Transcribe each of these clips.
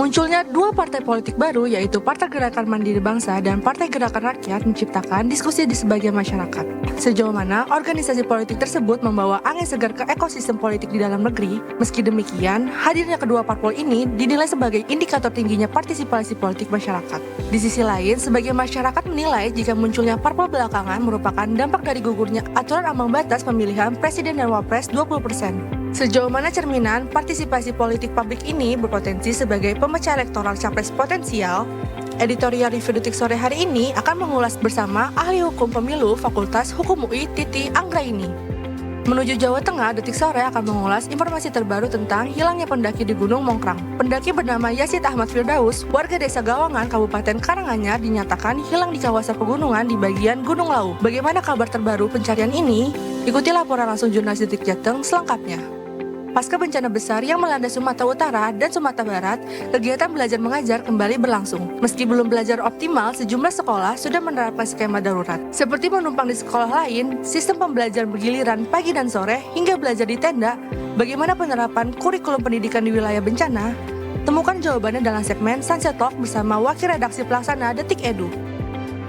Munculnya dua partai politik baru yaitu Partai Gerakan Mandiri Bangsa dan Partai Gerakan Rakyat menciptakan diskusi di sebagian masyarakat. Sejauh mana organisasi politik tersebut membawa angin segar ke ekosistem politik di dalam negeri, meski demikian, hadirnya kedua parpol ini dinilai sebagai indikator tingginya partisipasi politik masyarakat. Di sisi lain, sebagian masyarakat menilai jika munculnya parpol belakangan merupakan dampak dari gugurnya aturan ambang batas pemilihan Presiden dan Wapres 20%. Sejauh mana cerminan partisipasi politik publik ini berpotensi sebagai pemecah elektoral capres potensial, editorial review Detik Sore hari ini akan mengulas bersama ahli hukum pemilu Fakultas Hukum UI Titi Anggraini. Menuju Jawa Tengah, Detik Sore akan mengulas informasi terbaru tentang hilangnya pendaki di Gunung Mongkrang. Pendaki bernama Yazid Ahmad Firdaus, warga desa Gawangan, Kabupaten Karanganyar, dinyatakan hilang di kawasan pegunungan di bagian Gunung Lawu. Bagaimana kabar terbaru pencarian ini? Ikuti laporan langsung jurnalis Detik Jateng selengkapnya. Pasca bencana besar yang melanda Sumatera Utara dan Sumatera Barat, kegiatan belajar mengajar kembali berlangsung. Meski belum belajar optimal, sejumlah sekolah sudah menerapkan skema darurat. Seperti menumpang di sekolah lain, sistem pembelajaran bergiliran pagi dan sore, hingga belajar di tenda. Bagaimana penerapan kurikulum pendidikan di wilayah bencana? Temukan jawabannya dalam segmen Sunset Talk bersama Wakil Redaksi Pelaksana Detik Edu.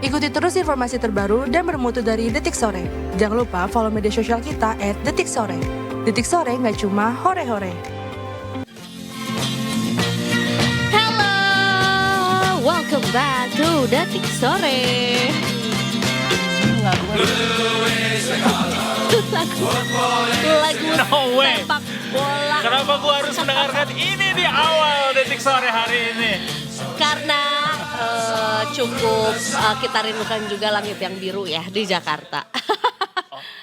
Ikuti terus informasi terbaru dan bermutu dari Detik Sore. Jangan lupa follow media sosial kita @detiksore. Detik Sore nggak cuma hore-hore. Hello, welcome back to Detik Sore. Lagu No way. sepak bola. Kenapa gue harus mendengarkan ini di awal Detik Sore hari ini? Karena cukup kita rindukan juga langit yang biru ya di Jakarta.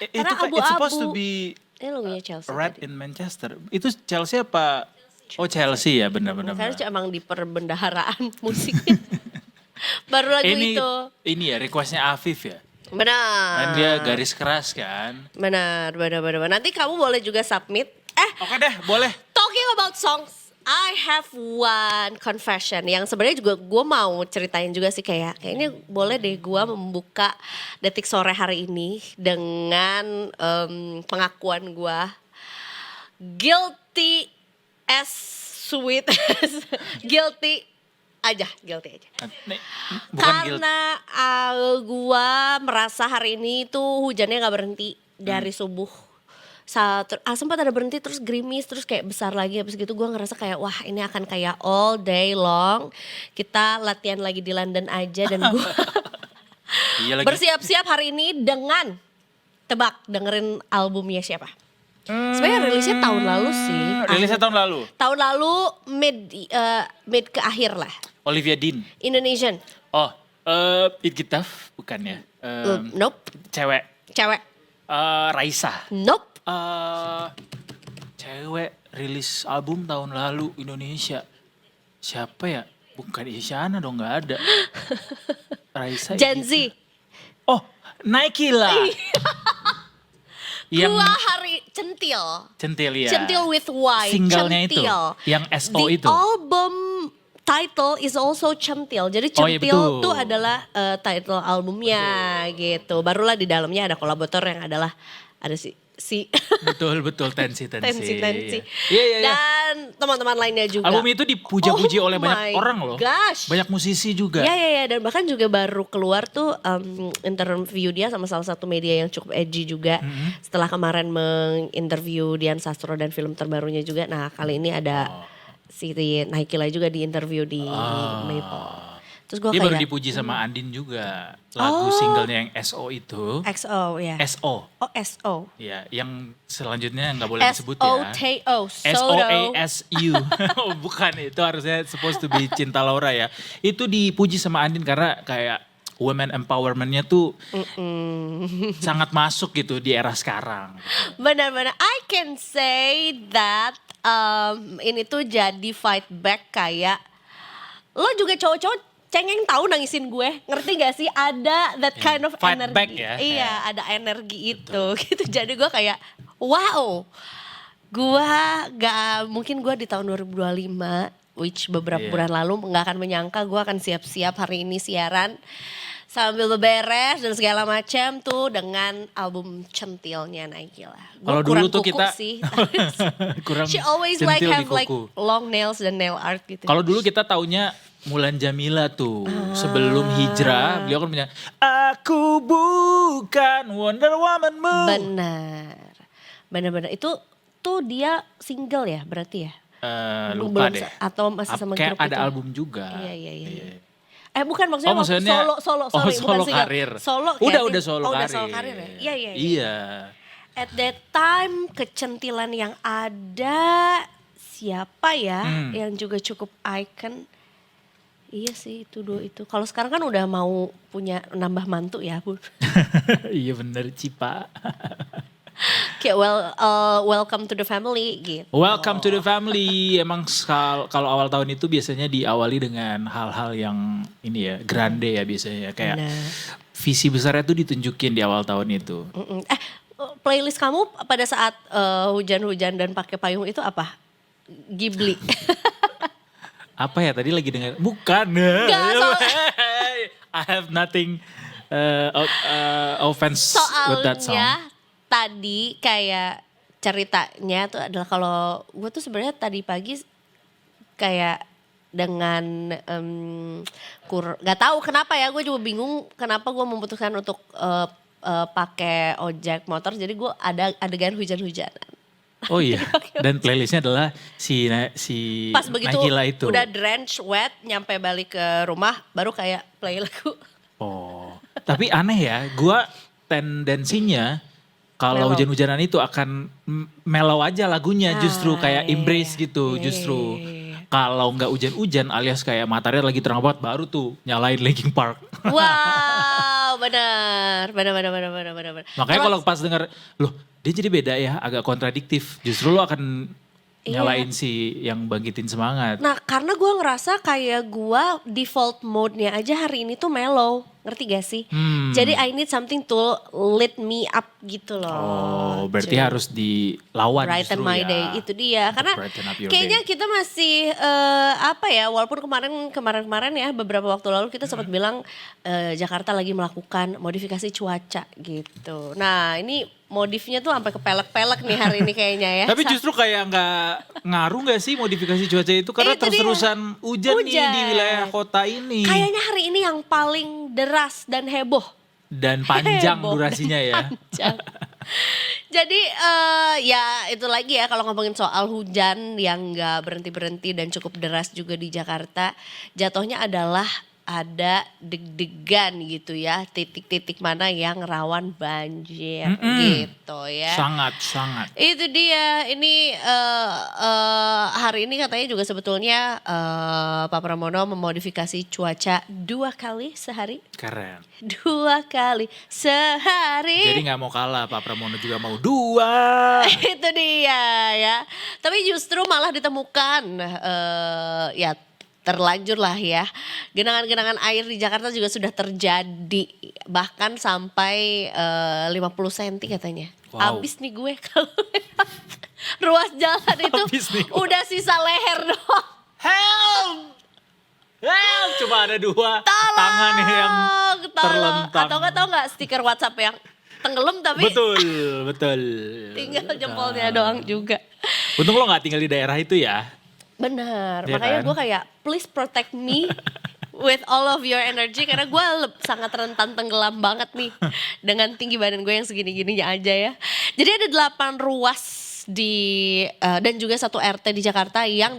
Karena Itu it's supposed to be ini lagunya Chelsea. Red tadi. in Manchester. Itu Chelsea apa? Oh Chelsea ya benar-benar. Karena emang di perbendaharaan musiknya. Baru lagu itu. Ini ya requestnya Afif ya. Benar. Dan dia garis keras kan. Benar. Nanti kamu boleh juga submit. Oke deh, boleh. Talking about songs, I have one confession yang sebenarnya juga gue mau ceritain juga sih kayaknya boleh deh gue membuka Detik Sore hari ini dengan pengakuan gue guilty as sweet guilty aja. Karena gue merasa hari ini tuh hujannya nggak berhenti dari subuh. Sempat ada berhenti terus gerimis terus kayak besar lagi, habis gitu gue ngerasa kayak wah ini akan kayak all day long kita latihan lagi di London aja dan gue Iya lagi. bersiap-siap hari ini dengan tebak dengerin albumnya siapa. Sebenarnya rilisnya tahun lalu sih. Rilisnya tahun lalu. Tahun lalu mid ke akhir lah. Olivia Dean. Indonesian. Oh, It Gitaf bukan ya? Nope. Cewek. Raisa. Nope. Cewek rilis album tahun lalu Indonesia. Siapa ya? Bukan Isyana dong, nggak ada. Raisa. Gen Z. Oh, Nike lah. Yang Gua hari centil. Centil ya. Centil with Y. Singlenya itu, Centil. yang SO The itu. album title is also Centil. Jadi Oh, iya, Centil betul. tuh adalah title albumnya gitu. Barulah di dalamnya ada kolaborator yang adalah ada si betul tensi. Tensi. Iya. Dan teman-teman lainnya juga. Album itu dipuja-puji Oh oleh banyak my orang loh. gosh. Banyak musisi juga. Ya, dan bahkan juga baru keluar tuh interview dia sama salah satu media yang cukup edgy juga. Setelah kemarin menginterview Dian Sastro dan film terbarunya juga. Nah kali ini ada si Naikila juga di interview di Maple. Terus gue Dia baru kayak dipuji sama Andin juga. Lagu singlenya yang SO itu. XO ya. SO. Oh SO. Ya, yang selanjutnya nggak boleh disebut ya. SOTO. SOASU. Oh, bukan, itu harusnya supposed to be Cinta Laura ya. Itu dipuji sama Andin karena kayak women empowerment-nya tuh sangat masuk gitu di era sekarang. Benar-benar I can say that ini tuh jadi fight back kayak lo juga cowok-cowok cengeng tahu nangisin gue, ngerti gak sih? Ada that kind of Fight energy. back ya. Iya, ada energi itu gitu. Jadi gue kayak wow. Gue mungkin gue di tahun 2025 which beberapa bulan lalu gak akan menyangka gue akan siap-siap hari ini siaran sambil beberes dan segala macam tuh dengan album centilnya Naikila. Gua Kalau dulu kurang tuh kuku kita sih. kurang She always like centil di have like kuku. long nails dan nail art gitu. Kalau dulu kita taunya Mulan Jamila tuh. Sebelum hijrah beliau kan punya Aku bukan Wonder Woman-mu. Benar. Itu tuh dia single ya berarti ya? Lupa Belum deh. atau masih sama Kayak grup ada itu? album juga. Iya. Bukan maksudnya, Oh, maksudnya solo, oh, sorry, solo bukan single. karir. Solo Udah solo udah karir. solo karir ya? Iya. Iya. At that time kecentilan yang ada siapa ya yang juga cukup icon? Iya sih itu dua itu. Kalau sekarang kan udah mau punya nambah mantu ya Bu. Iya bener Cipa. Kayak welcome to the family gitu. Welcome to the family. Emang kalau awal tahun itu biasanya diawali dengan hal-hal yang ini ya, grande ya biasanya. Kayak visi besarnya tuh ditunjukin di awal tahun itu. Playlist kamu pada saat hujan-hujan dan pakai payung itu apa? Ghibli. Apa ya tadi lagi dengar? Bukan. I have nothing offense with that song. Soalnya tadi kayak ceritanya tuh adalah kalau gue tuh sebenarnya tadi pagi kayak dengan gak tahu kenapa ya, gue juga bingung kenapa gue memutuskan untuk pakai ojek motor, jadi gue ada adegan hujan-hujanan. Oh iya, dan playlistnya adalah si Pas begitu Nagila itu. udah drench wet nyampe balik ke rumah baru kayak play lagu. Oh, tapi aneh ya, gue tendensinya kalau Mellow. hujan-hujanan itu akan mellow aja lagunya, justru kayak embrace gitu, justru. Kalau nggak hujan-hujan alias kayak matahari lagi terang banget, baru tuh nyalain Linkin Park. Wow, benar. Makanya kalau pas denger, loh dia jadi beda ya, agak kontradiktif. Justru lo akan nyalain si yang bangkitin semangat. Nah karena gue ngerasa kayak gue default mode-nya aja hari ini tuh mellow. Ngerti gak sih? Jadi I need something to lit me up gitu loh. Oh berarti Jadi, harus dilawan brighten justru my ya. day itu dia. Karena Brighten up your kayaknya day. kita masih apa ya, walaupun kemarin ya beberapa waktu lalu kita sempat bilang Jakarta lagi melakukan modifikasi cuaca gitu. Nah ini modifnya tuh sampai kepelek-pelek nih hari ini kayaknya ya. Tapi justru kayak nggak ngaruh nggak sih modifikasi cuaca itu? Karena Itu dia. terus-terusan hujan nih di wilayah kota ini. Kayaknya hari ini yang paling deras dan heboh. Dan panjang Heboh durasinya dan ya. panjang. Jadi ya itu lagi ya kalau ngomongin soal hujan yang gak berhenti-berhenti dan cukup deras juga di Jakarta. Jatuhnya adalah ada deg-degan gitu ya, titik-titik mana yang rawan banjir gitu ya. Sangat. Itu dia, ini hari ini katanya juga sebetulnya Pak Pramono memodifikasi cuaca 2 kali sehari. Keren. 2 kali sehari. Jadi nggak mau kalah, Pak Pramono juga mau 2. Itu dia ya. Tapi justru malah ditemukan ya terlanjur lah ya. Genangan-genangan air di Jakarta juga sudah terjadi. Bahkan sampai 50 cm katanya. Wow. Abis nih gue kalau ruas jalan itu Abis nih gue. udah sisa leher doang. Help! Cuma ada 2 tangan yang terlentang. Atau nggak tahu nggak stiker WhatsApp yang tenggelam tapi Betul. tinggal jempolnya doang juga. Untung lo gak tinggal di daerah itu ya. Benar, Iya makanya kan? gue kayak please protect me with all of your energy karena gue sangat rentan tenggelam banget nih dengan tinggi badan gue yang segini-gininya aja ya. Jadi ada 8 ruas di dan juga 1 RT di Jakarta yang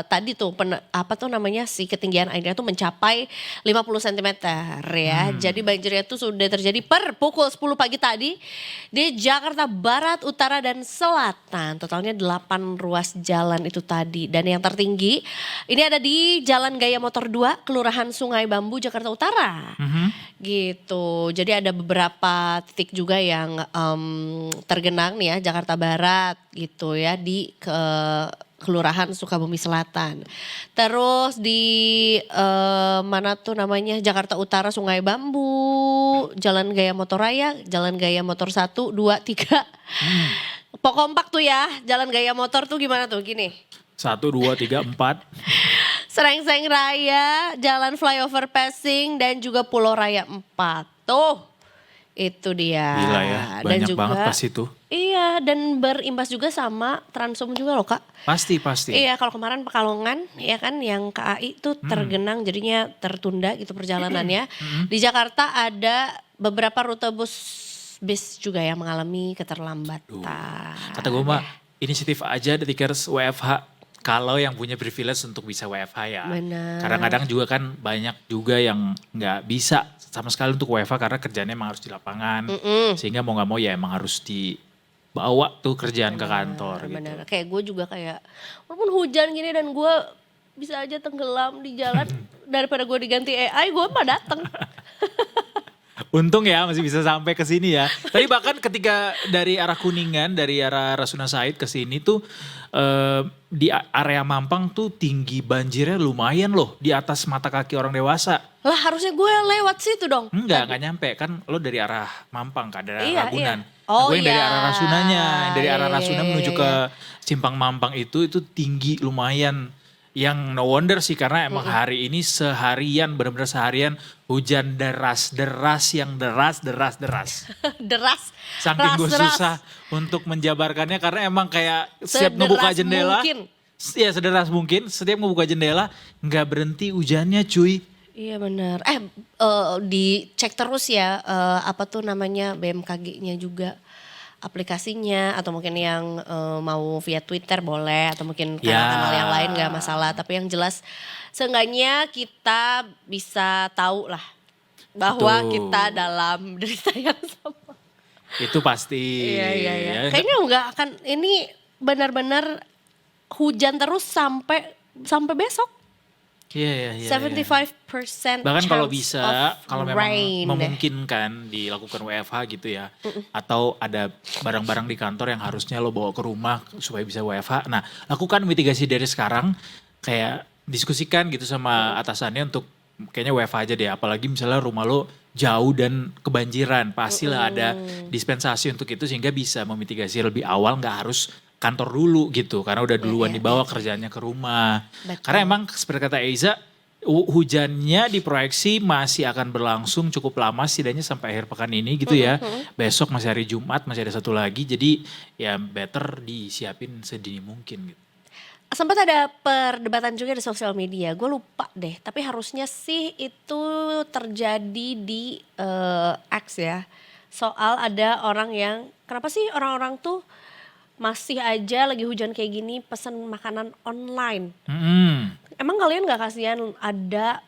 tadi tuh apa tuh namanya si ketinggian airnya tuh mencapai 50 cm ya. Jadi banjirnya tuh sudah terjadi per pukul 10 pagi tadi di Jakarta Barat, Utara dan Selatan. Totalnya 8 ruas jalan itu tadi. Dan yang tertinggi ini ada di Jalan Gaya Motor 2, Kelurahan Sungai Bambu, Jakarta Utara. Gitu. Jadi ada beberapa titik juga yang tergenang nih ya, Jakarta Barat gitu ya, di Kelurahan Sukabumi Selatan. Terus di mana tuh namanya, Jakarta Utara Sungai Bambu, Jalan Gaya Motor Raya, Jalan Gaya Motor 1, 2, 3. Kompak tuh ya, Jalan Gaya Motor tuh gimana tuh, gini. 1, 2, 3, 4. Serengseng Raya, Jalan Flyover Passing, dan juga Pulau Raya 4. Tuh, itu dia. Gila ya, Dan banyak juga, banget pas itu. Iya, dan berimbas juga sama Transum juga loh Kak. Pasti. Iya, kalau kemarin Pekalongan ya kan yang KAI tuh tergenang jadinya tertunda gitu perjalanannya. Di Jakarta ada beberapa rute bis juga yang mengalami keterlambatan. Kata gue mah inisiatif aja Detikers WFH. Kalau yang punya privilege untuk bisa WFH ya. Benar. Kadang-kadang juga kan banyak juga yang nggak bisa sama sekali untuk WFH karena kerjanya emang harus di lapangan. Sehingga mau nggak mau ya emang harus dibawa tuh kerjaan ke kantor gitu. Bener, kayak gue juga kayak walaupun hujan gini dan gue bisa aja tenggelam di jalan daripada gue diganti AI gue mah dateng. Untung ya masih bisa sampai ke sini ya. Tadi bahkan ketika dari arah Kuningan, dari arah Rasuna Said ke sini tuh di area Mampang tuh tinggi banjirnya lumayan loh di atas mata kaki orang dewasa. Lah harusnya gue lewat situ dong. Enggak nyampe. Kan lo dari arah Mampang kan, dari Iya, arah Ragunan. iya. Oh Gue yang dari iya. arah Rasunanya, dari arah Iya, Rasuna iya, menuju iya, ke iya. Simpang Mampang itu tinggi lumayan. Yang no wonder sih karena emang hari ini seharian, benar-benar seharian hujan deras yang deras. Deras. Saking gue Ras-ras. susah untuk menjabarkannya karena emang kayak setiap Sederas ngebuka jendela. mungkin. Ya sederas mungkin, setiap ngebuka jendela nggak berhenti hujannya cuy. Iya benar. Dicek terus ya apa tuh namanya BMKG-nya juga aplikasinya atau mungkin yang mau via Twitter boleh atau mungkin kanal-kanal yang lain nggak masalah. Tapi yang jelas seenggaknya kita bisa tahu lah bahwa Betul. kita dalam derita yang sama. Itu pasti. Iya. Ya, Kayaknya nggak akan ini benar-benar hujan terus sampai besok. Iya. 75% Bahkan kalau chance bisa, of kalau memang rain. memungkinkan dilakukan WFH gitu ya. Atau ada barang-barang di kantor yang harusnya lo bawa ke rumah supaya bisa WFH. Nah lakukan mitigasi dari sekarang. Kayak diskusikan gitu sama atasannya untuk kayaknya WFH aja deh. Apalagi misalnya rumah lo jauh dan kebanjiran. Pastilah ada dispensasi untuk itu sehingga bisa memitigasi lebih awal, nggak harus kantor dulu gitu. Karena udah duluan dibawa kerjanya ke rumah. Betul. Karena emang seperti kata Eiza, hujannya diproyeksi masih akan berlangsung cukup lama setidaknya sampai akhir pekan ini gitu ya. Besok masih hari Jumat, masih ada satu lagi. Jadi ya better disiapin sedini mungkin gitu. Sempat ada perdebatan juga di sosial media, gue lupa deh. Tapi harusnya sih itu terjadi di X ya. Soal ada orang yang, kenapa sih orang-orang tuh masih aja lagi hujan kayak gini pesen makanan online. Emang kalian gak kasihan ada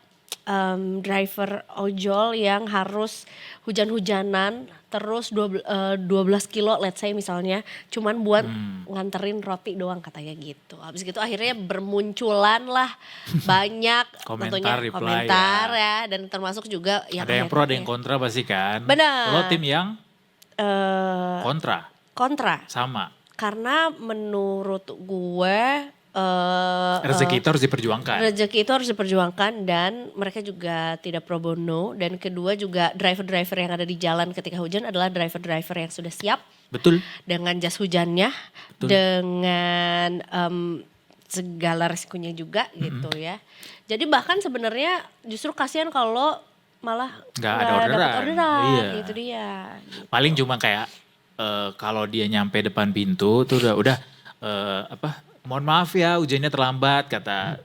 driver ojol yang harus hujan-hujanan terus 12 kilo let's say misalnya cuman buat nganterin roti doang katanya gitu. Habis gitu akhirnya bermunculan lah banyak tentunya Reply komentar ya. Dan termasuk juga yang ada yang pro, ada yang kontra pasti kan. Benar. Lo tim yang kontra, kontra. sama. Karena menurut gue Rezeki itu harus diperjuangkan. rezeki itu harus diperjuangkan dan mereka juga tidak pro bono. Dan kedua juga driver-driver yang ada di jalan ketika hujan adalah driver-driver yang sudah siap Betul. dengan jas hujannya, dengan segala resikonya juga gitu ya. Jadi bahkan sebenarnya justru kasihan kalau malah Nggak ada dapet orderan. orderan. Iya. Gitu dia. Gitu. Paling cuma kayak kalau dia nyampe depan pintu tuh udah mohon maaf ya hujannya terlambat kata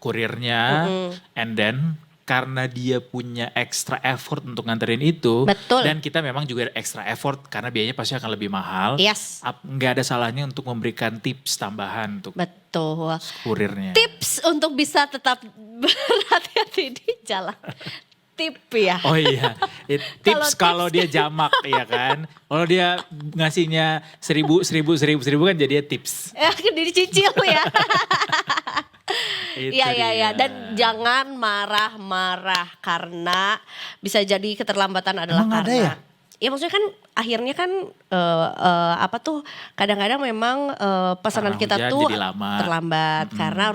kurirnya. And then karena dia punya extra effort untuk nganterin itu. Betul. Dan kita memang juga ada extra effort karena biayanya pasti akan lebih mahal. Yes. Nggak ada salahnya untuk memberikan tips tambahan untuk Betul. kurirnya. Tips untuk bisa tetap berhati-hati di jalan. Tip ya. Oh iya, tips kalau dia jamak ya kan. Kalau dia ngasihnya 1.000 kan jadi tips. Ya dicicil ya. Itu Iya. dia. Dan jangan marah-marah karena bisa jadi keterlambatan adalah Emang ada karena. ya? Ya maksudnya kan akhirnya kan kadang-kadang memang pesanan Karena kita hujan tuh jadi lama. terlambat karena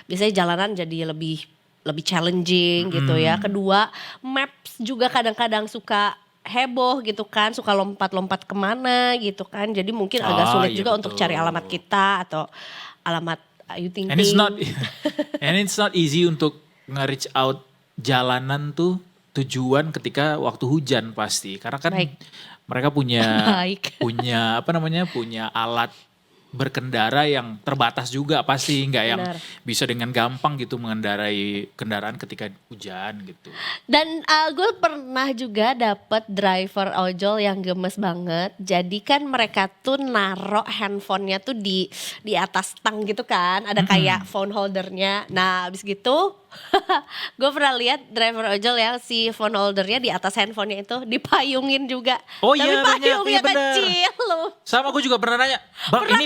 biasanya jalanan jadi lebih challenging gitu ya. Kedua, maps juga kadang-kadang suka heboh gitu kan, suka lompat-lompat kemana gitu kan. Jadi mungkin agak sulit iya juga untuk betul. cari alamat kita atau alamat Ayu Ting And it's Ting. not and it's not easy untuk nge-reach out jalanan tuh tujuan ketika waktu hujan pasti. Karena kan Baik. mereka punya Baik. punya alat berkendara yang terbatas juga pasti, nggak yang Benar. bisa dengan gampang gitu mengendarai kendaraan ketika hujan gitu. Dan gue pernah juga dapet driver ojol yang gemes banget. Jadi kan mereka tuh naruh handphonenya tuh di atas tang gitu kan. Ada kayak phone holdernya. Nah abis gitu gue pernah lihat driver ojol yang si phone holdernya di atas handphonenya itu dipayungin juga. Oh Tapi iya, banyak. payungnya Iya, bener. kecil loh. Sama gue juga pernah nanya, Bang ini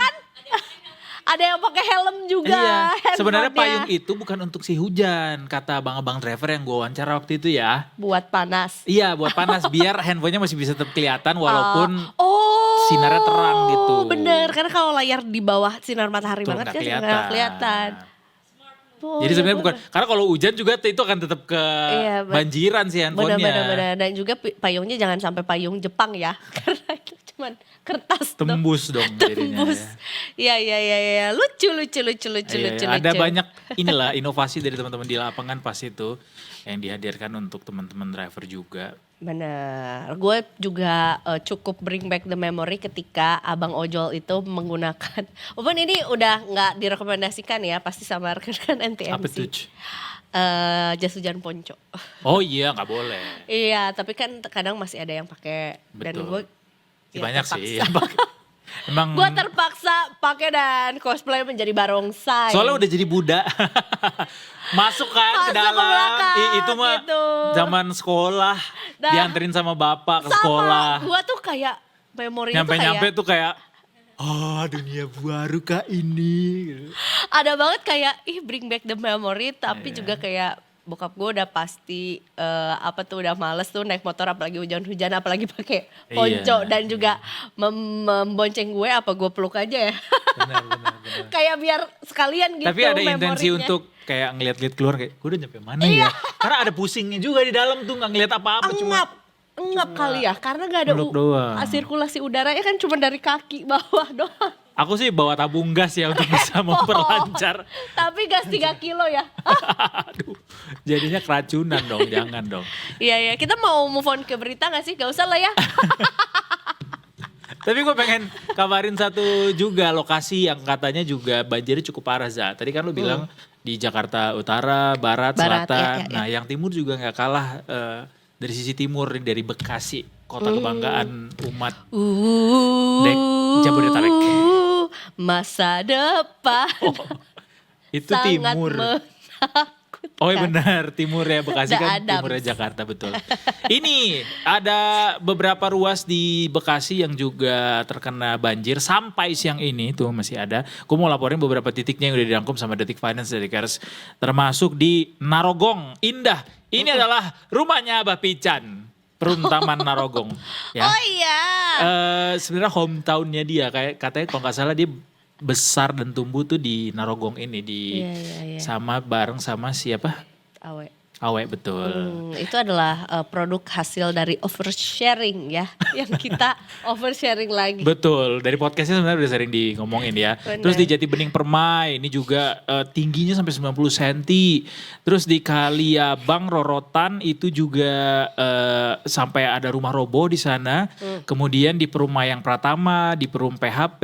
Ada yang pakai helm juga. iya, sebenarnya handphonenya. payung itu bukan untuk si hujan, kata abang-abang driver yang gue wawancara waktu itu ya. Buat panas. Iya, buat panas biar handphonenya masih bisa tetap kelihatan walaupun Oh, sinarnya terang gitu. Bener, karena kalau layar di bawah sinar matahari tuh banget nggak kan nggak kelihatan. Oh, Jadi iya, sebenarnya bukan, bener. karena kalau hujan juga itu akan tetap ke Iya, banjiran sih handphonenya. Bener. Dan juga payungnya jangan sampai payung Jepang ya, karena itu cuman kertas tuh. Tembus dong jadinya. Tembus. Ya. Iya. Lucu. Iya, ada banyak inilah inovasi dari teman-teman di lapangan pas itu yang dihadirkan untuk teman-teman driver juga. Bener, gue juga cukup bring back the memory ketika abang ojol itu menggunakan, walaupun ini udah nggak direkomendasikan ya, pasti sama rekan-rekan NTMC. Apa tuh? Ci? Jas hujan ponco. Oh iya, nggak boleh. Iya, tapi kan kadang masih ada yang pakai dan Betul. gue Banyak sih yang pakai. Emang gue terpaksa pakai dan cosplay menjadi barongsai. soalnya udah jadi budak. Masuk kan Masuk ke ke dalam. belakang, Itu mah gitu. zaman sekolah. Nah, dianterin sama bapak ke sama, sekolah. gue tuh kayak memorinya tuh Nyampe-nyampe kayak tuh kayak, oh dunia baru kah ini? ada banget kayak bring back the memory, tapi Iya. juga kayak bokap gue udah pasti udah males tuh naik motor apalagi hujan-hujan apalagi pakai ponco Iya, dan juga membonceng gue apa gue peluk aja ya. Benar. Kayak biar sekalian gitu. Tapi ada intensi memorinya. untuk kayak ngeliat-liat keluar kayak, gue udah nyampe mana ya? Karena ada pusingnya juga di dalam tuh, gak ngeliat apa-apa. Engap kali ya, karena gak ada meluk doang. sirkulasi udaranya kan cuma dari kaki bawah doang. Aku sih bawa tabung gas ya untuk bisa memperlancar. Tapi gas 3 kilo ya. Aduh, jadinya keracunan dong, jangan dong. Iya, kita mau move on ke berita gak sih? Gak usah lah ya. Tapi gue pengen kabarin satu juga lokasi yang katanya juga banjirnya cukup parah, Za. Tadi kan lu bilang di Jakarta Utara, Barat, Barat, Selatan. ya. Nah yang timur juga gak kalah dari sisi timur, dari Bekasi, kota kebanggaan umat. Dek Jabodetabek. Masa depan Itu sangat timur. menakutkan. Oh iya benar, timur ya Bekasi The kan Adams. timurnya Jakarta, betul. Ini ada beberapa ruas di Bekasi yang juga terkena banjir sampai siang ini tuh masih ada. Gue mau laporin beberapa titiknya yang udah dirangkum sama Detik Finance dari Kers. Termasuk di Narogong, Indah. Ini adalah rumahnya Abah Pican, Peruntaman Narogong. Ya. Oh iya. Sebenarnya hometownnya dia, kayak katanya kalau nggak salah dia besar dan tumbuh tuh di Narogong ini Iya. sama bareng sama siapa? Awe. Awe, betul. Itu adalah produk hasil dari oversharing ya. Yang kita oversharing lagi. Betul, dari podcastnya sebenarnya udah sering di ngomongin ya. Bener. Terus di Jati Bening Permai ini juga tingginya sampai 90 cm. Terus di Kaliabang Rorotan itu juga sampai ada rumah roboh di sana. Kemudian di Perumayang Pratama, di Perum PHP,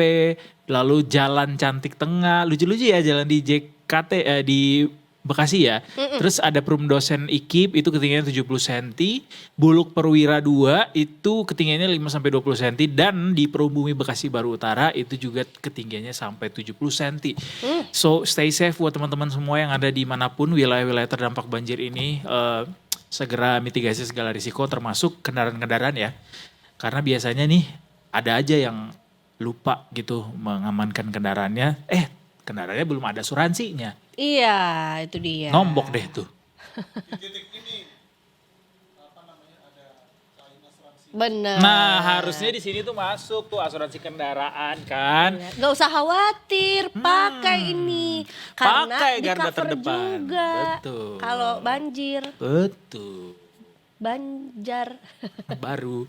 lalu Jalan Cantik Tengah, lucu-lucu ya jalan di JKT di Bekasi ya. Terus ada Perum Dosen IKIP itu ketinggiannya 70 cm. Buluk Perwira 2 itu ketinggiannya 5 sampai 20 cm dan di Perum Bumi Bekasi Baru Utara itu juga ketinggiannya sampai 70 cm. So stay safe buat teman-teman semua yang ada di manapun wilayah-wilayah terdampak banjir ini, segera mitigasi segala risiko termasuk kendaraan-kendaraan ya. Karena biasanya nih ada aja yang lupa gitu mengamankan kendaraannya. Kendaraannya belum ada asuransinya. Iya, itu dia. Nombok deh tuh. Bener. Nah harusnya di sini tuh masuk tuh asuransi kendaraan kan. Gak usah khawatir, pakai ini. Karena Pakai di garda cover terdepan. juga. Betul. Kalau banjir. Betul. Banjar. Baru.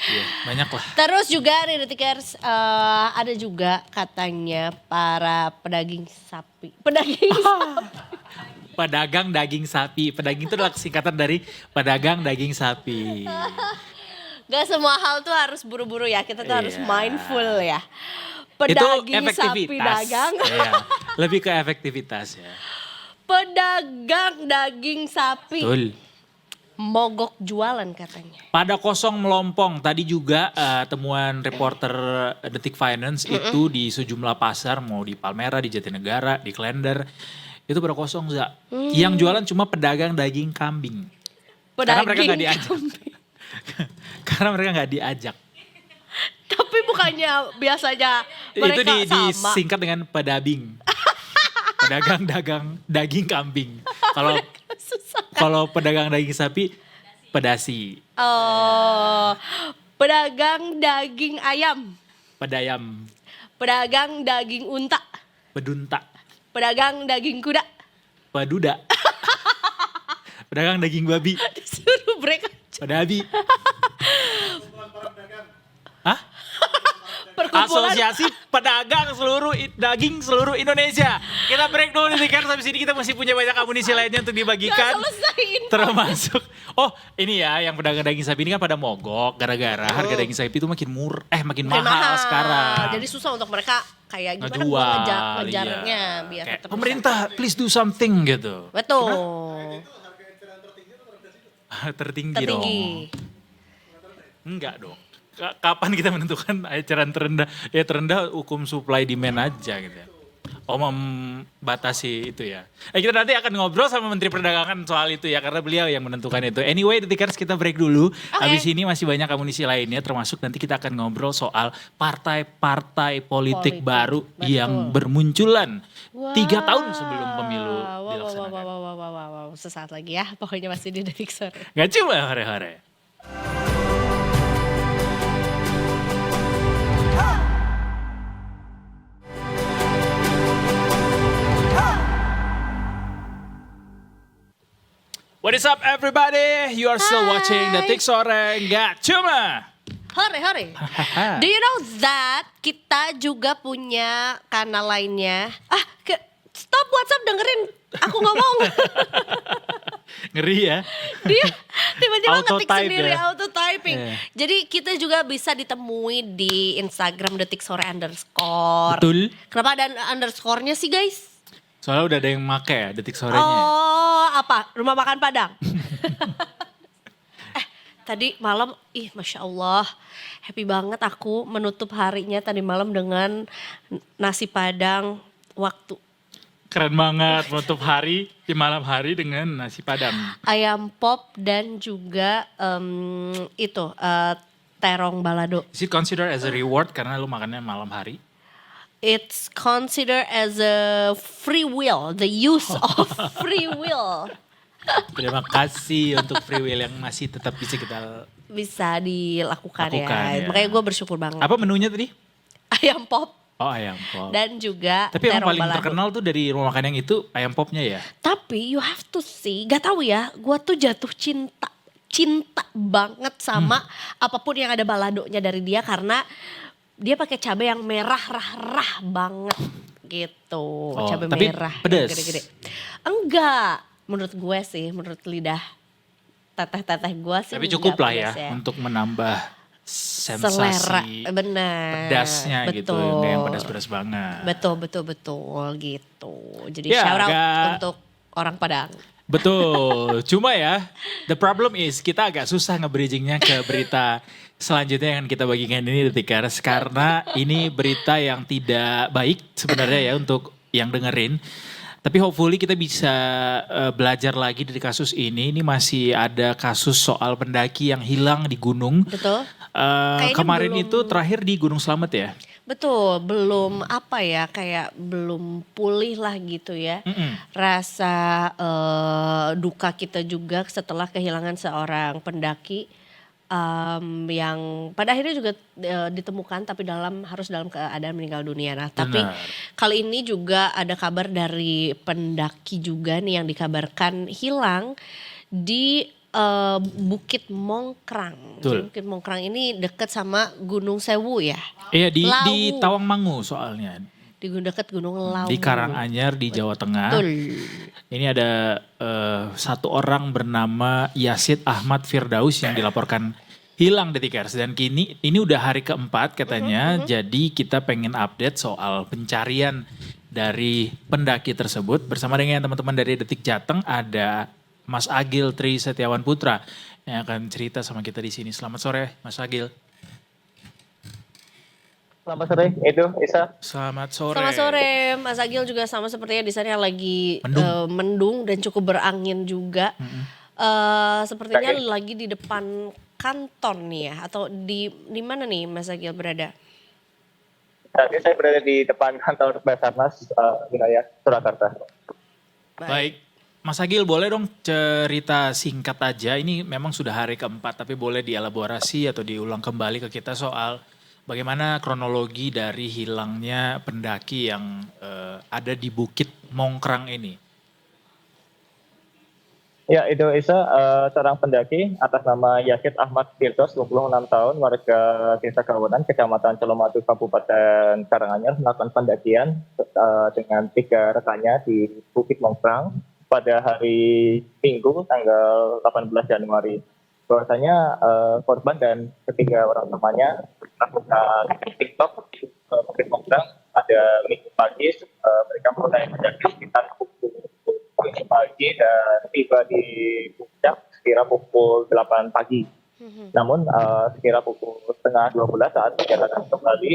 Ya, banyak lah. Terus juga nih Detikers, ada juga katanya para pedaging sapi. Pedagang daging sapi. Pedaging itu adalah singkatan dari pedagang daging sapi. Gak semua hal tuh harus buru-buru ya, kita tuh harus Iya. mindful ya. Itu Pedaging sapi efektivitas. dagang. Iya, lebih ke efektivitas ya. Pedagang daging sapi. Betul. Mogok jualan katanya. Pada kosong melompong, tadi juga temuan reporter Detik Finance itu di sejumlah pasar, mau di Palmera, di Jatinegara, di Klender, itu pada kosong, Za. Yang jualan cuma pedagang daging kambing. Karena mereka nggak diajak. Karena mereka nggak diajak. Tapi bukannya biasanya mereka Itu sama. disingkat dengan pedabing. Pedagang daging kambing. Susah. Kalau pedagang daging sapi, pedasi, Oh, pedagang daging ayam, pedayam, pedagang daging unta, pedunta, pedagang daging kuda. peduda, pedagang daging babi, Disuruh break pedabi. Hah? perkumpulan. Asosiasi Pedagang Daging Seluruh Indonesia. Kita break dulu nih karena habis ini kita masih punya banyak amunisi lainnya untuk dibagikan. Gak selesaiin. Termasuk, ini ya yang pedagang daging sapi ini kan pada mogok gara-gara harga daging sapi itu makin makin mahal sekarang. Jadi susah untuk mereka kayak gimana Ngejual, gua ngejarnya iya. biar Kayak, tetap pemerintah please do something gitu. bisa. Betul. Tertinggi dong. Tertinggi. Enggak dong. Kapan kita menentukan eceran terendah? Ya terendah hukum supply demand aja gitu ya. Oh membatasi itu ya. Kita nanti akan ngobrol sama Menteri Perdagangan soal itu ya. Karena beliau yang menentukan itu. Anyway Detikers kita break dulu. Habis ini masih banyak amunisi lainnya. Termasuk nanti kita akan ngobrol soal partai-partai politik baru betul. yang bermunculan 3 tahun sebelum pemilu dilaksanakan. Wow. Sesaat lagi ya. Pokoknya masih di Detik Sore. Gak cuma hore-hore. What is up everybody? You are still watching Detik Sore. Gak cuma. Hore. Do you know that kita juga punya kanal lainnya? Stop WhatsApp dengerin aku ngomong. Ngeri ya. Dia tiba-tiba Auto ngetik type sendiri ya? auto typing. Iya. Jadi kita juga bisa ditemui di Instagram Detik Sore _ Betul. Kenapa ada underscore-nya sih guys? Soalnya udah ada yang make ya Detik Sorenya. Oh apa? Rumah makan Padang? Tadi malam, Masya Allah, happy banget aku menutup harinya tadi malam dengan nasi Padang waktu. Keren banget menutup hari di malam hari dengan nasi padang. Ayam pop dan juga terong balado. Is it considered as a reward karena lu makannya malam hari? It's considered as a free will, the use of free will. Terima kasih untuk free will yang masih tetap bisa kita... Bisa dilakukan Lakukan, ya. ya. Makanya gue bersyukur banget. Apa menunya tadi? Ayam pop Oh ayam pop. dan juga Tapi yang terong paling balado. terkenal tuh dari rumah makan yang itu ayam popnya ya? Tapi you have to see, gak tahu ya, gue tuh jatuh cinta banget sama apapun yang ada baladonya dari dia karena dia pakai cabai yang merah rah banget gitu, Oh, cabai tapi merah yang pedes? gede-gede. Enggak, menurut gue sih, menurut lidah teteh-teteh gue sih. Tapi enggak cukup lah ya, pedes untuk menambah selera, sensasi benar. pedasnya gitu. Betul. Nggak yang pedas-pedas banget. Betul gitu. Jadi Ya, shout out agak- untuk orang Padang. Betul, cuma ya the problem is kita agak susah nge-bridgingnya ke berita selanjutnya yang kita bagikan ini Detikers. Karena ini berita yang tidak baik sebenarnya ya untuk yang dengerin. Tapi hopefully kita bisa belajar lagi dari kasus ini. Ini masih ada kasus soal pendaki yang hilang di gunung. Betul. Kayaknya Kemarin belum- itu terakhir di Gunung Slamet ya. Betul, belum apa ya, kayak belum pulih lah gitu ya. Rasa duka kita juga setelah kehilangan seorang pendaki yang pada akhirnya juga ditemukan tapi harus dalam keadaan meninggal dunia. Nah, tapi Benar. kali ini juga ada kabar dari pendaki juga nih yang dikabarkan hilang di Bukit Mongkrang. Betul. Jadi Bukit Mongkrang ini dekat sama Gunung Sewu ya. Iya di Lawu. Tawangmangu soalnya. Di dekat Gunung Lawu. Di Karanganyar di Jawa Tengah. Betul. Ini ada satu orang bernama Yasid Ahmad Firdaus yang dilaporkan hilang Detikers. Dan kini ini udah hari keempat katanya. Jadi kita pengen update soal pencarian dari pendaki tersebut. Bersama dengan teman-teman dari Detik Jateng ada Mas Agil Tri Setiawan Putra yang akan cerita sama kita di sini. Selamat sore Mas Agil. Selamat sore, Edo, Isa. Selamat sore. Selamat sore, Mas Agil juga sama sepertinya di sana lagi Mendung. mendung dan cukup berangin juga. Sepertinya Oke. lagi di depan kantor nih ya, atau di mana nih Mas Agil berada? Saat ini saya berada di depan kantor Basarnas wilayah Surakarta. Baik. Mas Agil boleh dong cerita singkat aja. Ini memang sudah hari keempat tapi boleh dielaborasi atau diulang kembali ke kita soal bagaimana kronologi dari hilangnya pendaki yang ada di Bukit Mongkrang ini. Ya, Edo, Isa, seorang pendaki atas nama Yasid Ahmad Firdaus, 26 tahun, warga Desa Kawonan, Kecamatan Colomadu, Kabupaten Karanganyar, melakukan pendakian dengan 3 rekannya di Bukit Mongkrang pada hari Minggu, tanggal 18 Januari. Bahwasanya korban dan ketiga orang temannya melakukan TikTok di Bukit Mongkrang pada Minggu pagi. Mereka mulai mendaki sekitar pukul 10 pagi dan tiba di puncak sekira pukul 8 pagi. Namun sekira pukul setengah 12 saat perjalanan kembali,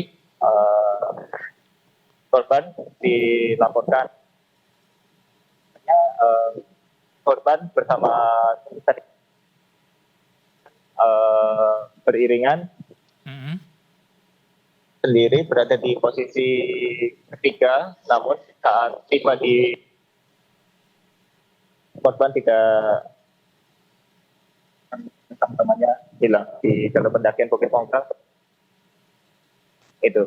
korban dilaporkan korban bersama beriringan Mhm. sendiri berada di posisi ketiga, namun saat tiba di korban tidak teman-temannya hilang di jalur pendakian Bukit Mongkrang. Itu.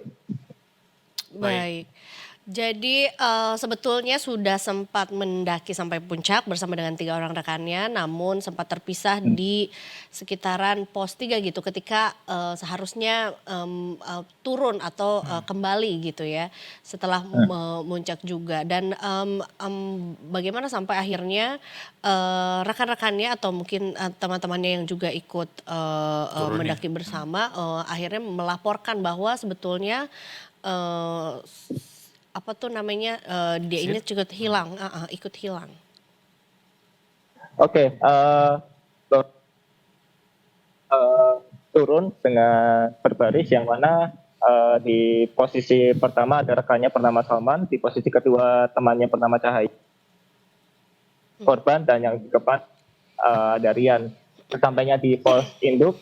Baik. Jadi sebetulnya sudah sempat mendaki sampai puncak bersama dengan 3 orang rekannya, namun sempat terpisah di sekitaran pos 3 gitu ketika seharusnya turun atau kembali gitu ya setelah memuncak juga. Dan bagaimana sampai akhirnya rekan-rekannya atau mungkin teman-temannya yang juga ikut mendaki bersama akhirnya melaporkan bahwa sebetulnya apa tuh namanya dia ini juga hilang, ikut hilang. Oke, turun dengan berbaris yang mana di posisi pertama ada rekannya bernama Salman, di posisi kedua temannya bernama Cahaya korban, dan yang keempat ada Rian. Sesampainya di pos induk,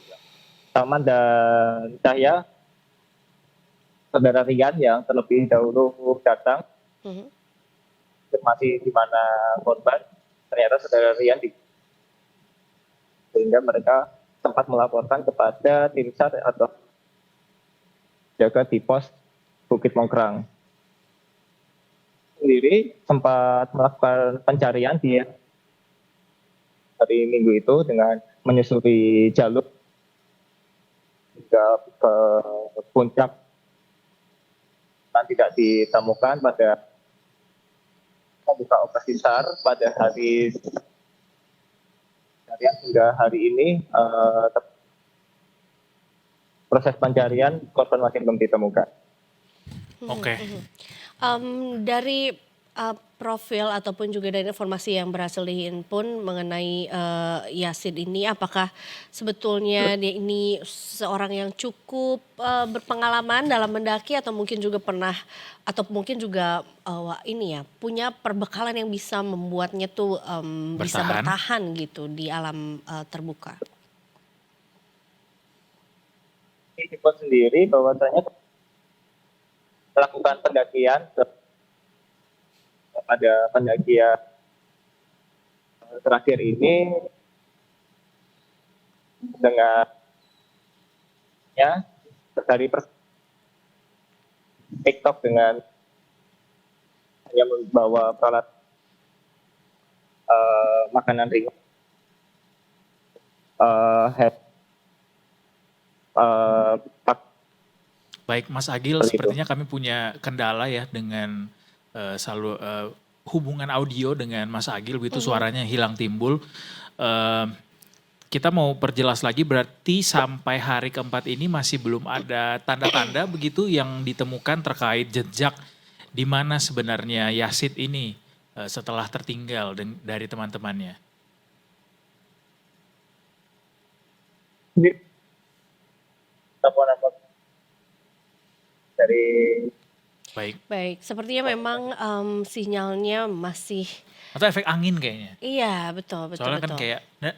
Salman dan Cahaya, saudara Rian yang terlebih dahulu datang masih di mana korban, ternyata saudara Rian sehingga mereka sempat melaporkan kepada tim SAR atau jaga di pos Bukit Mongkrang. Sendiri sempat melakukan pencarian di hari Minggu itu dengan menyusuri jalur hingga ke puncak, dan tidak ditemukan pada buka operasi SAR pada hari hingga hari ini. Proses pencarian korban masih belum ditemukan. Oke. Dari profil ataupun juga dari informasi yang berhasil dihimpun mengenai Yasid ini, apakah sebetulnya dia ini seorang yang cukup berpengalaman dalam mendaki atau mungkin juga pernah atau mungkin juga ini ya punya perbekalan yang bisa membuatnya tuh bisa bertahan gitu di alam terbuka? Info sendiri bahwasanya melakukan pendakian pada pendakian terakhir ini dengan dari TikTok dengan hanya membawa peralatan makanan ringan head Baik Mas Agil, Seperti itu. sepertinya kami punya kendala ya dengan hubungan audio dengan Mas Agil, begitu suaranya hilang timbul. Eh, kita mau perjelas lagi, berarti sampai hari keempat ini masih belum ada tanda-tanda begitu yang ditemukan terkait jejak di mana sebenarnya Yasid ini setelah tertinggal dari teman-temannya. Apa dari Baik, Baik, sepertinya memang sinyalnya masih, atau efek angin kayaknya. iya betul betul Soalnya kan betul. kayak, nah,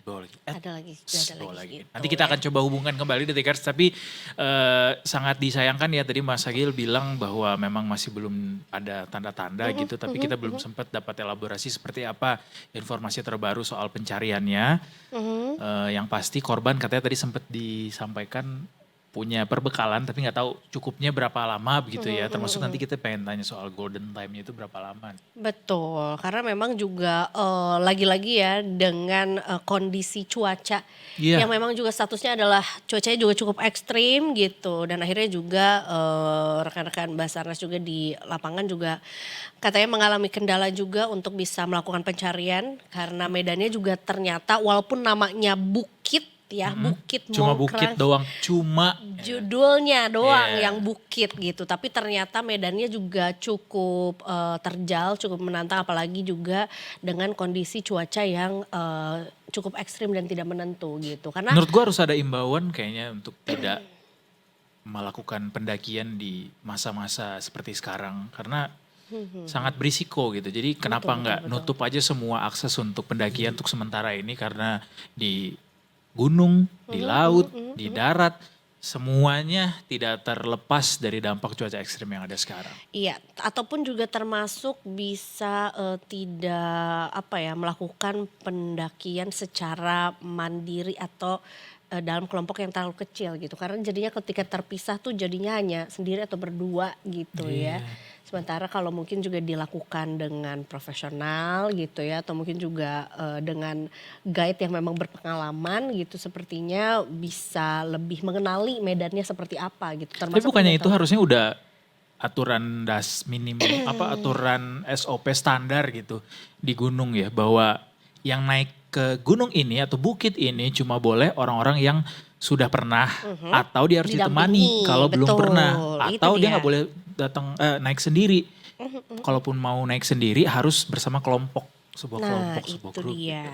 bawa lagi. Ada lagi, Bawa lagi. gitu Nanti kita ya. akan coba hubungkan kembali Detikers, tapi sangat disayangkan ya tadi Mas Agil bilang bahwa memang masih belum ada tanda-tanda gitu, tapi kita belum sempat dapat elaborasi seperti apa informasi terbaru soal pencariannya. Yang pasti korban katanya tadi sempat disampaikan punya perbekalan, tapi nggak tahu cukupnya berapa lama begitu ya. Termasuk nanti kita pengen tanya soal golden time-nya itu berapa lama. Betul, karena memang juga lagi-lagi ya dengan kondisi cuaca Iya. yang memang juga statusnya adalah cuacanya juga cukup ekstrim gitu, dan akhirnya juga rekan-rekan Basarnas juga di lapangan juga katanya mengalami kendala juga untuk bisa melakukan pencarian karena medannya juga ternyata walaupun namanya bukit ya, Bukit Cuma bukit Mongkrang, doang, cuma. judulnya doang Iya. yang bukit gitu, tapi ternyata medannya juga cukup terjal, cukup menantang, apalagi juga dengan kondisi cuaca yang cukup ekstrim dan tidak menentu gitu. Karena Menurut gua harus ada imbauan kayaknya untuk tidak melakukan pendakian di masa-masa seperti sekarang karena sangat berisiko gitu. Jadi kenapa nggak nutup aja semua akses untuk pendakian untuk sementara ini karena di gunung, di laut, di darat semuanya tidak terlepas dari dampak cuaca ekstrim yang ada sekarang. iya, ataupun juga termasuk bisa tidak apa ya, melakukan pendakian secara mandiri atau dalam kelompok yang terlalu kecil gitu. Karena jadinya ketika terpisah tuh jadinya hanya sendiri atau berdua gitu ya. Sementara kalau mungkin juga dilakukan dengan profesional gitu ya, atau mungkin juga dengan guide yang memang berpengalaman gitu, sepertinya bisa lebih mengenali medannya seperti apa gitu. Tapi Termasuk bukannya juga itu harusnya udah aturan minimum apa aturan SOP standar gitu di gunung ya, bahwa yang naik ke gunung ini atau bukit ini cuma boleh orang-orang yang sudah pernah atau dia harus ditemani didampingi, kalau belum betul, pernah, itu atau dia dia. nggak boleh datang naik sendiri. Kalaupun mau naik sendiri harus bersama kelompok, sebuah Nah kelompok, sebuah itu grup. dia.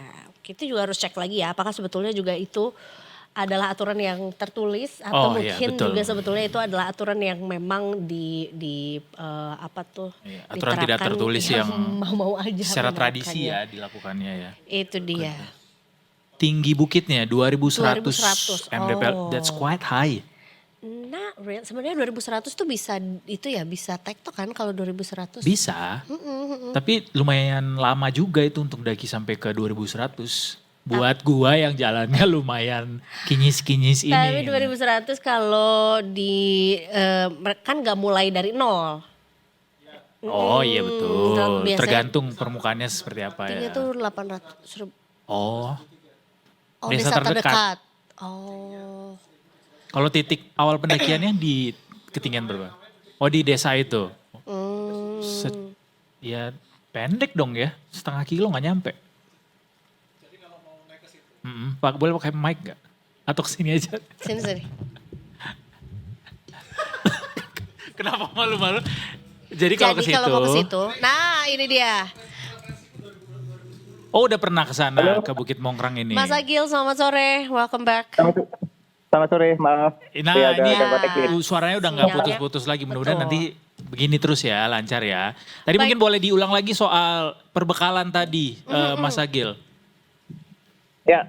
Kita juga harus cek lagi ya, apakah sebetulnya juga itu adalah aturan yang tertulis Oh, atau iya, mungkin betul. juga sebetulnya itu adalah aturan yang memang apa tuh, Iya, aturan tidak diterapkan tertulis yang mau-mau aja secara tradisi menerapkannya. ya dilakukannya ya. Itu dia. Tinggi bukitnya 2100 2100, mdpl, oh. that's quite high. Nah, sebenarnya 2100 tuh bisa itu ya, bisa tektok kan kalau 2100. Bisa, tapi lumayan lama juga itu untuk daki sampai ke 2100. Buat gua yang jalannya lumayan kinyis-kinyis ini. Tapi 2100 kalau di kan nggak mulai dari nol. Oh iya betul, Biasanya tergantung permukaannya seperti apa tinggi ya. tuh 800. Oh, Oh, Desa desa terdekat. terdekat. Oh. kalau titik awal pendakiannya di ketinggian berapa? Oh di desa itu. Ya pendek dong ya, setengah kilo nggak nyampe. Pak boleh pakai mic gak? Atau kesini aja? Sini. Kenapa malu-malu? Jadi kalau ke Jadi kalau mau ke situ, situ, nah ini dia. oh udah pernah ke sana ke Bukit Mongkrang ini. Mas Agil, selamat sore. Welcome back. Selamat sore, maaf. Nah Ya, ada ini gangguan teknis. suaranya udah nggak Sinyalnya. putus-putus lagi. Mudah-mudahan Betul. nanti begini terus ya, lancar ya. Tadi Baik. mungkin boleh diulang lagi soal perbekalan tadi, Mas Agil. Ya,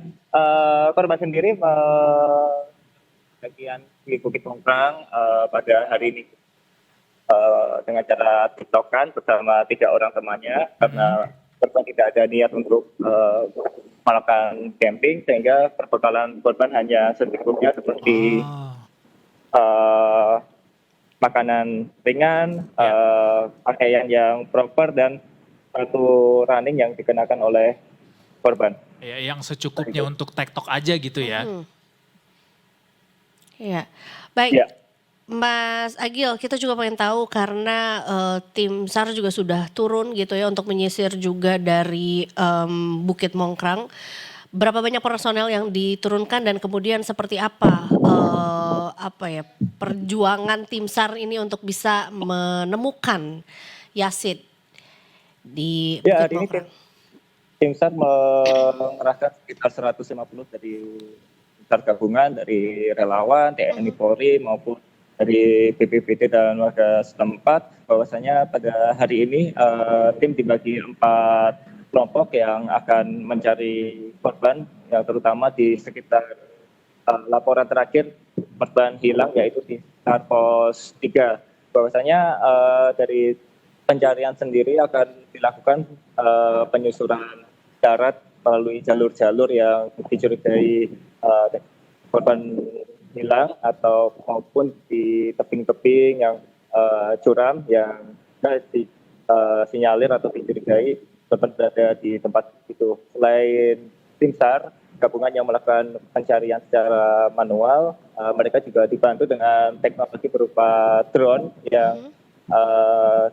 korban sendiri bagian di Bukit Mongkrang pada hari ini dengan cara tiktokan bersama 3 orang temannya karena korban tidak ada niat untuk melakukan camping sehingga perbekalan korban hanya secukupnya seperti makanan ringan, pakaian yang proper dan sepatu running yang dikenakan oleh korban. Ya, yang secukupnya untuk TikTok aja gitu ya. Iya. Baik. Ya. Mas Agil, kita juga pengen tahu karena tim SAR juga sudah turun gitu ya untuk menyisir juga dari Bukit Mongkrang. Berapa banyak personel yang diturunkan dan kemudian seperti apa ya perjuangan tim SAR ini untuk bisa menemukan Yasid di Ya, Bukit hari ini Mongkrang? tim SAR mengerahkan sekitar 150 dari tim SAR gabungan, dari relawan, TNI Polri maupun dari BPBD dan warga setempat. Bahwasanya pada hari ini tim dibagi 4 kelompok yang akan mencari korban, yang terutama di sekitar laporan terakhir korban hilang yaitu di sekitar pos 3. Bahwasanya dari pencarian sendiri akan dilakukan penyusuran darat melalui jalur-jalur yang dicurigai korban hilang atau maupun di tebing-tebing yang curam yang disinyalir atau dicurigai korban berada di tempat itu. Selain tim SAR gabungan yang melakukan pencarian secara manual, mereka juga dibantu dengan teknologi berupa drone yang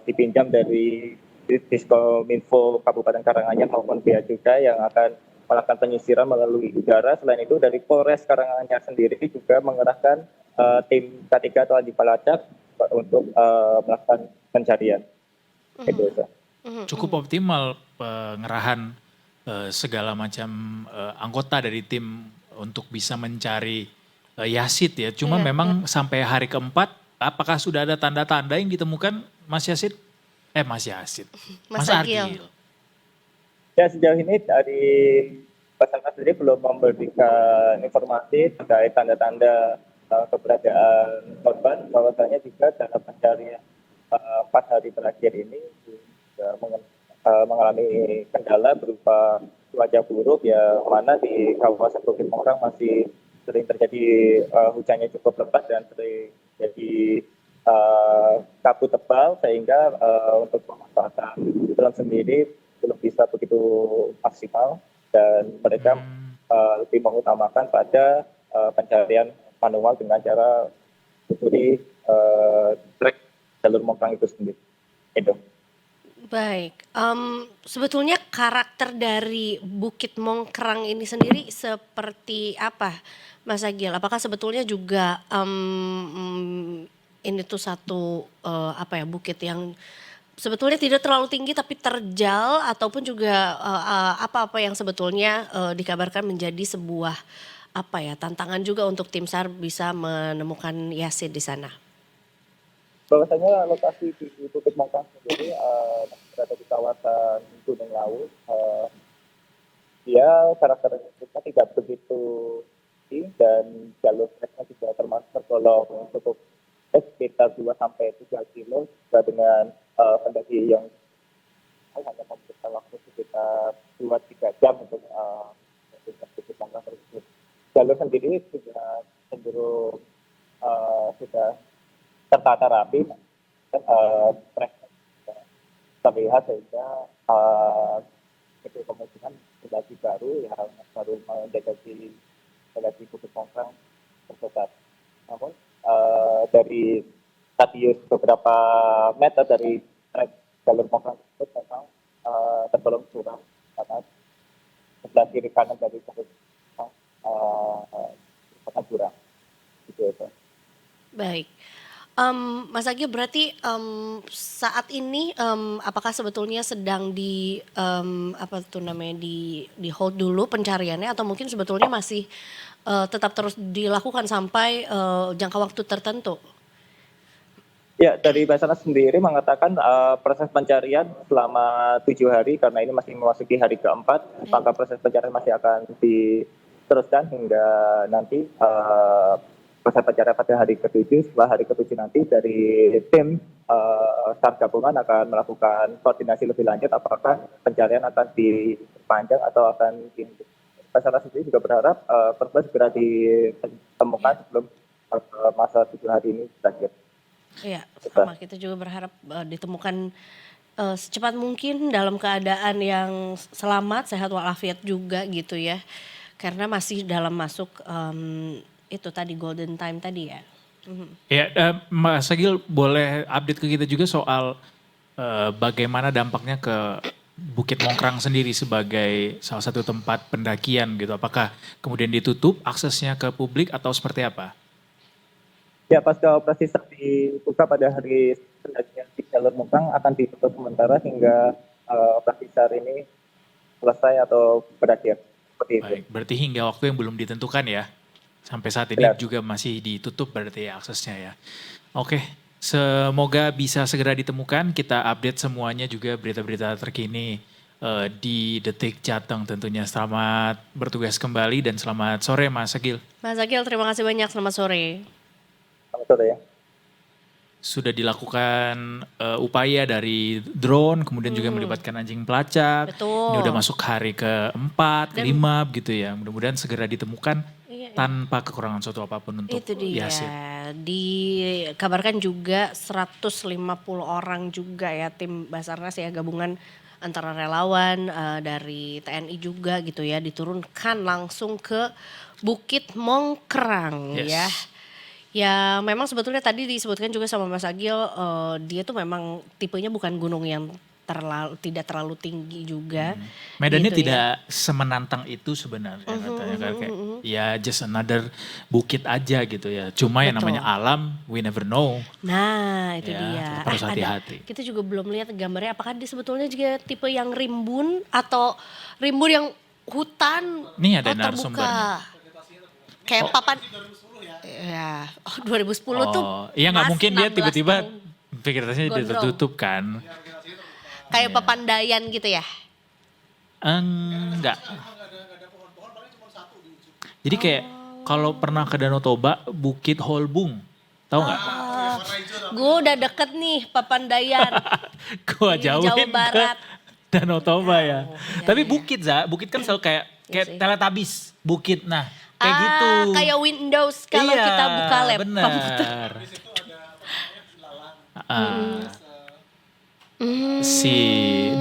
dipinjam dari Diskominfo Kabupaten Karanganyar maupun Bea Cukai yang akan melakukan penyisiran melalui udara. Selain itu dari Polres Karanganyar sendiri juga mengerahkan tim K3 atau anti pelacak untuk melakukan pencarian. Itu saja. Cukup optimal pengerahan segala macam anggota dari tim untuk bisa mencari Yasid ya. Cuma Iya, memang sampai hari keempat, apakah sudah ada tanda-tanda yang ditemukan Mas Yasid? Mas Yasid, Mas Mas Agil. Argil. Ya, sejauh ini dari Basarnas sendiri belum memberikan informasi terkait tanda-tanda keberadaan korban. Bahwasanya juga dalam pencarian 4 hari terakhir ini juga mengalami kendala berupa cuaca buruk, ya mana di kawasan Bukit Mongkrang masih sering terjadi hujannya cukup lebat dan sering jadi kabut tebal, sehingga untuk pemanfaatan drone sendiri belum bisa begitu maksimal dan mereka lebih mengutamakan pada pencarian manual dengan cara mencuri trek jalur Mongkrang itu sendiri. Itu. Baik, sebetulnya karakter dari Bukit Mongkrang ini sendiri seperti apa, Mas Agil? Apakah sebetulnya juga ini tuh satu apa ya bukit yang sebetulnya tidak terlalu tinggi tapi terjal ataupun juga apa-apa yang sebetulnya dikabarkan menjadi sebuah apa ya tantangan juga untuk tim SAR bisa menemukan Yasid di sana? Bahwasanya lokasi di Bukit Mongkrang sendiri berada di kawasan Gunung Lawu. Dia karakteristiknya tidak begitu tinggi dan jalur treknya juga termasuk tergolong cukup sekitar 2 sampai 3 kilo juga dengan pendaki yang hanya membutuhkan waktu sekitar 2-3 jam untuk Bukit Mongkrang tersebut. Jalur sendiri sudah cenderung sudah tertata rapi dan track terlihat, sehingga itu kemungkinan pendaki baru yang baru mendekati Bukit Mongkrang tersesat. Namun dari radius beberapa meter dari trek jalur Mongkrang tersebut memang tergolong curam karena sebelah kiri kanan dari jalur Mongkrang merupakan jurang. Gitu ya. Baik. Mas Agil berarti saat ini apakah sebetulnya sedang apa tuh namanya di hold dulu pencariannya atau mungkin sebetulnya masih tetap terus dilakukan sampai jangka waktu tertentu? Ya, dari Basarnas sendiri mengatakan proses pencarian selama 7 hari karena ini masih memasuki hari keempat, maka proses pencarian masih akan diteruskan hingga nanti proses pencarian pada hari ke-7. Setelah hari ke-7 nanti dari tim SAR gabungan akan melakukan koordinasi lebih lanjut apakah pencarian akan dipanjang atau akan dihentikan. Basarnas sendiri juga berharap korban segera ditemukan sebelum masa 7 hari ini berakhir. Iya, sama kita juga berharap ditemukan secepat mungkin dalam keadaan yang selamat, sehat walafiat juga gitu ya. Karena masih dalam masuk itu tadi golden time tadi ya. Ya, Mas Agil boleh update ke kita juga soal bagaimana dampaknya ke Bukit Mongkrang sendiri sebagai salah satu tempat pendakian gitu. Apakah kemudian ditutup aksesnya ke publik atau seperti apa? Ya, pasca operasi SAR dibuka pada hari pendakian di jalur Mongkrang akan ditutup sementara hingga operasi SAR ini selesai atau berakhir. Seperti itu. Baik, berarti hingga waktu yang belum ditentukan ya. Sampai saat ini Benar. juga masih ditutup berarti ya aksesnya ya. Oke, semoga bisa segera ditemukan. Kita update semuanya juga berita-berita terkini di Detik Jateng tentunya. Selamat bertugas kembali dan selamat sore Mas Agil. Mas Akil terima kasih banyak, selamat sore. Selamat sore ya. Sudah dilakukan upaya dari drone, kemudian juga melibatkan anjing pelacak. Betul. Ini udah masuk hari ke-4, ke-5 gitu ya. Mudah-mudahan segera ditemukan Iya, tanpa kekurangan suatu apapun untuk itu dia. Yasin. Dikabarkan juga 150 orang juga ya tim Basarnas ya, gabungan antara relawan dari TNI juga gitu ya, diturunkan langsung ke Bukit Mongkrang Yes. ya. Ya memang sebetulnya tadi disebutkan juga sama Mas Agil, dia tuh memang tipenya bukan gunung yang tidak terlalu tinggi juga. Medannya gitu ya. tidak semenantang itu sebenarnya katanya kan kayak ya just another bukit aja gitu ya. Cuma yang Betul. namanya alam we never know. Nah itu Ya, dia. tetap harus hati-hati. Kita juga belum lihat gambarnya apakah dia sebetulnya juga tipe yang rimbun atau rimbun yang hutan Nih ada terbuka. narasumbernya. Kayak papan. Ya, 2010 tuh. Iya nggak Mas, mungkin dia 16 tiba-tiba tahun. pikirannya Gondrong. tertutup kan. Kayak Papandayan gitu ya. Enggak. Jadi kayak kalau pernah ke Danau Toba, Bukit Holbung, tahu nggak? Gue udah deket nih Papandayan. Gua Di jauhin Jawa Barat. ke Danau Toba ya. iya, Tapi iya. bukit bukit kan selalu kayak Iya sih. Teletubbies, bukit. Nah, kayak gitu. Kayak Windows kalau Iya, kita buka laptop. bener.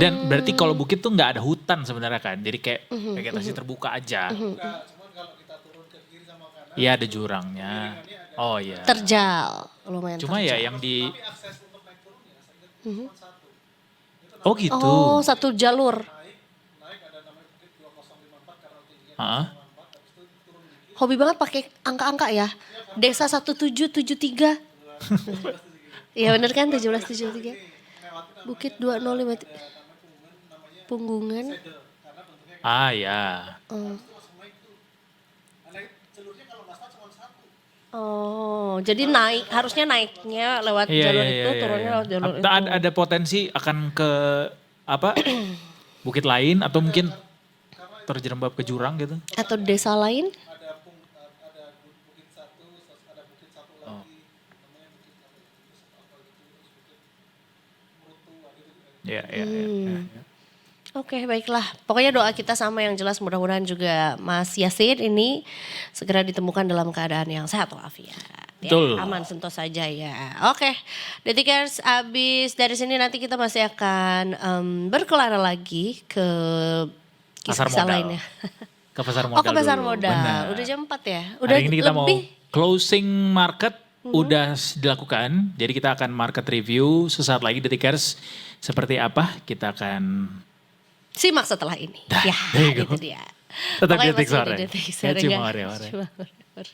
Dan berarti kalau bukit tuh nggak ada hutan sebenarnya kan. Jadi kayak vegetasi terbuka aja. Iya ada jurangnya. Oh iya. Terjal, lumayan Cuma terjal. ya yang di Oh gitu. Oh, satu jalur. Heeh. Hobi banget pakai angka-angka ya. Desa 1773. Iya bener kan 1773. Bukit 205 Punggungan. Ah ya. Oh, jadi harusnya naiknya lewat Iya, jalur iya, itu, iya, turunnya iya. lewat jalur itu. Ada potensi akan ke apa? Bukit lain atau mungkin terjerembab ke jurang gitu. Atau desa lain? Ya, ya, ya. Oke, baiklah. Pokoknya doa kita sama yang jelas, mudah-mudahan juga Mas Yasin ini segera ditemukan dalam keadaan yang sehat walafiat. Ya, Betul. aman sentosa saja ya. Oke, Detikers, abis dari sini nanti kita masih akan berkelana lagi ke Pasar kisah modal. lainnya. Ke pasar modal Oh, ke pasar dulu. modal. Benar. Udah jam 4 ya? Udah Hari ini kita lebih? mau closing market udah dilakukan. Jadi kita akan market review sesaat lagi Detikers. Seperti apa kita akan Simak setelah ini. Dah, Ya, there you go. itu dia. Tetap Pokoknya di Detik masih Sore. di Detik Ya, Sore, cuma guys. ore-ore. Cuma ore-ore.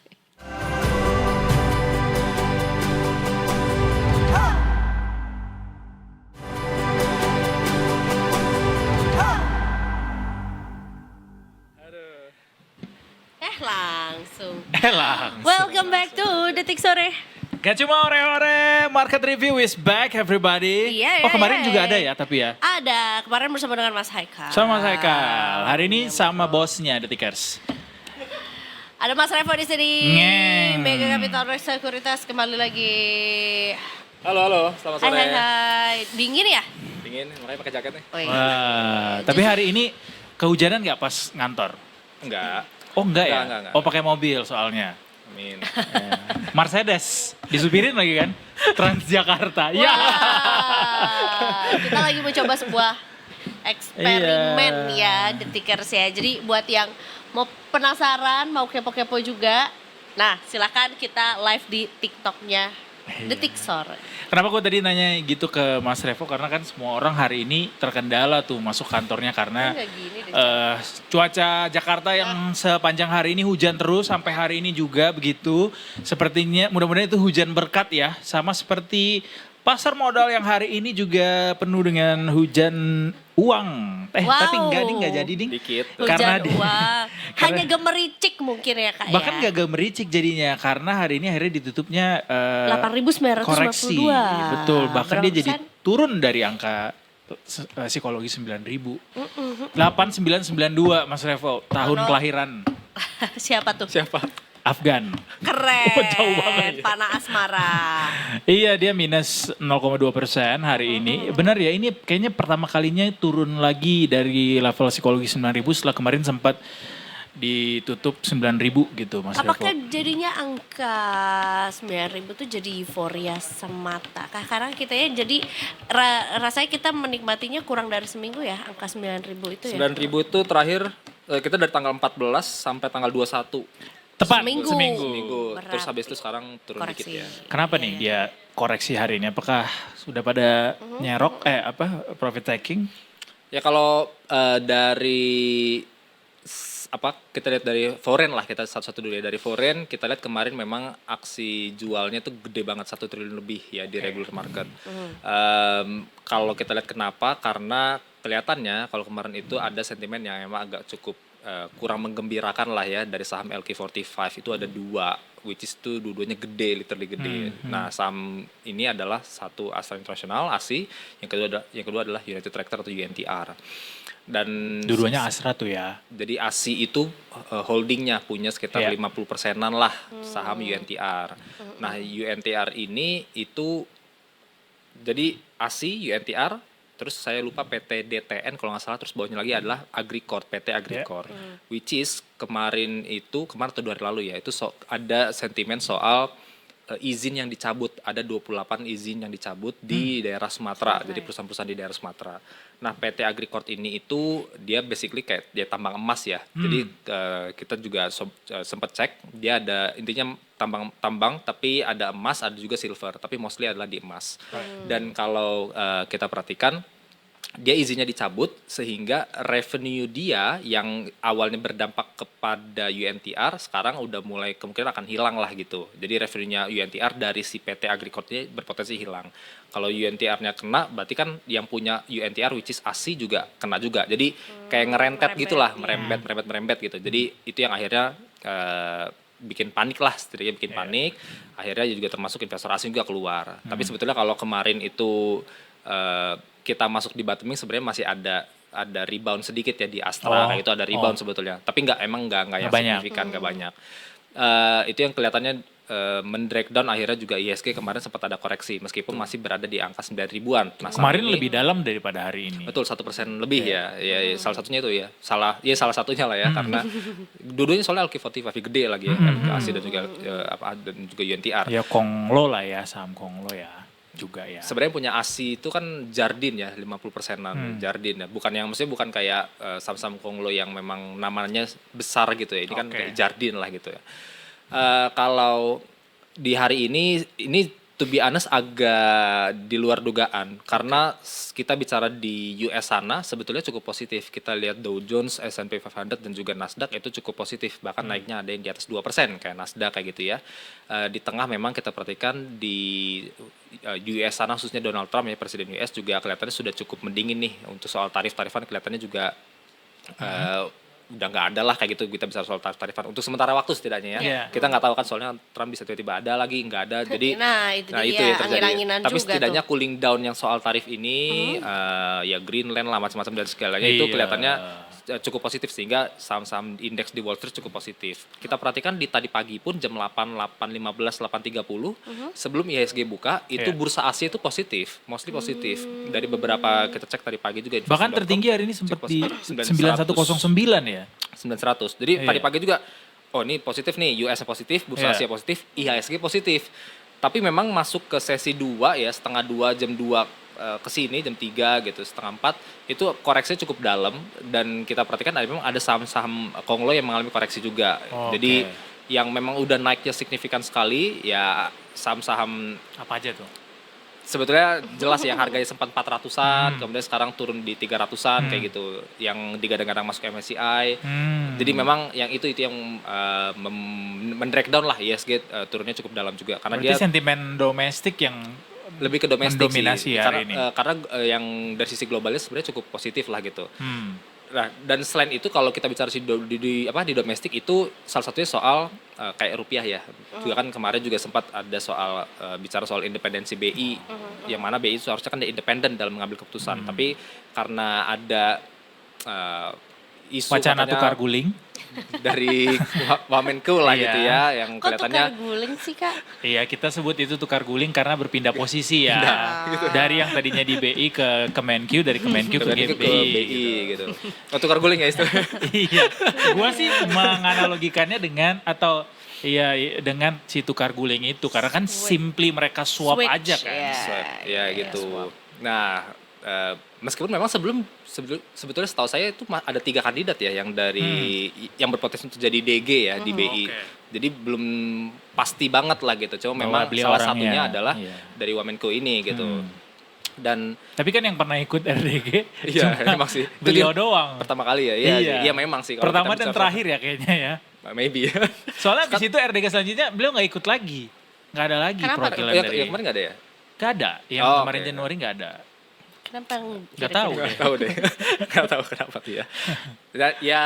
Langsung. langsung. Welcome back to Detik Sore. Gak cuma ore-ore, market review is back everybody. Iya, Oh kemarin iya, juga iya. ada ya tapi ya. Ada, kemarin bersama dengan Mas Haikal. Sama saya Kal. Hari ini sama bosnya Detikers. Ada Mas Revo di sini. Ngeng. Mega Capital Risk Sekuritas kembali lagi. Halo, selamat Hai sore. hai hai. Dingin ya? Dingin, makanya pakai jaket nih. Oh, iya. Wah, tapi hari ini kehujanan gak pas ngantor? Enggak, Oh enggak ya? Enggak. Oh pakai mobil soalnya. amin. Mercedes, disupirin lagi kan? Transjakarta. Ya. Wah, kita lagi mencoba sebuah eksperimen ya Detikers ya. Jadi buat yang mau penasaran, mau kepo-kepo juga, nah silakan kita live di TikToknya Detiksor. Kenapa gue tadi nanya gitu ke Mas Revo, karena kan semua orang hari ini terkendala tuh masuk kantornya karena Enggak gini deh. cuaca Jakarta yang sepanjang hari ini hujan terus sampai hari ini juga begitu. Sepertinya mudah-mudahan itu hujan berkat ya, sama seperti pasar modal yang hari ini juga penuh dengan hujan uang. Tapi enggak jadi ding. Dikit. Hujan Karena uang. Hanya gemericik mungkin ya Kak bahkan ya. gak mericik jadinya karena hari ini akhirnya ditutupnya 8.952. koreksi. Betul, bahkan Berapa dia jadi persen? turun dari angka psikologi 9.000. 8992 Mas Revo, tahun kelahiran Siapa tuh? Siapa? Afgan. Keren. Oh, jauh banget. Panah asmara. Iya, dia minus 0,2% hari ini. Benar ya, ini kayaknya pertama kalinya turun lagi dari level psikologi 9.000 setelah kemarin sempat ditutup 9.000 gitu Mas Apakah Revo. jadinya angka 9.000 tuh jadi euforia semata? Karena kita ya jadi rasanya kita menikmatinya kurang dari seminggu ya angka 9.000 itu ya. 9.000 itu terakhir kita dari tanggal 14 sampai tanggal 21. Tepat, Seminggu. Seminggu. Berarti. Terus habis itu sekarang turun Koreksi. dikit ya. Kenapa Iya, nih dia koreksi hari ini? Apakah sudah pada nyerok profit taking? Ya kalau dari kita lihat dari foreign lah, kita satu-satu dulu ya. Dari foreign kita lihat kemarin memang aksi jualnya tuh gede banget, 1 triliun lebih ya di regular market. Kalau kita lihat kenapa, karena kelihatannya kalau kemarin itu ada sentimen yang emang agak cukup kurang menggembirakan lah ya dari saham LQ45 itu ada 2, which is tuh dua-duanya gede, literally gede. Nah saham ini adalah satu Astra International ASI, yang kedua adalah United Tractor atau UNTR. Dan Dua-duanya Astra tuh ya. jadi ASI itu holdingnya punya sekitar Iya. 50%-an lah saham UNTR. Nah UNTR ini itu jadi ASI, UNTR, terus saya lupa PT DTN kalau nggak salah, terus bawahnya lagi adalah Agricor, PT Agricor. Which is kemarin atau 2 hari lalu ya, itu ada sentimen soal izin yang dicabut, ada 28 izin yang dicabut di daerah Sumatera, jadi perusahaan-perusahaan di daerah Sumatera. Nah PT Agricor ini itu dia basically kayak dia tambang emas ya, jadi kita juga sempat cek, dia ada intinya tambang tapi ada emas, ada juga silver, tapi mostly adalah di emas. Dan kalau kita perhatikan dia izinnya dicabut sehingga revenue dia yang awalnya berdampak kepada UNTR sekarang udah mulai kemungkinan akan hilang lah gitu. Jadi revenue-nya UNTR dari si PT Agricor ini berpotensi hilang. Kalau UNTR-nya kena berarti kan yang punya UNTR which is ASI juga kena juga. Jadi kayak ngerentet gitulah, merembet gitu. Jadi itu yang akhirnya bikin panik lah, setidaknya bikin panik. Akhirnya juga termasuk investor asing juga keluar. Tapi sebetulnya kalau kemarin itu kita masuk di bottoming sebenarnya masih ada rebound sedikit ya di Astra, kayak itu ada rebound sebetulnya. Tapi emang nggak yang signifikan, nggak banyak. Itu yang kelihatannya mendrag down akhirnya juga IHSG kemarin sempat ada koreksi meskipun masih berada di angka 9 ribuan. Nah, Kemarin lebih dalam daripada hari ini. Betul, 1% lebih ya. Salah satunya itu ya. Salah satunya lah ya karena dua-duanya soalnya LQ45 gede lagi ya, LKASI dan juga UNTR. Ya Konglo lah ya, saham Konglo ya juga ya. Sebenarnya punya ASI itu kan Jardine ya, 50%-an Jardine ya. Maksudnya bukan kayak saham-saham Konglo yang memang namanya besar gitu ya. Ini kan kayak Jardine lah gitu ya. Kalau di hari ini to be honest agak di luar dugaan karena kita bicara di US sana sebetulnya cukup positif. Kita lihat Dow Jones, S&P 500 dan juga Nasdaq itu cukup positif, bahkan naiknya ada yang di atas 2% kayak Nasdaq kayak gitu ya. Di tengah memang kita perhatikan di US sana khususnya Donald Trump ya, presiden US juga kelihatannya sudah cukup mendingin nih untuk soal tarif-tarifan, kelihatannya juga udah nggak ada lah kayak gitu, kita bisa soal tarif-tarifan untuk sementara waktu setidaknya ya. Kita nggak tahu kan soalnya Trump bisa tiba-tiba ada lagi nggak ada, jadi itu yang terjadi. Tapi juga setidaknya tuh. cooling down yang soal tarif ini ya Greenland lah macam-macam dan segalanya itu kelihatannya cukup positif sehingga saham-saham indeks di Wall Street cukup positif. Kita perhatikan di tadi pagi pun jam 8.15, 8.30 sebelum IHSG buka itu bursa Asia itu positif, mostly positif. Dari beberapa kita cek tadi pagi juga. Bahkan tertinggi hari ini sempat di 9109 ya. 900. Jadi tadi pagi juga, oh ini positif nih, US positif, bursa Asia positif, IHSG positif. Tapi memang masuk ke sesi 2 ya, setengah 2, jam 2 ke sini, jam 3 gitu, setengah 4, itu koreksinya cukup dalam dan kita perhatikan memang ada saham-saham Konglo yang mengalami koreksi juga. Oke. Jadi yang memang udah naiknya signifikan sekali ya saham-saham Apa aja tuh? sebetulnya jelas yang harganya sempat 400-an, kemudian sekarang turun di 300-an kayak gitu, yang digadang-gadang masuk MSCI. Jadi memang yang itu yang men-breakdown lah ISG turunnya cukup dalam juga karena Berarti dia sentimen domestik yang lebih ke domestik mendominasi sih. ya hari ini. Karena yang dari sisi globalnya sebenarnya cukup positif lah gitu. Hmm. Nah, dan selain itu kalau kita bicara di domestik itu salah satunya soal kayak rupiah ya. Juga kan kemarin juga sempat ada soal bicara soal independensi BI yang mana BI itu seharusnya kan independen dalam mengambil keputusan. Tapi karena ada isu Wacana katanya tukar guling. dari Wamenku lah Iya. gitu ya yang Kok kelihatannya tukar guling sih Kak? Iya, kita sebut itu tukar guling karena berpindah posisi ya. Dari yang tadinya di BI ke Kemenq, dari Kemenq ke ke BI. BI gitu. Oh, tukar guling ya itu. Iya, gua sih menganalogikannya dengan atau iya dengan si tukar guling itu karena kan simply mereka swap Switch, aja kan. ya. Swap, ya Iya, gitu. swap. Nah, meskipun memang sebetulnya setahu saya itu ada 3 kandidat ya yang dari yang berpotensi untuk jadi DG ya di BI. Oke. Jadi belum pasti banget lah gitu. Cuma Bahwa memang beliau salah orangnya, satunya adalah iya. dari Wamenko ini gitu. Dan Tapi kan yang pernah ikut RDG iya cuma memang sih. Itu beliau dia doang. pertama kali ya. Iya memang sih. Kalau Pertama kita dan bicara- terakhir ya kayaknya ya. Maybe. Soalnya di situ RDG selanjutnya beliau nggak ikut lagi. Nggak ada lagi Kenapa? perwakilan yang, dari. yang kemarin nggak ada ya? Nggak ada. Yang Oh, kemarin oke. Januari nggak ada. Kenapa? Nggak tahu. Nggak tahu deh. Nggak tahu kenapa tuh ya. Ya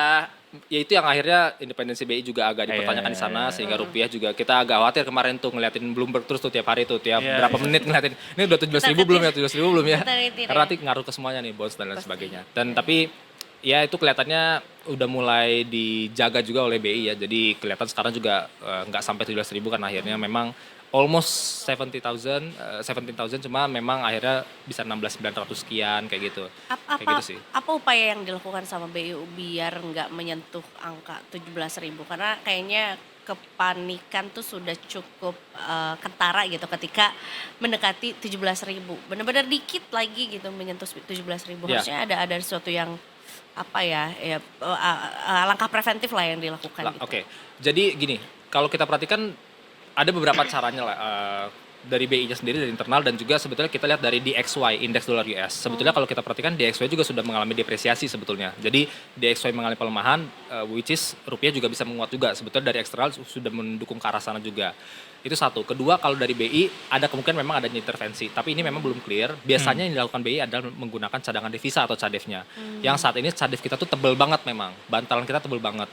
itu yang akhirnya independensi BI juga agak dipertanyakan di sana sehingga rupiah juga kita agak khawatir kemarin tuh ngeliatin Bloomberg terus tuh tiap hari tuh tiap Iya, berapa iya. menit ngeliatin ini udah 17.000 belum ya 17.000 belum ya. Kita Karena nanti ngaruh ke semuanya nih bonds dan lain sebagainya. Dan tapi ya itu kelihatannya udah mulai dijaga juga oleh BI ya. Jadi kelihatan sekarang juga nggak sampai 17.000 kan akhirnya memang almost 17.000 cuma memang akhirnya bisa 16.900 sekian kayak gitu. Kayak gitu sih. Apa upaya yang dilakukan sama BU biar nggak menyentuh angka 17.000? Karena kayaknya kepanikan tuh sudah cukup kentara gitu ketika mendekati 17.000. Benar-benar dikit lagi gitu menyentuh 17.000. Ya. Harusnya ada sesuatu yang apa ya langkah preventif lah yang dilakukan gitu. Oke, jadi gini, kalau kita perhatikan ada beberapa caranya lah dari BI-nya sendiri dari internal dan juga sebetulnya kita lihat dari DXY indeks dolar US. Sebetulnya kalau kita perhatikan DXY juga sudah mengalami depresiasi sebetulnya. Jadi DXY mengalami pelemahan which is rupiah juga bisa menguat juga. Sebetulnya dari eksternal sudah mendukung ke arah sana juga. Itu satu. Kedua, kalau dari BI ada kemungkinan memang adanya intervensi, tapi ini memang belum clear. Biasanya yang dilakukan BI adalah menggunakan cadangan devisa atau cadefnya. Yang saat ini cadef kita tuh tebel banget memang. Bantalan kita tebel banget.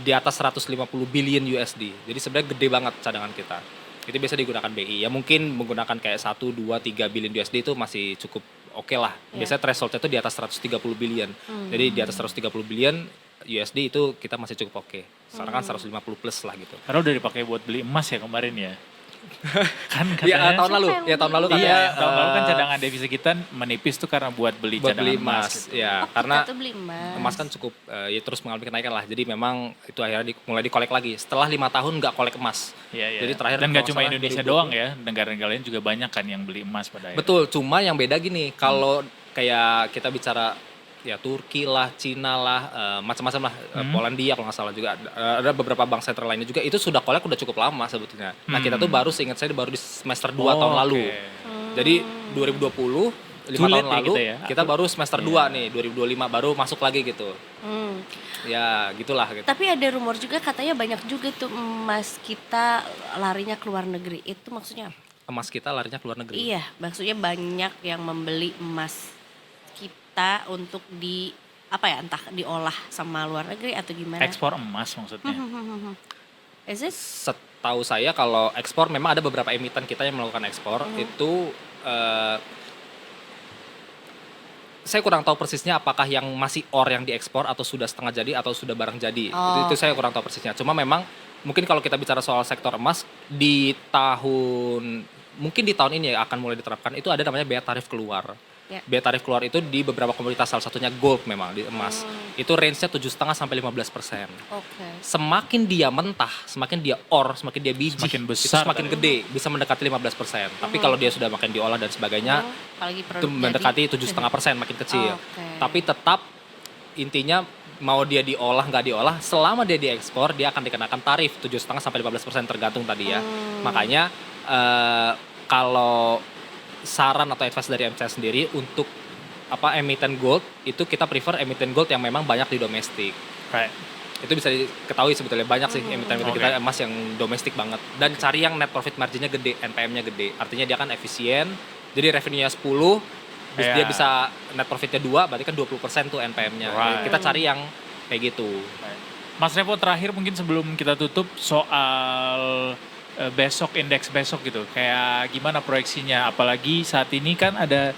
Di atas 150 billion USD. Jadi sebenarnya gede banget cadangan kita. Itu biasa digunakan BI. Ya mungkin menggunakan kayak 1, 2, 3 billion USD itu masih cukup oke lah. Biasanya thresholdnya itu di atas 130 billion. Jadi di atas 130 billion USD itu kita masih cukup oke. Sekarang kan 150 plus lah gitu. Karena udah dipakai buat beli emas ya kemarin ya. Kan Ya katanya. tahun lalu, Siapa yang tahun lalu Iya, katanya tahun lalu kan cadangan devisa kita menipis tuh karena buat beli buat cadangan beli emas. emas. Gitu. Ya, Oh, karena kita tuh beli emas. emas kan cukup ya terus mengalami kenaikan lah. Jadi memang itu akhirnya mulai dikolek lagi. Setelah 5 tahun nggak kolek emas. Iya, iya. Jadi terakhir Dan nggak kalau cuma salah Indonesia 2020. doang ya, negara-negara lain juga banyak kan yang beli emas pada akhirnya. Betul, cuma yang beda gini, kalau kayak kita bicara ya Turki lah, Cina lah, macam-macam lah, Polandia kalau nggak salah juga, ada beberapa bank sentral lainnya juga, itu sudah kolek udah cukup lama sebetulnya. Nah kita tuh baru seingat saya baru di semester 2 tahun oke. lalu. Jadi 2020, 5 Too late tahun ya lalu, kita ya. kita baru semester 2 nih, 2025 baru masuk lagi gitu. Hmm. Ya gitulah gitu. Tapi ada rumor juga katanya banyak juga tuh emas kita larinya ke luar negeri. Itu maksudnya apa? Emas kita larinya ke luar negeri. Iya, maksudnya banyak yang membeli emas kita untuk di apa ya, entah diolah sama luar negeri atau gimana? Ekspor emas maksudnya. Is it? Setahu saya kalau ekspor memang ada beberapa emiten kita yang melakukan ekspor itu saya kurang tahu persisnya apakah yang masih ore yang diekspor atau sudah setengah jadi atau sudah barang jadi. Oh, Itu saya kurang tahu persisnya. Cuma memang mungkin kalau kita bicara soal sektor emas di tahun ini ya akan mulai diterapkan itu ada namanya bea tarif keluar. Ya. biaya tarif keluar itu di beberapa komoditas, salah satunya gold memang, di emas. Itu range-nya 7,5 sampai 15%. Oke. Semakin dia mentah, semakin dia ore, semakin dia biji, Semakin itu besar. semakin gede, bisa mendekati 15%. Tapi kalau dia sudah makin diolah dan sebagainya, Apalagi itu produk mendekati jadi. 7,5%, makin kecil. Oke. Tapi tetap intinya mau dia diolah nggak diolah, selama dia diekspor dia akan dikenakan tarif 7,5 sampai 15% tergantung tadi ya. Makanya kalau saran atau advice dari MCS sendiri untuk emiten gold itu kita prefer emiten gold yang memang banyak di domestik. Right. Itu bisa diketahui sebetulnya banyak sih emiten-emiten kita emas yang domestik banget, dan cari yang net profit marginnya gede, NPM-nya gede, artinya dia kan efisien, jadi revenue-nya 10, terus dia bisa net profitnya 2, berarti kan 20% tuh NPM-nya. Right. Kita cari yang kayak gitu. Mas Revo, terakhir mungkin sebelum kita tutup soal besok, indeks besok gitu. Kayak gimana proyeksinya? Apalagi saat ini kan ada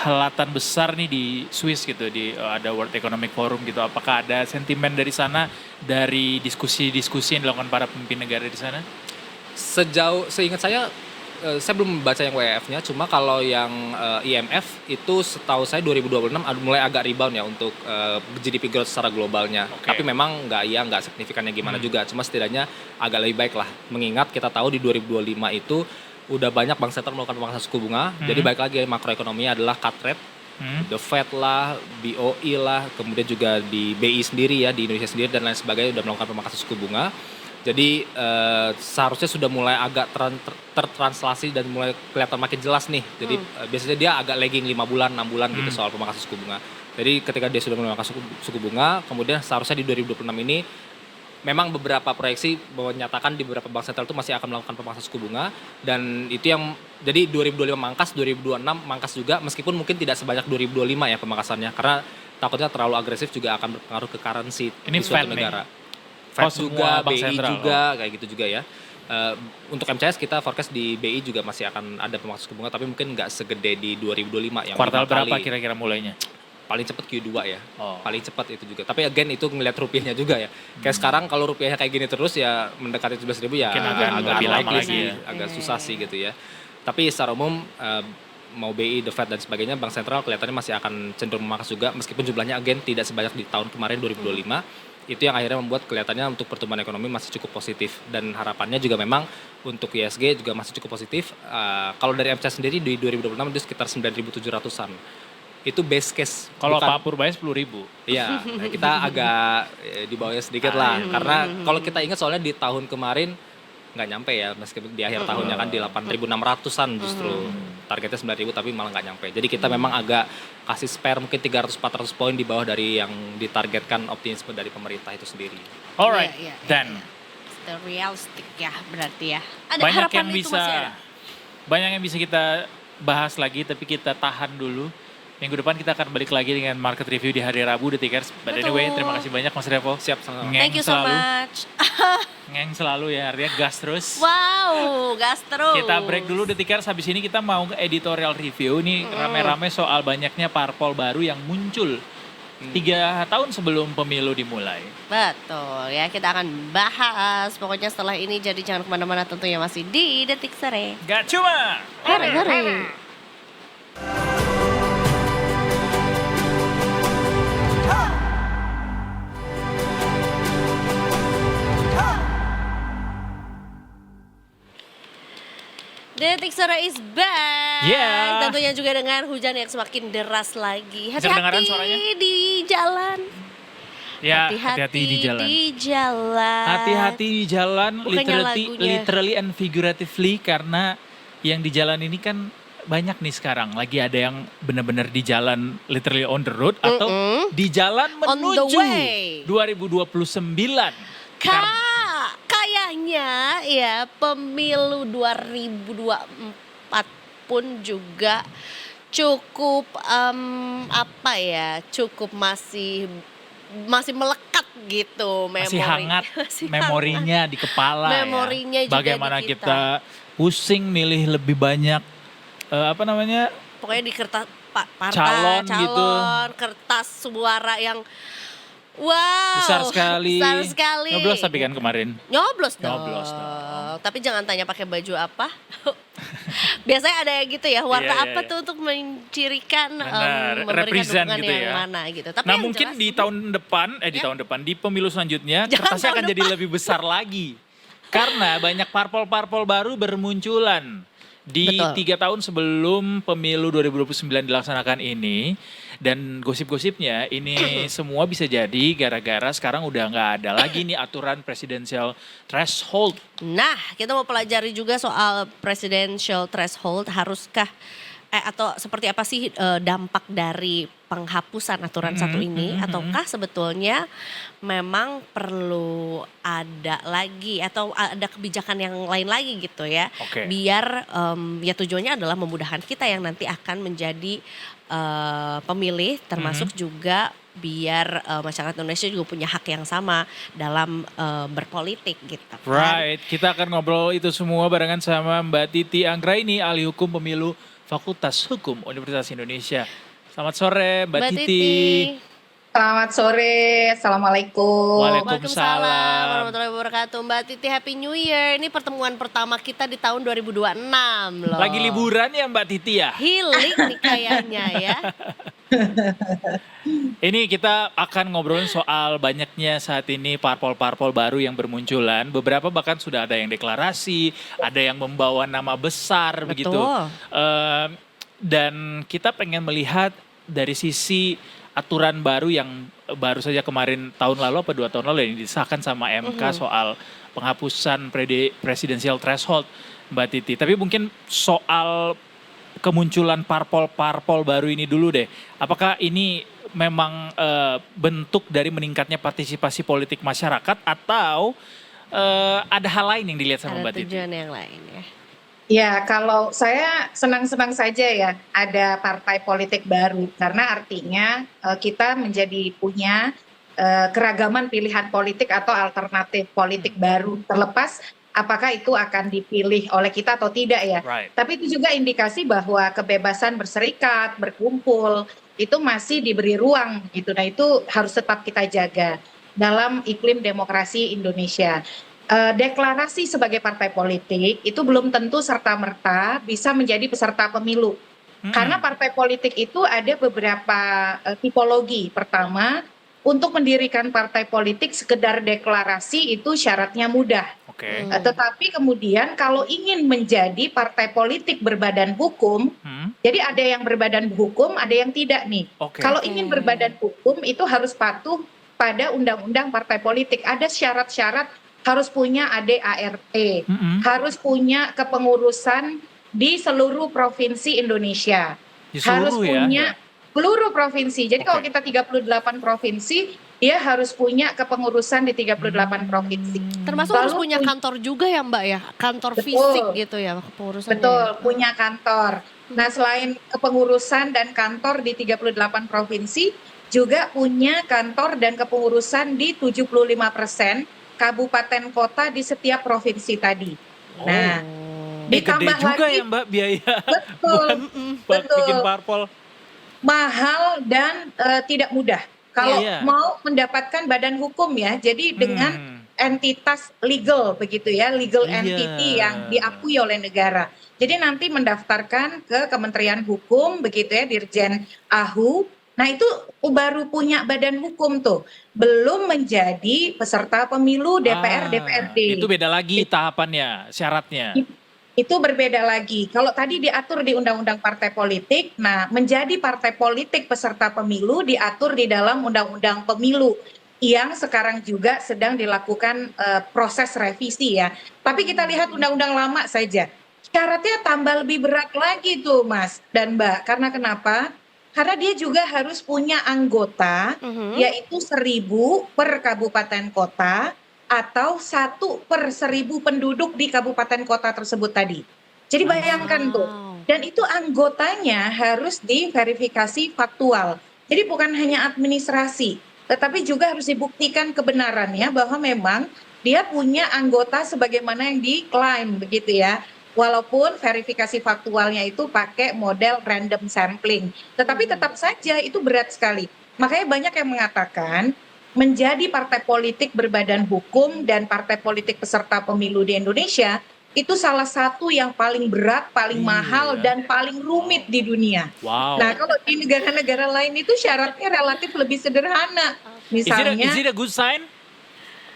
helatan besar nih di Swiss gitu, ada World Economic Forum gitu. Apakah ada sentimen dari sana, dari diskusi-diskusi yang dilakukan para pemimpin negara di sana? Seingat saya belum baca yang WEF-nya, cuma kalau yang IMF itu setahu saya 2026 mulai agak rebound ya untuk GDP growth secara globalnya. Oke. Tapi memang nggak signifikannya gimana juga, cuma setidaknya agak lebih baik lah. Mengingat kita tahu di 2025 itu udah banyak bank sentral melakukan pemangkasan suku bunga, jadi baik lagi makroekonominya adalah cut rate. The Fed lah, BOE lah, kemudian juga di BI sendiri ya, di Indonesia sendiri dan lain sebagainya udah melakukan pemangkasan suku bunga. Jadi seharusnya sudah mulai agak tertranslasi dan mulai kelihatan makin jelas nih. Jadi biasanya dia agak lagging 5 bulan, 6 bulan gitu soal pemangkasan suku bunga. Jadi ketika dia sudah mulai memangkas suku bunga, kemudian seharusnya di 2026 ini memang beberapa proyeksi menyatakan di beberapa bank sentral itu masih akan melakukan pemangkasan suku bunga, dan itu yang jadi 2025 mangkas, 2026 mangkas juga, meskipun mungkin tidak sebanyak 2025 ya pemangkasannya, karena takutnya terlalu agresif juga akan berpengaruh ke currency Ini di suatu Fed nih? negara. Fed semua juga, bank BI sentral, juga, kayak gitu juga ya. Untuk MCS kita forecast di BI juga masih akan ada pemangkasan suku bunga, tapi mungkin nggak segede di 2025 yang Kuartal 5 berapa kali. kira-kira mulainya? Paling cepat Q2 ya. Oh. Paling cepat itu juga. Tapi again itu ngelihat rupiahnya juga ya. Kayak sekarang kalau rupiahnya kayak gini terus ya mendekati 17.000 ya Mungkin agak lebih lama unlikely lagi sih, ya. agak susah sih gitu ya. Tapi secara umum mau BI, The Fed dan sebagainya, bank sentral kelihatannya masih akan cenderung memangkas juga, meskipun jumlahnya again tidak sebanyak di tahun kemarin 2025. Itu yang akhirnya membuat kelihatannya untuk pertumbuhan ekonomi masih cukup positif, dan harapannya juga memang untuk ISG juga masih cukup positif. Kalau dari MCA sendiri di 2026 itu sekitar 9.700-an. Itu base case. Kalau bukan- Pak Purbaya 10.000. Iya, nah kita agak di bawahnya sedikit lah. Karena kalau kita ingat soalnya di tahun kemarin nggak nyampe ya, meskipun di akhir tahunnya kan di 8.600-an justru. Targetnya 9.000 tapi malah nggak nyampe. Jadi kita memang agak kasih spare mungkin 300-400 poin di bawah dari yang ditargetkan optimisme dari pemerintah itu sendiri. Alright, Iya, iya, dan iya. Still realistic ya berarti ya. Ada banyak harapan yang itu bisa masih ada. banyak yang bisa kita bahas lagi, tapi kita tahan dulu. Minggu depan kita akan balik lagi dengan market review di hari Rabu, The Tickers. But anyway, Betul. terima kasih banyak Mas Revo. Siap sama. Ngeng Thank you so selalu. much. Ngeng selalu ya, artinya gas terus. Wow, gas terus. Kita break dulu The Tickers, habis ini kita mau ke editorial review. Ini rame-rame soal banyaknya parpol baru yang muncul 3 tahun sebelum pemilu dimulai. Betul ya, kita akan bahas pokoknya setelah ini, jadi jangan kemana-mana, tentunya masih di Detik Sore. Gak cuma Ngeri. Detik Sore is back. Yeah. Tentunya juga dengan hujan yang semakin deras lagi. Bisa kedengaran Hati-hati suaranya? di jalan. Ya, hati-hati di jalan. jalan. Hati-hati di jalan, Bukannya lagunya. literally and figuratively, karena yang di jalan ini kan banyak nih sekarang. Lagi ada yang benar-benar di jalan literally on the road atau di jalan On the menuju way. 2029. Kayaknya ya pemilu 2024 pun juga cukup cukup masih melekat gitu memori. Masih hangat Masih memorinya di kepala Memorinya ya. juga Bagaimana di kita. pusing milih lebih banyak Pokoknya di kertas partai, Calon gitu. kertas suara yang wow, besar sekali. Besar sekali. Nyoblos tapi kan kemarin. Nyoblos dong. Nyoblos dong. Tapi jangan tanya pakai baju apa. Biasanya ada yang gitu ya, warna Iya, iya, apa iya. tuh untuk mencirikan Benar, memberikan represent dukungan gitu yang ya. mana gitu. Tapi Nah yang mungkin jelas, di tahun depan, di pemilu selanjutnya Jangan kertasnya tahun akan jadi lebih besar lagi. Karena banyak parpol-parpol baru bermunculan. Di Betul. 3 tahun sebelum pemilu 2029 dilaksanakan ini. Dan gosip-gosipnya ini semua bisa jadi gara-gara sekarang udah nggak ada lagi nih aturan presidensial threshold. Nah, kita mau pelajari juga soal presidential threshold. Haruskah atau seperti apa sih dampak dari penghapusan aturan satu ini, ataukah sebetulnya memang perlu ada lagi atau ada kebijakan yang lain lagi gitu ya, Oke. biar ya tujuannya adalah memudahkan kita yang nanti akan menjadi pemilih, termasuk juga biar masyarakat Indonesia juga punya hak yang sama dalam berpolitik gitu kan. Right, kita akan ngobrol itu semua barengan sama Mbak Titi Anggraini, ahli hukum pemilu Fakultas Hukum Universitas Indonesia. Selamat sore Mbak Titi. Selamat sore, Assalamualaikum. Waalaikumsalam. Warahmatullahi wabarakatuh. Mbak Titi, Happy New Year. Ini pertemuan pertama kita di tahun 2026 loh. Lagi liburan ya Mbak Titi ya? Healing nih kayaknya ya. Ini kita akan ngobrolin soal banyaknya saat ini parpol-parpol baru yang bermunculan. Beberapa bahkan sudah ada yang deklarasi, ada yang membawa nama besar begitu. Dan kita pengen melihat dari sisi aturan baru yang baru saja kemarin tahun lalu apa 2 tahun lalu yang disahkan sama MK soal penghapusan presidensial threshold Mbak Titi. Tapi mungkin soal kemunculan parpol-parpol baru ini dulu deh. Apakah ini memang bentuk dari meningkatnya partisipasi politik masyarakat atau ada hal lain yang dilihat sama Mbak Ada Titi? tujuan yang lain ya. Ya, kalau saya senang-senang saja ya ada partai politik baru karena artinya kita menjadi punya keragaman pilihan politik atau alternatif politik baru, terlepas apakah itu akan dipilih oleh kita atau tidak ya. Right. Tapi itu juga indikasi bahwa kebebasan berserikat, berkumpul itu masih diberi ruang gitu. Nah, itu harus tetap kita jaga dalam iklim demokrasi Indonesia. Deklarasi sebagai partai politik itu belum tentu serta-merta bisa menjadi peserta pemilu. Karena partai politik itu ada beberapa tipologi. Pertama, untuk mendirikan partai politik sekedar deklarasi itu syaratnya mudah. Oke. Tetapi kemudian kalau ingin menjadi partai politik berbadan hukum, jadi ada yang berbadan hukum, ada yang tidak nih. Oke. Kalau ingin berbadan hukum itu harus patuh pada undang-undang partai politik. Ada syarat-syarat, harus punya ADART, harus punya kepengurusan di seluruh provinsi Indonesia. Di Harus seluruh ya, punya Mbak? seluruh provinsi. Jadi kalau Oke. kita 38 provinsi, dia harus punya kepengurusan di 38 provinsi. Termasuk harus Lalu punya kantor juga ya Mbak ya, kantor Betul. fisik gitu ya kepengurusannya. Betul, punya kantor. Nah, selain kepengurusan dan kantor di 38 provinsi, juga punya kantor dan kepengurusan di 75% kabupaten kota di setiap provinsi tadi. Nah, Gede ditambah juga lagi, ya Mbak biaya betul, buat betul. bikin parpol. Mahal dan tidak mudah. Kalau Iya. mau mendapatkan badan hukum ya, jadi dengan entitas legal begitu ya, legal Iya. entity yang diakui oleh negara. Jadi nanti mendaftarkan ke Kementerian Hukum begitu ya, Dirjen AHU. Nah, itu baru punya badan hukum tuh, belum menjadi peserta pemilu DPR, DPRD. Itu beda lagi tahapannya, syaratnya. Itu berbeda lagi. Kalau tadi diatur di Undang-Undang Partai Politik, nah menjadi partai politik peserta pemilu diatur di dalam Undang-Undang Pemilu yang sekarang juga sedang dilakukan proses revisi ya. Tapi kita lihat Undang-Undang lama saja. Syaratnya tambah lebih berat lagi tuh Mas dan Mbak. Karena kenapa? Karena dia juga harus punya anggota, yaitu 1.000 per kabupaten kota, atau 1 per 1.000 penduduk di kabupaten kota tersebut tadi. Jadi bayangkan tuh, dan itu anggotanya harus diverifikasi faktual. Jadi bukan hanya administrasi, tetapi juga harus dibuktikan kebenarannya bahwa memang dia punya anggota sebagaimana yang diklaim begitu ya. Walaupun verifikasi faktualnya itu pakai model random sampling. Tetapi tetap saja itu berat sekali. Makanya banyak yang mengatakan menjadi partai politik berbadan hukum dan partai politik peserta pemilu di Indonesia itu salah satu yang paling berat, paling Iya mahal, ya. dan paling rumit di dunia. Wow. Nah, kalau di negara-negara lain itu syaratnya relatif lebih sederhana. Is Misalnya, it a good sign?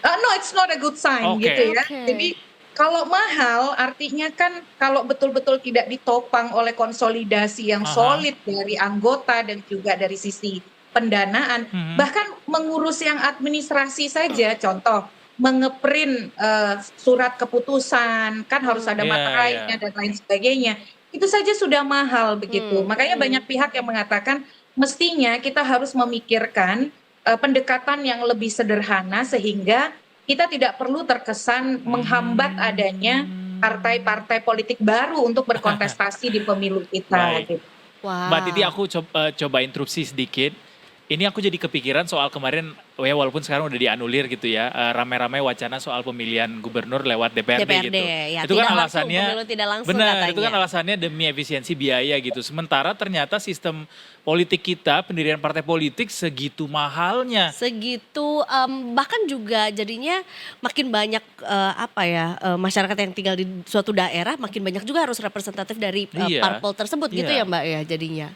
no, it's not a good sign Oke. gitu ya. Oke. Jadi kalau mahal artinya kan kalau betul-betul tidak ditopang oleh konsolidasi yang Aha. solid dari anggota dan juga dari sisi pendanaan, Mhm. bahkan mengurus yang administrasi saja, contoh mengeprint surat keputusan, kan harus ada Iya, materainya iya. dan lain sebagainya. Itu saja sudah mahal begitu. Makanya banyak pihak yang mengatakan mestinya kita harus memikirkan pendekatan yang lebih sederhana sehingga kita tidak perlu terkesan menghambat adanya partai-partai politik baru untuk berkontestasi di pemilu kita Baik. gitu. Mbak Titi, Wow. aku coba interupsi sedikit. Ini aku jadi kepikiran soal kemarin, ya walaupun sekarang udah dianulir gitu ya, rame-rame wacana soal pemilihan gubernur lewat DPRD DPRD gitu. ya, Itu kan tidak langsung, alasannya, pemilu tidak langsung benar, itu kan katanya. alasannya demi efisiensi biaya gitu. Sementara ternyata sistem politik kita, pendirian partai politik segitu mahalnya. Segitu bahkan juga jadinya makin banyak masyarakat yang tinggal di suatu daerah makin banyak juga harus representatif dari Iya, parpol tersebut gitu iya. ya Mbak ya jadinya.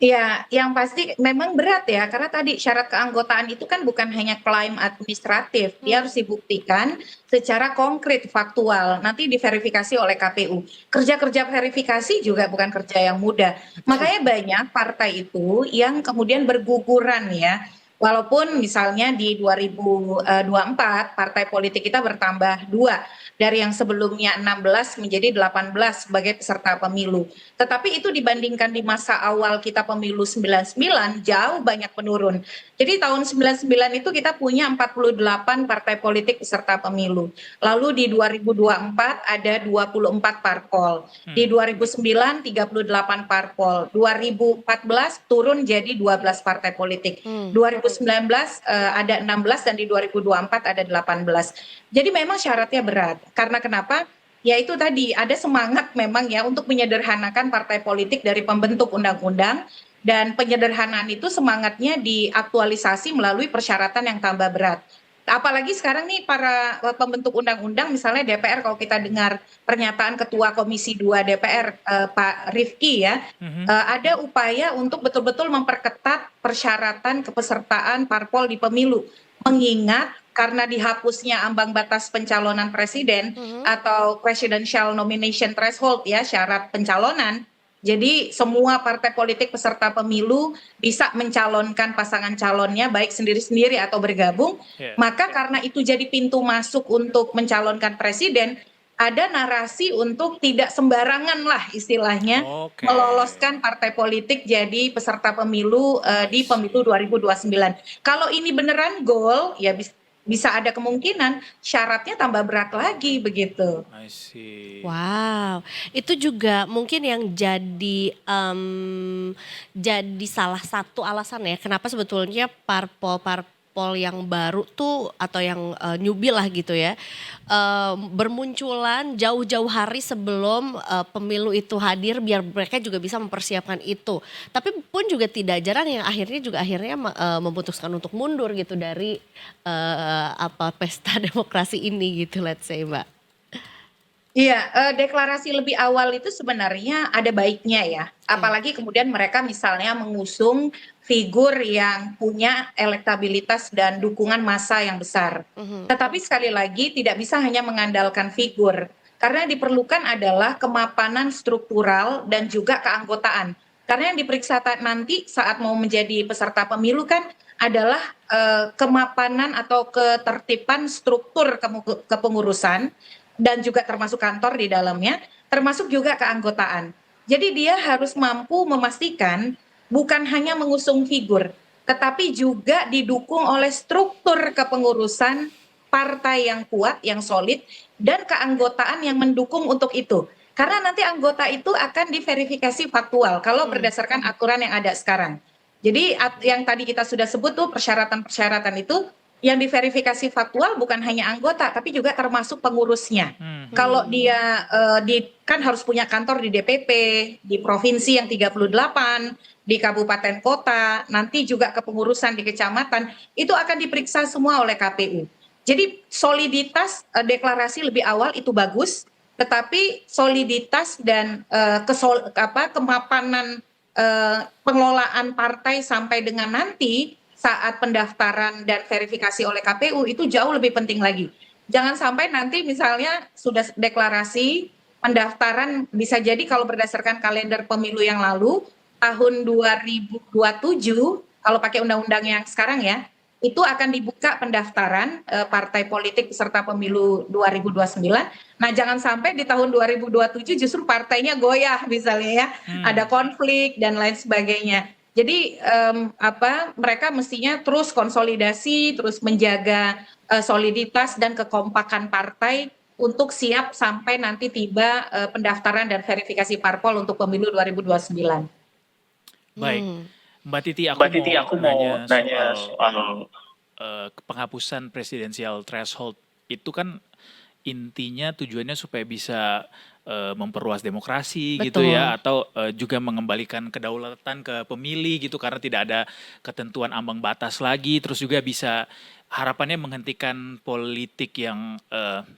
Ya, yang pasti memang berat ya, karena tadi syarat keanggotaan itu kan bukan hanya klaim administratif, dia harus dibuktikan secara konkret, faktual, nanti diverifikasi oleh KPU. Kerja-kerja verifikasi juga bukan kerja yang mudah. Makanya banyak partai itu yang kemudian berguguran ya. Walaupun misalnya di 2024 partai politik kita bertambah 2 dari yang sebelumnya 16 menjadi 18 sebagai peserta pemilu. Tetapi itu dibandingkan di masa awal kita pemilu 99 jauh banyak menurun. Jadi tahun 99 itu kita punya 48 partai politik peserta pemilu. Lalu di 2024 ada 24 parpol. Di 2009 38 parpol. 2014 turun jadi 12 partai politik. 2019 ada 16 dan di 2024 ada 18. Jadi memang syaratnya berat. Karena kenapa? Ya itu tadi ada semangat memang ya untuk menyederhanakan partai politik dari pembentuk undang-undang, dan penyederhanaan itu semangatnya diaktualisasi melalui persyaratan yang tambah berat. Apalagi sekarang nih para pembentuk undang-undang, misalnya DPR, kalau kita dengar pernyataan Ketua Komisi 2 DPR Pak Rifki ya, ada upaya untuk betul-betul memperketat persyaratan kepesertaan parpol di pemilu. Mengingat karena dihapusnya ambang batas pencalonan presiden atau presidential nomination threshold ya, syarat pencalonan. Jadi semua partai politik peserta pemilu bisa mencalonkan pasangan calonnya baik sendiri-sendiri atau bergabung. Iya. Maka karena itu jadi pintu masuk untuk mencalonkan presiden, ada narasi untuk tidak sembarangan lah istilahnya Oke. meloloskan partai politik jadi peserta pemilu di pemilu 2029. Kalau ini beneran goal, ya bisa ada kemungkinan syaratnya tambah berat lagi begitu. I see. Wow, itu juga mungkin yang jadi salah satu alasan ya kenapa sebetulnya parpol yang baru tuh atau yang newbie lah gitu ya bermunculan jauh-jauh hari sebelum pemilu itu hadir biar mereka juga bisa mempersiapkan itu. Tapi pun juga tidak jarang yang akhirnya memutuskan untuk mundur gitu dari pesta demokrasi ini gitu, let's say Mbak. Iya, deklarasi lebih awal itu sebenarnya ada baiknya ya. Apalagi kemudian mereka misalnya mengusung figur yang punya elektabilitas dan dukungan massa yang besar. Tetapi sekali lagi tidak bisa hanya mengandalkan figur. Karena yang diperlukan adalah kemapanan struktural dan juga keanggotaan. Karena yang diperiksa nanti saat mau menjadi peserta pemilu kan adalah kemapanan atau ketertiban struktur kepengurusan, dan juga termasuk kantor di dalamnya, termasuk juga keanggotaan. Jadi dia harus mampu memastikan bukan hanya mengusung figur, tetapi juga didukung oleh struktur kepengurusan partai yang kuat, yang solid, dan keanggotaan yang mendukung untuk itu. Karena nanti anggota itu akan diverifikasi faktual kalau berdasarkan aturan yang ada sekarang. Jadi yang tadi kita sudah sebut tuh persyaratan-persyaratan itu, yang diverifikasi faktual bukan hanya anggota, tapi juga termasuk pengurusnya. Kalau dia kan harus punya kantor di DPP, di provinsi yang 38, di kabupaten kota, nanti juga kepengurusan di kecamatan, itu akan diperiksa semua oleh KPU. Jadi soliditas deklarasi lebih awal itu bagus, tetapi soliditas dan kemapanan pengelolaan partai sampai dengan nanti saat pendaftaran dan verifikasi oleh KPU itu jauh lebih penting lagi. Jangan sampai nanti misalnya sudah deklarasi pendaftaran, bisa jadi kalau berdasarkan kalender pemilu yang lalu tahun 2027 kalau pakai undang-undang yang sekarang ya, itu akan dibuka pendaftaran partai politik peserta pemilu 2029. Nah, jangan sampai di tahun 2027 justru partainya goyah misalnya ya, ada konflik dan lain sebagainya. Jadi mereka mestinya terus konsolidasi, terus menjaga soliditas dan kekompakan partai untuk siap sampai nanti tiba pendaftaran dan verifikasi parpol untuk pemilu 2029. Baik, Mbak Titi, aku mau nanya soal penghapusan presidensial threshold itu kan intinya tujuannya supaya bisa memperluas demokrasi gitu Betul. ya, atau juga mengembalikan kedaulatan ke pemilih gitu karena tidak ada ketentuan ambang batas lagi, terus juga bisa harapannya menghentikan politik yang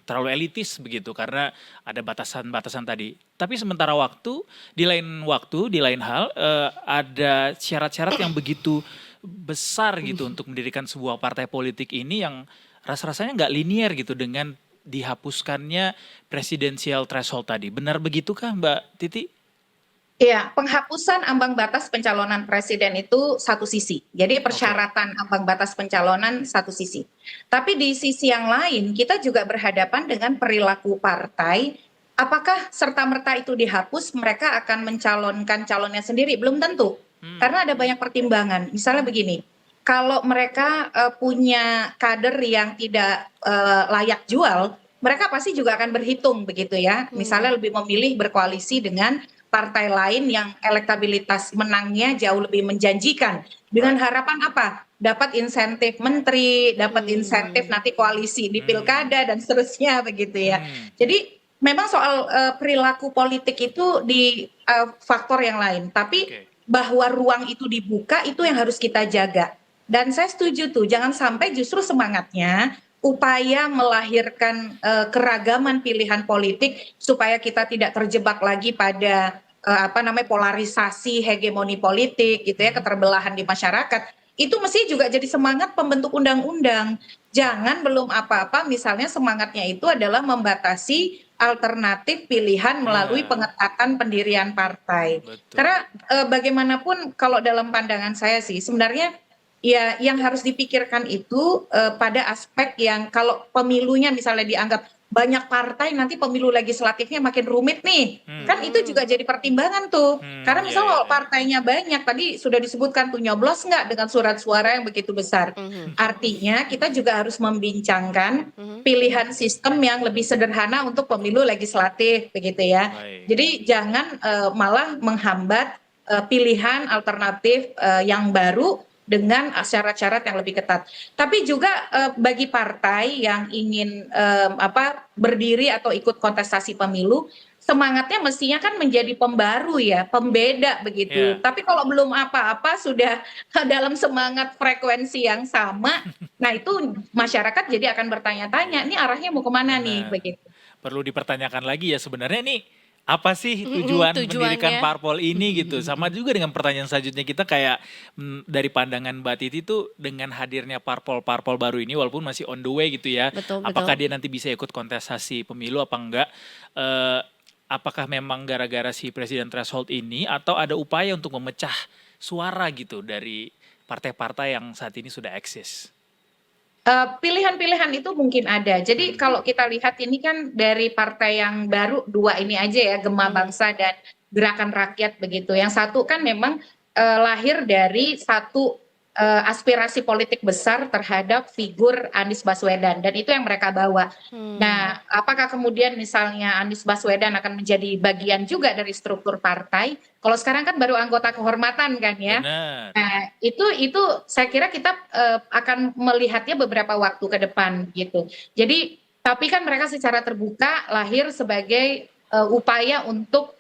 terlalu elitis begitu karena ada batasan-batasan tadi. Tapi sementara di lain hal ada syarat-syarat yang begitu besar gitu untuk mendirikan sebuah partai politik ini yang rasa-rasanya nggak linear gitu dengan dihapuskannya presidensial threshold tadi. Benar begitukah Mbak Titi? Iya, penghapusan ambang batas pencalonan presiden itu satu sisi. Jadi persyaratan ambang batas pencalonan satu sisi. Tapi di sisi yang lain kita juga berhadapan dengan perilaku partai. Apakah serta-merta itu dihapus mereka akan mencalonkan calonnya sendiri? Belum tentu. Karena ada banyak pertimbangan. Misalnya begini, kalau mereka punya kader yang tidak layak jual, mereka pasti juga akan berhitung begitu ya. Misalnya lebih memilih berkoalisi dengan partai lain yang elektabilitas menangnya jauh lebih menjanjikan. Dengan harapan apa? Dapat insentif menteri, dapat insentif nanti koalisi di pilkada dan seterusnya begitu ya. Jadi memang soal perilaku politik itu di faktor yang lain. Tapi bahwa ruang itu dibuka itu yang harus kita jaga. Dan saya setuju tuh, jangan sampai justru semangatnya upaya melahirkan keragaman pilihan politik supaya kita tidak terjebak lagi pada polarisasi hegemoni politik gitu ya, keterbelahan di masyarakat. Itu mesti juga jadi semangat pembentuk undang-undang. Jangan belum apa-apa misalnya semangatnya itu adalah membatasi alternatif pilihan melalui pengetatan pendirian partai. Betul. Karena bagaimanapun kalau dalam pandangan saya sih sebenarnya ya yang harus dipikirkan itu pada aspek yang kalau pemilunya misalnya dianggap banyak partai nanti pemilu legislatifnya makin rumit nih. Kan itu juga jadi pertimbangan tuh. Karena misalnya kalau partainya banyak tadi sudah disebutkan tuh nyoblos nggak dengan surat suara yang begitu besar. Artinya kita juga harus membincangkan pilihan sistem yang lebih sederhana untuk pemilu legislatif begitu ya. Baik. Jadi jangan malah menghambat pilihan alternatif yang baru dengan syarat-syarat yang lebih ketat. Tapi juga bagi partai yang ingin berdiri atau ikut kontestasi pemilu, semangatnya mestinya kan menjadi pembaru ya, pembeda begitu. Iya. Tapi kalau belum apa-apa sudah dalam semangat frekuensi yang sama, nah itu masyarakat jadi akan bertanya-tanya, ini arahnya mau kemana nih Benar. begitu. Perlu dipertanyakan lagi ya sebenarnya nih apa sih tujuan mendirikan tujuannya. parpol ini gitu. Sama juga dengan pertanyaan selanjutnya kita kayak dari pandangan Mbak Titi tuh dengan hadirnya parpol-parpol baru ini walaupun masih on the way gitu ya. Betul, Apakah betul. dia nanti bisa ikut kontestasi pemilu apa enggak? Apakah memang gara-gara si presiden threshold ini atau ada upaya untuk memecah suara gitu dari partai-partai yang saat ini sudah eksis? Pilihan-pilihan itu mungkin ada. Jadi kalau kita lihat ini kan dari partai yang baru dua ini aja ya, Gema Bangsa dan Gerakan Rakyat begitu. Yang satu kan memang lahir dari satu aspirasi politik besar terhadap figur Anies Baswedan dan itu yang mereka bawa. Nah, apakah kemudian misalnya Anies Baswedan akan menjadi bagian juga dari struktur partai? Kalau sekarang kan baru anggota kehormatan kan ya. Benar. Nah, itu saya kira kita akan melihatnya beberapa waktu ke depan gitu. Jadi, tapi kan mereka secara terbuka lahir sebagai upaya untuk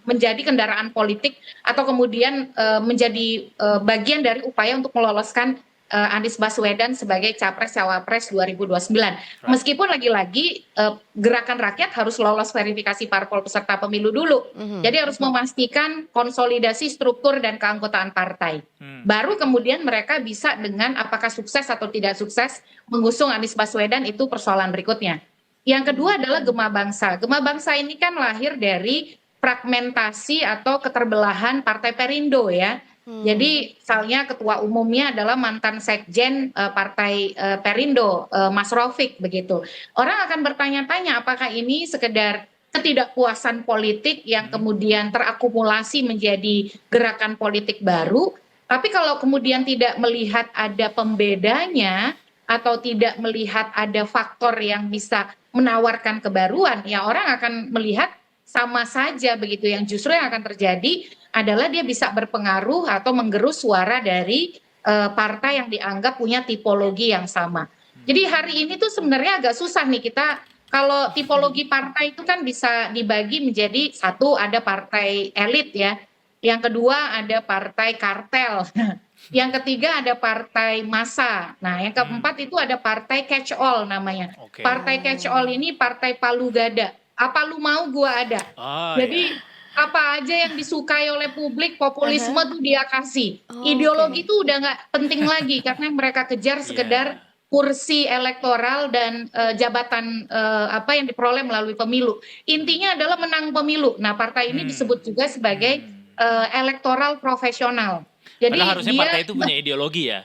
menjadi kendaraan politik atau kemudian menjadi bagian dari upaya untuk meloloskan Anies Baswedan sebagai Capres-Cawapres 2029. Meskipun lagi-lagi gerakan rakyat harus lolos verifikasi parpol peserta pemilu dulu. Jadi harus memastikan konsolidasi struktur dan keanggotaan partai. Baru kemudian mereka bisa dengan apakah sukses atau tidak sukses mengusung Anies Baswedan, itu persoalan berikutnya. Yang kedua adalah Gema Bangsa. Gema Bangsa ini kan lahir dari fragmentasi atau keterbelahan Partai Perindo ya. Jadi misalnya ketua umumnya adalah mantan sekjen Partai Perindo, Mas Rofik begitu. Orang akan bertanya-tanya apakah ini sekedar ketidakpuasan politik yang kemudian terakumulasi menjadi gerakan politik baru. Tapi kalau kemudian tidak melihat ada pembedanya atau tidak melihat ada faktor yang bisa menawarkan kebaruan, ya orang akan melihat sama saja begitu. Yang justru yang akan terjadi adalah dia bisa berpengaruh atau menggerus suara dari partai yang dianggap punya tipologi yang sama. Jadi hari ini tuh sebenarnya agak susah nih kita, kalau tipologi partai itu kan bisa dibagi menjadi satu, ada partai elit ya, yang kedua ada partai kartel, yang ketiga ada partai massa, nah yang keempat itu ada partai catch all namanya. Partai catch all ini partai palu gada, apa lu mau gua ada. Jadi apa aja yang disukai oleh publik, populisme tuh dia kasih. Ideologi tuh udah nggak penting lagi karena mereka kejar sekedar kursi elektoral dan jabatan apa yang diperoleh melalui pemilu. Intinya adalah menang pemilu. Nah, partai ini disebut juga sebagai elektoral profesional. Jadi padahal harusnya partai itu punya ideologi ya.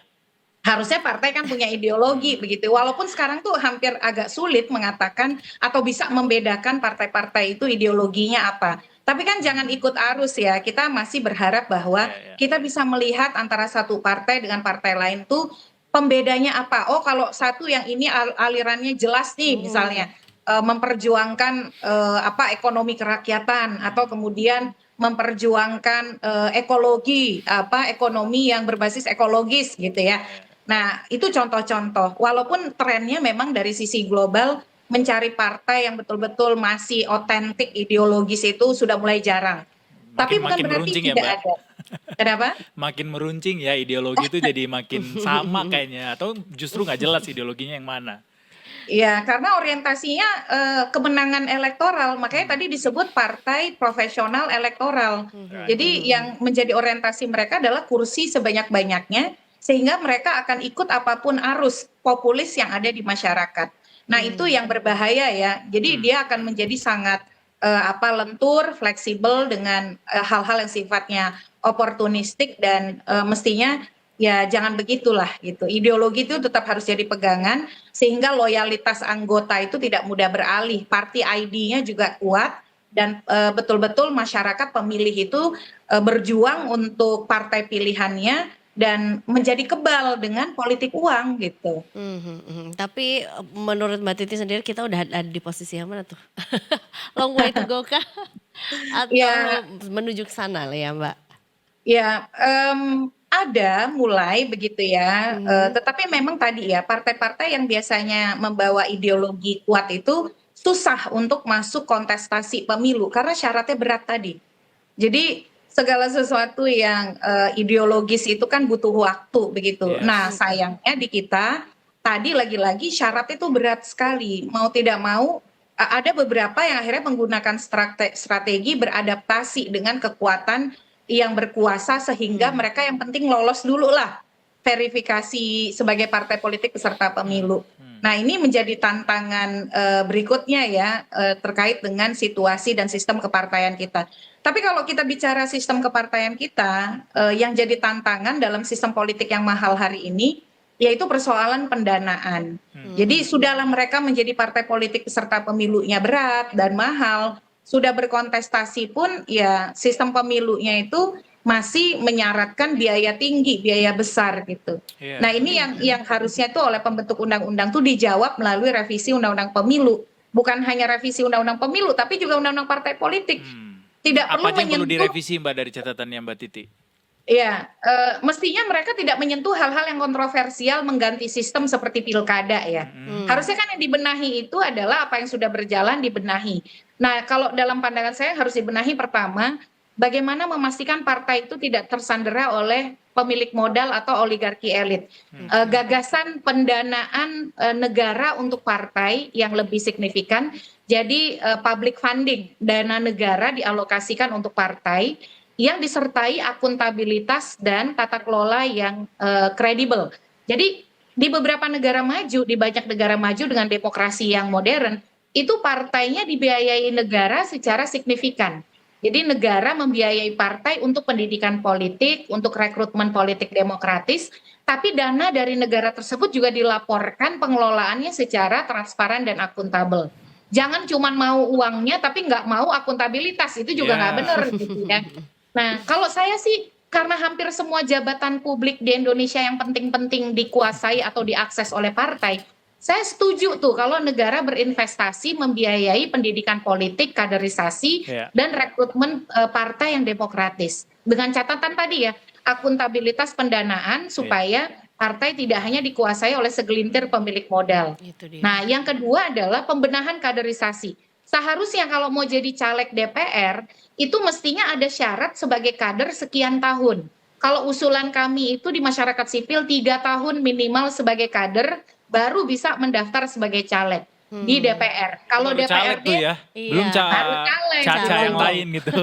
Harusnya partai kan punya ideologi begitu. Walaupun sekarang tuh hampir agak sulit mengatakan atau bisa membedakan partai-partai itu ideologinya apa. Tapi kan jangan ikut arus ya. Kita masih berharap bahwa kita bisa melihat antara satu partai dengan partai lain tuh pembedanya apa. Oh, kalau satu yang ini alirannya jelas nih misalnya memperjuangkan apa ekonomi kerakyatan atau kemudian memperjuangkan ekologi, apa ekonomi yang berbasis ekologis gitu ya. Nah, itu contoh-contoh. Walaupun trennya memang dari sisi global mencari partai yang betul-betul masih otentik ideologis itu sudah mulai jarang. Tapi bukan berarti tidak ada. Kenapa? Makin meruncing ya ideologi itu jadi makin sama kayaknya, atau justru nggak jelas ideologinya yang mana. Ya, karena orientasinya kemenangan elektoral, makanya tadi disebut partai profesional elektoral. Jadi yang menjadi orientasi mereka adalah kursi sebanyak-banyaknya, sehingga mereka akan ikut apapun arus populis yang ada di masyarakat. Nah, itu yang berbahaya ya. Jadi dia akan menjadi sangat lentur, fleksibel dengan hal-hal yang sifatnya oportunistik dan mestinya ya jangan begitulah gitu. Ideologi itu tetap harus jadi pegangan sehingga loyalitas anggota itu tidak mudah beralih. Party ID-nya juga kuat dan betul-betul masyarakat pemilih itu berjuang untuk partai pilihannya dan menjadi kebal dengan politik uang gitu. Tapi menurut Mbak Titi sendiri kita udah ada di posisi yang mana tuh? Long way to go kah? Atau menuju ke sana lah ya Mbak? Ya, ada mulai begitu ya, tetapi memang tadi ya partai-partai yang biasanya membawa ideologi kuat itu susah untuk masuk kontestasi pemilu karena syaratnya berat tadi. Jadi segala sesuatu yang ideologis itu kan butuh waktu begitu. Nah, sayangnya di kita tadi lagi-lagi syarat itu berat sekali. Mau tidak mau ada beberapa yang akhirnya menggunakan strategi beradaptasi dengan kekuatan yang berkuasa sehingga mereka yang penting lolos dulu lah verifikasi sebagai partai politik peserta pemilu. Nah, ini menjadi tantangan berikutnya ya terkait dengan situasi dan sistem kepartaian kita. Tapi kalau kita bicara sistem kepartaian kita, yang jadi tantangan dalam sistem politik yang mahal hari ini, yaitu persoalan pendanaan. Jadi sudahlah mereka menjadi partai politik peserta pemilunya berat dan mahal, sudah berkontestasi pun ya sistem pemilunya itu masih menyaratkan biaya tinggi, biaya besar gitu. Nah ini yang harusnya tuh oleh pembentuk undang-undang tuh dijawab melalui revisi undang-undang pemilu. Bukan hanya revisi undang-undang pemilu, tapi juga undang-undang partai politik. Tidak Apa perlu yang perlu direvisi Mbak dari catatannya Mbak Titi? Ya, mestinya mereka tidak menyentuh hal-hal yang kontroversial mengganti sistem seperti pilkada ya. Harusnya kan yang dibenahi itu adalah apa yang sudah berjalan dibenahi. Nah, kalau dalam pandangan saya harus dibenahi pertama, bagaimana memastikan partai itu tidak tersandera oleh pemilik modal atau oligarki elit. Gagasan pendanaan negara untuk partai yang lebih signifikan. Jadi public funding, dana negara dialokasikan untuk partai yang disertai akuntabilitas dan tata kelola yang kredibel. Jadi di beberapa negara maju, di banyak negara maju dengan demokrasi yang modern, itu partainya dibiayai negara secara signifikan. Jadi negara membiayai partai untuk pendidikan politik, untuk rekrutmen politik demokratis, tapi dana dari negara tersebut juga dilaporkan pengelolaannya secara transparan dan akuntabel. Jangan cuma mau uangnya tapi nggak mau akuntabilitas, itu juga nggak benar gitu ya. Nah, kalau saya sih karena hampir semua jabatan publik di Indonesia yang penting-penting dikuasai atau diakses oleh partai, saya setuju tuh kalau negara berinvestasi membiayai pendidikan politik, kaderisasi, dan rekrutmen partai yang demokratis. Dengan catatan tadi ya, akuntabilitas pendanaan supaya partai tidak hanya dikuasai oleh segelintir pemilik modal. Nah, yang kedua adalah pembenahan kaderisasi. Seharusnya kalau mau jadi caleg DPR, itu mestinya ada syarat sebagai kader sekian tahun. Kalau usulan kami itu di masyarakat sipil 3 tahun minimal sebagai kader, baru bisa mendaftar sebagai caleg di DPR. Kalau Baru caleg DPRD tuh ya, belum baru caleg. caca yang Gitu. lain gitu.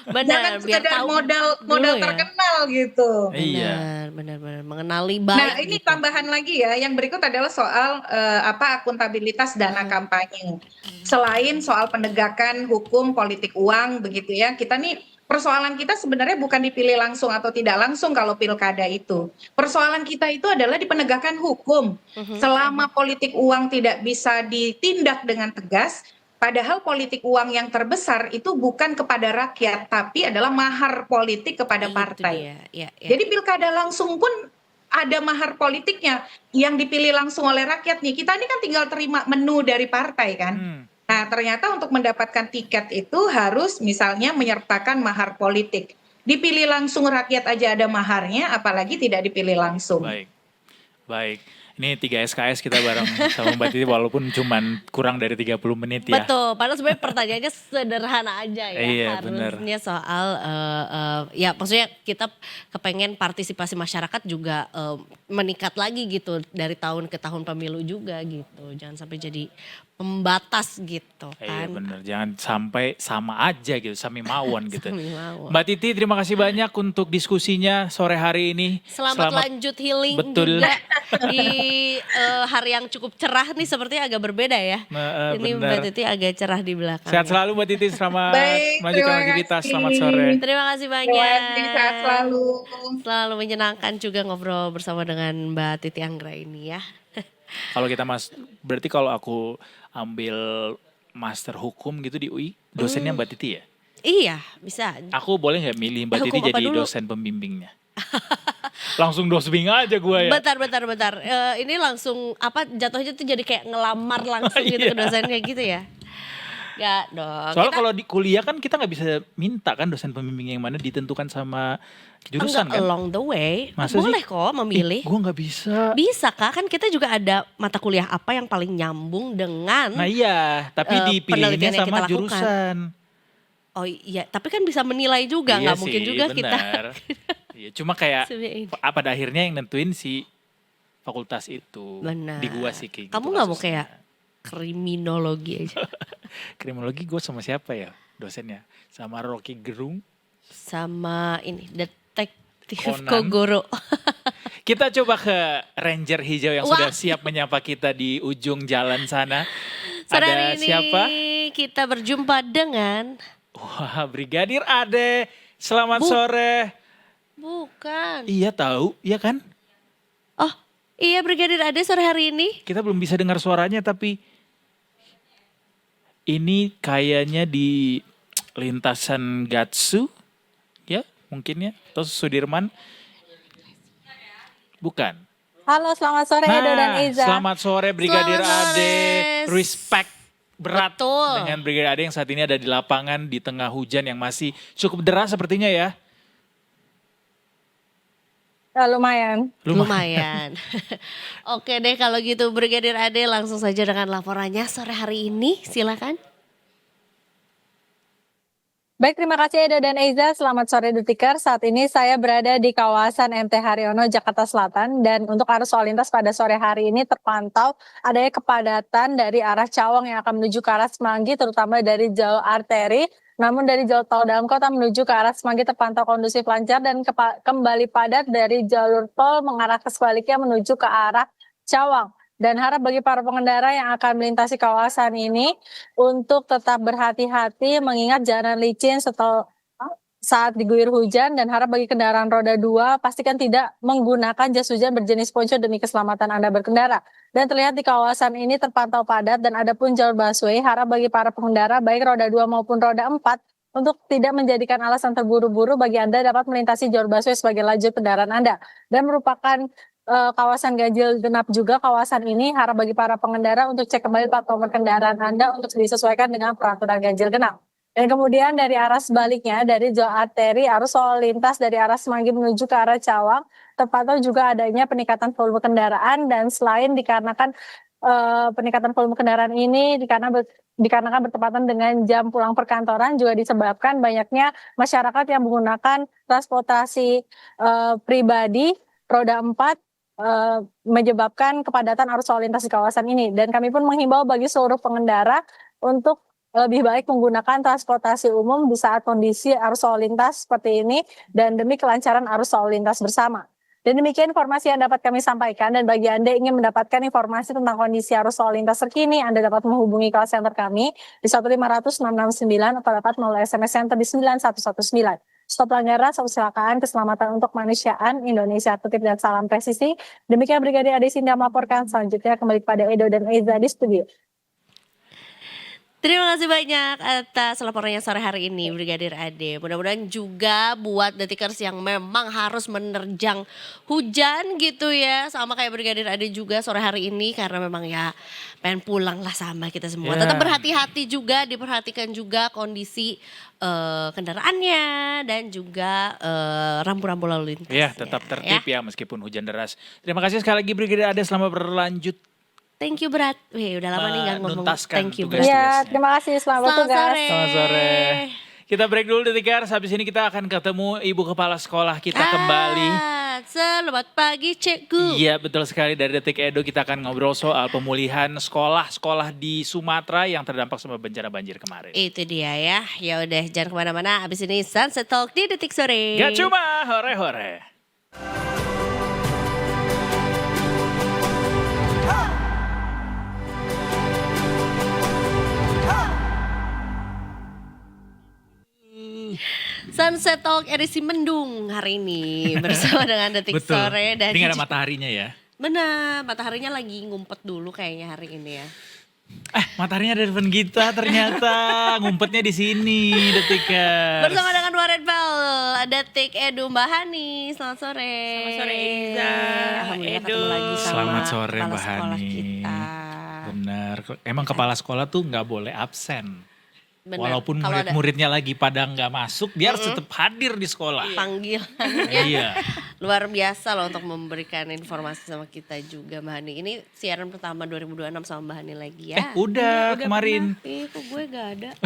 Benar, Jangan biar sekedar tahu modal dulu ya. terkenal gitu. Iya. Benar, mengenali baik. Nah, ini gitu. tambahan lagi ya. Yang berikut adalah soal akuntabilitas dana kampanye. Selain soal penegakan hukum politik uang begitu ya. Kita nih persoalan kita sebenarnya bukan dipilih langsung atau tidak langsung kalau pilkada itu. Persoalan kita itu adalah di penegakan hukum. Selama politik uang tidak bisa ditindak dengan tegas, padahal politik uang yang terbesar itu bukan kepada rakyat, tapi adalah mahar politik kepada Itu partai. dia, ya. Jadi pilkada langsung pun ada mahar politiknya yang dipilih langsung oleh rakyat nih. Kita ini kan tinggal terima menu dari partai kan. Nah, ternyata untuk mendapatkan tiket itu harus misalnya menyertakan mahar politik. Dipilih langsung rakyat aja ada maharnya, apalagi tidak dipilih langsung. Baik. Ini 3 SKS kita bareng sama Mbak Titi walaupun cuman kurang dari 30 menit ya. Betul, padahal sebenarnya pertanyaannya sederhana aja ya. Iya, Harusnya soal, ya maksudnya kita kepengen partisipasi masyarakat juga meningkat lagi gitu dari tahun ke tahun pemilu juga gitu. Jangan sampai jadi pembatas gitu Iya kan. bener, jangan sampai sama aja gitu, samimawon gitu. Samimawon. Mbak Titi terima kasih banyak untuk diskusinya sore hari ini. Selamat lanjut healing Betul. juga di hari yang cukup cerah nih sepertinya agak berbeda ya. Ini bener. Mbak Titi agak cerah di belakang. Sehat selalu Mbak Titi, selamat Baik, melanjutkan terima aktivitas, kasih. selamat sore. Terima kasih Terima banyak. kasih, sehat selalu. Selalu menyenangkan juga ngobrol bersama dengan Mbak Titi Anggra ini ya. Kalau kita berarti kalau aku ambil master hukum gitu di UI, dosennya Mbak Titi ya? Iya, bisa. Aku boleh nggak milih Mbak Titi Hukum apa jadi dulu? dosen pembimbingnya? Langsung dosbing aja gue ya. Bentar. Ini langsung apa jatuhnya tuh jadi kayak ngelamar langsung gitu ke Iya. dosen kayak gitu ya? Gak dong. Soalnya kalau di kuliah kan kita nggak bisa minta kan dosen pembimbing yang mana ditentukan sama jurusan enggak kan? along the way. Masa Boleh sih? kok memilih. Gue nggak bisa. Bisa kak, kan kita juga ada mata kuliah apa yang paling nyambung dengan. Nah iya, tapi dipilihnya penelitian yang sama kita lakukan. jurusan. Oh iya, tapi kan bisa menilai juga, Iya nggak mungkin sih, juga kita. benar. Iya, cuma kayak Sebenarnya ini. pada akhirnya yang nentuin si fakultas itu. Benar. Di gua sih kayak Kamu gitu nggak mau kasusnya. kayak kriminologi aja, Kriminologi gue sama siapa ya dosennya? Sama Rocky Gerung. sama ini detektif Conan. Kogoro. Kita coba ke Ranger Hijau yang Wah. sudah siap menyapa kita di ujung jalan sana. Sore Ada hari ini siapa? kita berjumpa dengan Wah, Brigadir Ade. Selamat Bu. sore. bukan. Iya tahu, iya kan? Oh iya, Brigadir Ade sore hari ini. Kita belum bisa dengar suaranya tapi ini kayaknya di lintasan Gatsu, ya mungkin ya, atau Sudirman. Bukan. Halo, selamat sore Edo dan Eza. Selamat sore Brigadir Selamat Ade. sore. Respect berat Betul. dengan Brigadir Ade yang saat ini ada di lapangan di tengah hujan yang masih cukup deras sepertinya ya. Ya, lumayan. Lumayan. Oke deh kalau gitu Brigadir Ade langsung saja dengan laporannya sore hari ini, silakan. Baik, terima kasih Edo dan Eiza. Selamat sore Detiker. Saat ini saya berada di kawasan MT Haryono, Jakarta Selatan. Dan untuk arus lalu lintas pada sore hari ini terpantau adanya kepadatan dari arah Cawang yang akan menuju ke arah Semanggi, terutama dari jalur arteri. Namun dari jalur tol dalam kota menuju ke arah Semanggi terpantau kondusif lancar dan kembali padat dari jalur tol mengarah ke sebaliknya menuju ke arah Cawang. Dan harap bagi para pengendara yang akan melintasi kawasan ini untuk tetap berhati-hati mengingat jalan licin setelah saat diguyur hujan, dan harap bagi kendaraan roda 2 pastikan tidak menggunakan jas hujan berjenis ponco demi keselamatan Anda berkendara. Dan terlihat di kawasan ini terpantau padat dan ada pun jalur busway. Harap bagi para pengendara baik roda 2 maupun roda 4 untuk tidak menjadikan alasan terburu-buru bagi Anda dapat melintasi jalur busway sebagai lajur kendaraan Anda. Dan merupakan kawasan ganjil genap juga kawasan ini. Harap bagi para pengendara untuk cek kembali plat nomor kendaraan Anda untuk disesuaikan dengan peraturan ganjil genap. Dan kemudian dari arah sebaliknya, dari jalur arteri, arus lalu lintas dari arah Semanggi menuju ke arah Cawang, terpantau juga adanya peningkatan volume kendaraan. Dan selain dikarenakan peningkatan volume kendaraan ini dikarenakan bertepatan dengan jam pulang perkantoran, juga disebabkan banyaknya masyarakat yang menggunakan transportasi pribadi roda 4 menyebabkan kepadatan arus lalu lintas di kawasan ini. Dan kami pun menghimbau bagi seluruh pengendara untuk lebih baik menggunakan transportasi umum di saat kondisi arus lalu lintas seperti ini dan demi kelancaran arus lalu lintas bersama. Dan demikian informasi yang dapat kami sampaikan, dan bagi Anda yang ingin mendapatkan informasi tentang kondisi arus lalu lintas terkini, Anda dapat menghubungi call center kami di 1500 669 atau dapat melalui SMS center di 9119. Stop pelanggaran, stop kecelakaan, keselamatan untuk kemanusiaan, Indonesia tertib dan salam presisi. Demikian Brigadir Ade Sinda melaporkan. Selanjutnya kembali kepada Edo dan Eiza di studio. Terima kasih banyak atas laporannya sore hari ini Brigadir Ade. Mudah-mudahan juga buat detikers yang memang harus menerjang hujan gitu ya. Sama kayak Brigadir Ade juga sore hari ini, karena memang ya pengen pulang lah sama kita semua. Yeah. Tetap berhati-hati juga, diperhatikan juga kondisi kendaraannya dan juga rambu-rambu lalu lintas. Ya, tetap tertib ya meskipun hujan deras. Terima kasih sekali lagi Brigadir Ade, selamat berlanjut. Thank you Berat. Wih, udah lama nih gak ngomong Menuntaskan thank you tugas. Berat. Ya, terima kasih. Selamat bertugas. sore. Selamat sore. Kita break dulu Detikers, habis ini kita akan ketemu Ibu Kepala Sekolah kita kembali. Selamat pagi Cikgu. Iya betul sekali, dari Detik Edo kita akan ngobrol soal pemulihan sekolah-sekolah di Sumatera yang terdampak sama bencana banjir kemarin. Itu dia ya. Ya udah jangan kemana-mana. Abis ini Sunset Talk di Detik Sore. Gak cuma hore-hore. Sunset Talk edisi mendung hari ini bersama dengan Detik Betul. Sore dan Ini gak ada mataharinya ya. benar, mataharinya lagi ngumpet dulu kayaknya hari ini ya. Mataharinya ada di depan kita ternyata. Ngumpetnya di sini Detikers. Bersama dengan Warren Bell, Detik Edu Mbak Hani. Selamat sore. Selamat sore Eiza, Alhamdulillah Edu. ketemu lagi sama Selamat sore kepala Mbak sekolah Hani. kita. Benar, emang kepala sekolah tuh nggak boleh absen. Benar. Walaupun Kalau ada murid-muridnya lagi pada nggak masuk, dia harus tetap hadir di sekolah. panggilannya Iya. luar biasa loh untuk memberikan informasi sama kita juga Mbak Hani. Ini siaran pertama 2026 sama Mbak Hani lagi ya. Udah kemarin. Ih, kok gue gak ada.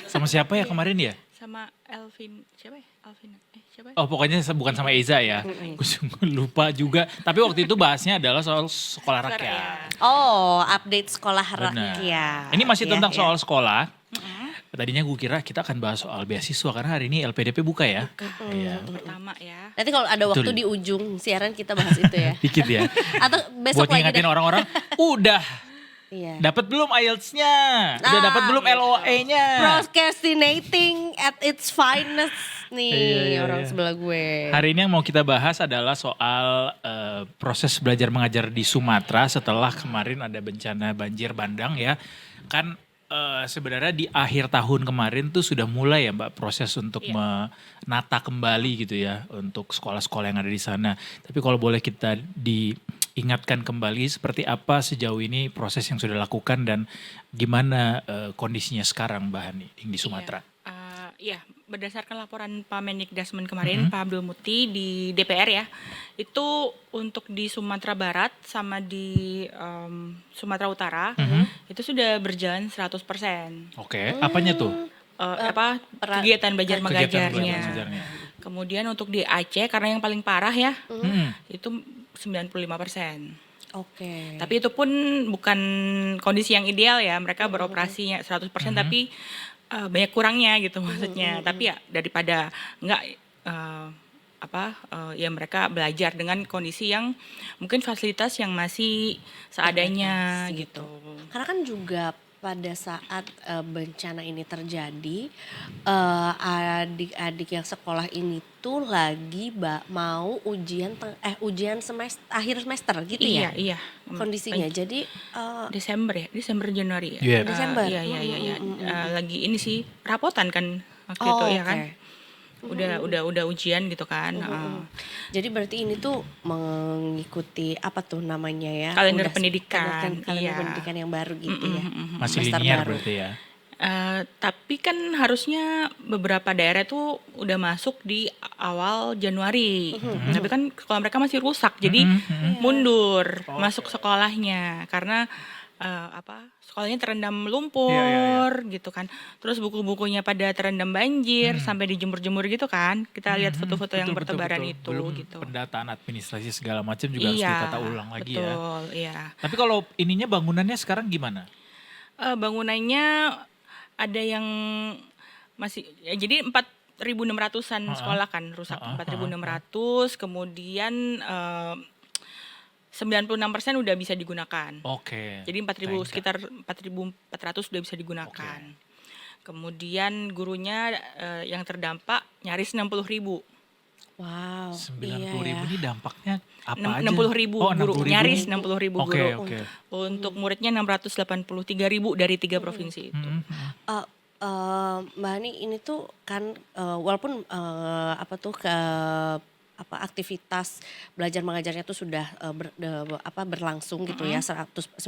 Sama siapa ya kemarin ya? Sama Elvin, siapa ya? Alvin, siapa ya? Oh pokoknya bukan sama Eza ya. Gue sungguh lupa juga. Tapi waktu itu bahasnya adalah soal sekolah rakyat. Oh, update sekolah Benar. rakyat. Ini masih Ya, tentang ya. soal sekolah. Tadinya gue kira kita akan bahas soal beasiswa karena hari ini LPDP buka ya. Iya. Pertama ya. Nanti kalau ada waktu Betul. di ujung siaran kita bahas itu ya. Dikit ya. Atau besok Buat lagi ngingetin deh. orang-orang, udah Iya. dapat belum IELTS-nya? Udah dapat belum LOE-nya? Procrastinating at its finest nih Iya, orang iya. sebelah gue. Hari ini yang mau kita bahas adalah soal proses belajar mengajar di Sumatera setelah kemarin ada bencana banjir bandang ya. Kan sebenarnya di akhir tahun kemarin tuh sudah mulai ya Mbak proses untuk menata kembali gitu ya untuk sekolah-sekolah yang ada di sana. Tapi kalau boleh kita diingatkan kembali seperti apa sejauh ini proses yang sudah dilakukan dan gimana kondisinya sekarang Mbak Hani di Sumatera. Iya, berdasarkan laporan Pak Mendikdasmen kemarin, Pak Abdul Muti di DPR ya, itu untuk di Sumatera Barat sama di Sumatera Utara, itu sudah berjalan 100%. Oke, apanya tuh? kegiatan belajar Kegiatan mengajarnya. belajar mengajarnya. Kemudian untuk di Aceh karena yang paling parah ya, Hmm. itu 95%. Oke. Tapi itu pun bukan kondisi yang ideal ya, mereka beroperasinya 100% tapi banyak kurangnya gitu maksudnya. Tapi ya daripada enggak ya mereka belajar dengan kondisi yang mungkin fasilitas yang masih seadanya Terbatas gitu. Karena kan juga pada saat bencana ini terjadi, adik-adik yang sekolah ini tuh lagi mau ujian semester akhir semester gitu ya Iya. kondisinya. Jadi Desember Januari ya. Iya. Desember. Iya. Lagi ini sih rapotan kan waktu Oh, itu ya oke. kan. Udah ujian gitu kan. Jadi berarti ini tuh mengikuti apa tuh namanya ya? Kalender Udah pendidikan, kalender iya. pendidikan yang baru gitu ya. Masih Semester linear baru. berarti ya. Tapi kan harusnya beberapa daerah tuh udah masuk di awal Januari. Tapi kan sekolah mereka masih rusak, jadi mundur masuk sekolahnya karena sekolahnya terendam lumpur gitu kan. Terus buku-bukunya pada terendam banjir sampai dijemur-jemur gitu kan. Kita lihat foto-foto yang Betul, bertebaran betul. itu Belum gitu. pendataan administrasi segala macam juga harus ditata ulang lagi ya. Betul, iya. Tapi kalau ininya bangunannya sekarang gimana? Bangunannya ada yang masih ya, jadi 4.600-an sekolah kan rusak 4.600, kemudian 96% udah bisa digunakan. Oke. Jadi 4.000 sekitar 4.400 udah bisa digunakan. Kemudian gurunya yang terdampak nyaris 60.000. Wow. 90.000 iya ya. ini dampaknya apa aja? 60.000 Oh, guru, 60.000. nyaris 60.000 Oke, guru. oke. Untuk muridnya 683.000 dari 3 provinsi itu. Mbak Hani ini tuh kan walaupun aktivitas belajar mengajarnya tuh sudah berlangsung gitu ya 195%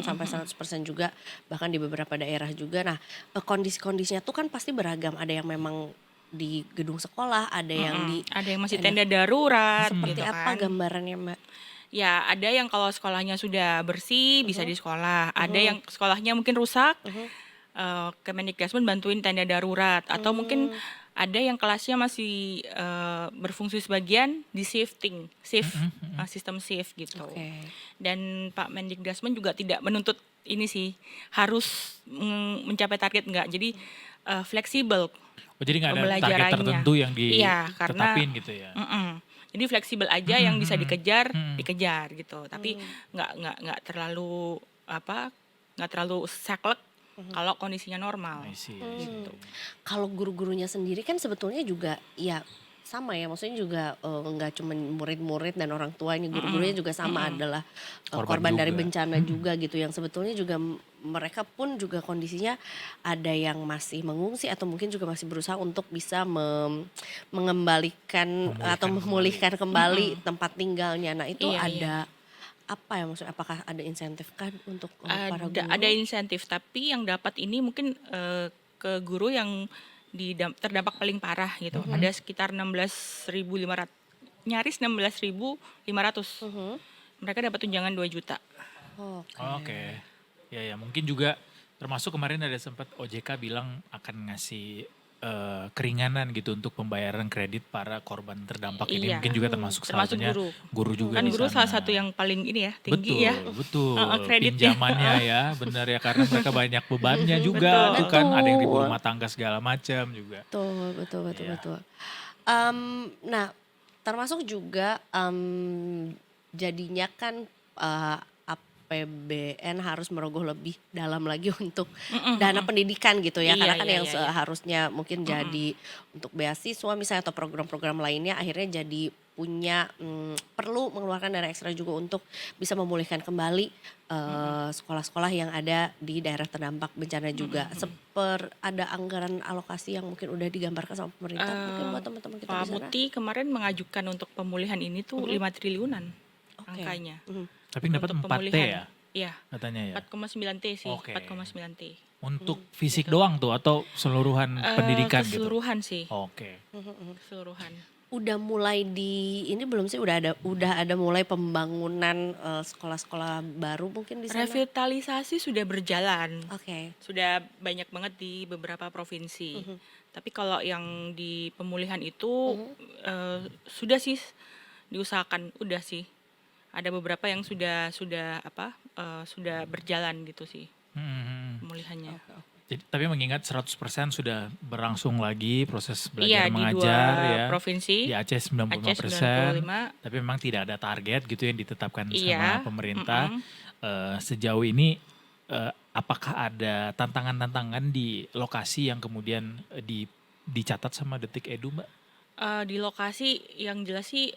sampai 100% juga bahkan di beberapa daerah juga. Nah, kondisi-kondisinya tuh kan pasti beragam. Ada yang memang di gedung sekolah, ada yang di Ada yang masih tenda darurat seperti gitu apa kan. gambarannya, Mbak? Ya, ada yang kalau sekolahnya sudah bersih bisa di sekolah. Ada yang sekolahnya mungkin rusak. Kemendikbud bantuin tenda darurat atau mungkin ada yang kelasnya masih berfungsi sebagian di shifting, sistem shift gitu. Oke. Dan Pak Mendikbud juga tidak menuntut ini sih harus mencapai target enggak. Jadi fleksibel. Oh, jadi nggak ada target Pembelajarannya. tertentu yang Iya, karena- ditetapin gitu ya? Jadi fleksibel aja yang bisa dikejar dikejar gitu. Tapi nggak terlalu nggak terlalu saklek kalau kondisinya normal. I see. Gitu. Kalau guru-gurunya sendiri kan sebetulnya juga ya sama ya, maksudnya juga nggak cuma murid-murid dan orang tua, ini guru-gurunya juga sama adalah korban dari juga. bencana juga gitu, yang sebetulnya juga mereka pun juga kondisinya ada yang masih mengungsi atau mungkin juga masih berusaha untuk bisa mengembalikan atau memulihkan kembali tempat tinggalnya. Nah itu Iya, ada apa ya maksudnya, apakah ada insentif kan untuk para guru? Ada insentif, tapi yang dapat ini mungkin ke guru yang terdampak paling parah gitu. Ada sekitar 16.500, nyaris 16.500. Mereka dapat tunjangan 2 juta. Oke. Ya mungkin juga termasuk kemarin ada sempat OJK bilang akan ngasih keringanan gitu untuk pembayaran kredit para korban terdampak ini. Iya. Mungkin juga termasuk salah Termasuk satunya guru. guru juga Kan di guru sana. salah satu yang paling ini ya, tinggi ya. Betul. Kreditnya. Pinjamannya ya, benar ya, karena mereka banyak bebannya juga. Tuh kan ada yang ibu rumah tangga segala macam juga. Betul. Iya. Nah, termasuk juga jadinya kan APBN harus merogoh lebih dalam lagi untuk dana pendidikan gitu ya. Iya, Karena kan iya, yang iya. seharusnya mungkin jadi untuk beasiswa misalnya atau program-program lainnya akhirnya jadi punya perlu mengeluarkan dana ekstra juga untuk bisa memulihkan kembali sekolah-sekolah yang ada di daerah terdampak bencana juga. Ada anggaran alokasi yang mungkin udah digambarkan sama pemerintah mungkin buat teman-teman kita Pak di sana. Muti kemarin mengajukan untuk pemulihan ini tuh 5 triliunan angkanya. Tapi dapat Untuk 4T pemulihan. ya Iya, katanya ya. 4,9 T sih, Oke. 4,9 T. Untuk fisik doang tuh atau seluruhan pendidikan gitu? Keseluruhan sih, Oke. keseluruhan. udah mulai ini belum sih, udah ada mulai pembangunan sekolah-sekolah baru mungkin di sana? Revitalisasi sudah berjalan. Oke. Sudah banyak banget di beberapa provinsi. Tapi kalau yang di pemulihan itu sudah sih diusahakan, udah sih. Ada beberapa yang sudah berjalan gitu sih pemulihannya. Jadi, tapi mengingat 100% sudah berlangsung lagi proses Iya, belajar di mengajar 2 ya. provinsi. Di Aceh Aceh 95%. 95. Tapi memang tidak ada target gitu yang ditetapkan Iya, sama pemerintah. Sejauh ini apakah ada tantangan-tantangan di lokasi yang kemudian dicatat sama Detik Edu, Mbak? Di lokasi yang jelas sih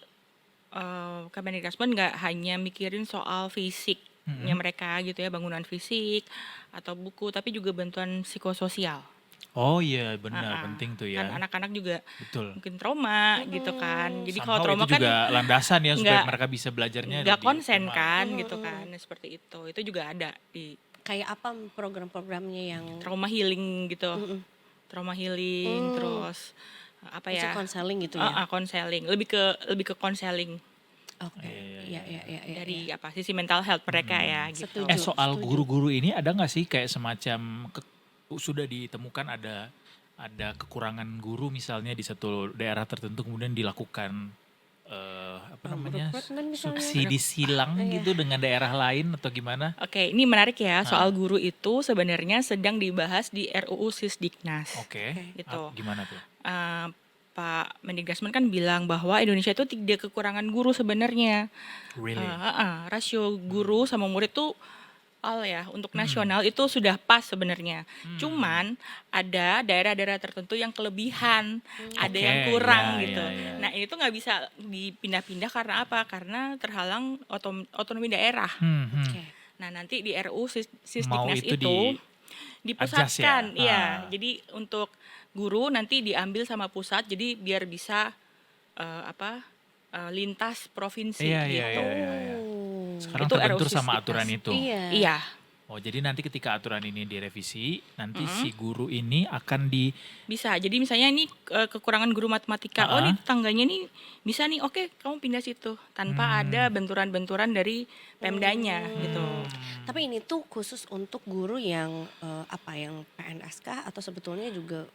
Kemendikbud nggak hanya mikirin soal fisiknya mereka gitu ya, bangunan fisik atau buku, tapi juga bantuan psikososial. Oh iya benar, Ah, penting tuh Kan ya. anak-anak juga Betul. mungkin trauma gitu kan. Jadi kalau Somehow trauma itu kan juga landasan ya supaya nggak mereka bisa belajarnya nggak lebih konsen optimal. kan gitu kan, seperti itu. Itu juga ada di Kayak apa program-programnya yang trauma healing gitu. Trauma healing terus apa untuk ya? konseling gitu ya? Konseling, lebih ke konseling Oke. Iya. dari apa sisi mental health mereka ya gitu. Setuju. Soal guru-guru ini ada nggak sih kayak semacam sudah ditemukan ada kekurangan guru misalnya di satu daerah tertentu kemudian dilakukan apa namanya recruitment misalnya. subsidi silang gitu dengan daerah lain atau gimana? Oke, ini menarik ya, soal guru itu sebenarnya sedang dibahas di RUU Sisdiknas. Oke. Gitu. Gimana tuh? Pak Mendikbud kan bilang bahwa Indonesia itu tidak kekurangan guru sebenarnya. Really? Rasio guru sama murid tuh untuk nasional itu sudah pas sebenarnya. Cuman ada daerah-daerah tertentu yang kelebihan, ada Oke, yang kurang ya, gitu. ya, ya. Nah, itu nggak bisa dipindah-pindah karena apa? Karena terhalang otonomi daerah. Oke. Nah, nanti di RUU Mau Sisdiknas itu itu dipusatkan, adjust ya? iya. Jadi untuk guru nanti diambil sama pusat, jadi biar bisa lintas provinsi Iya, gitu. iya. Sekarang Itu terbentur RUU sama Sisdiknas. aturan itu. Iya. Iya, Oh, jadi nanti ketika aturan ini direvisi, nanti si guru ini akan bisa. Jadi misalnya ini kekurangan guru matematika. Oh, nih tetangganya nih bisa nih. Oke, kamu pindah situ tanpa ada benturan-benturan dari Pemdanya gitu. Tapi ini tuh khusus untuk guru yang yang PNS kah atau sebetulnya juga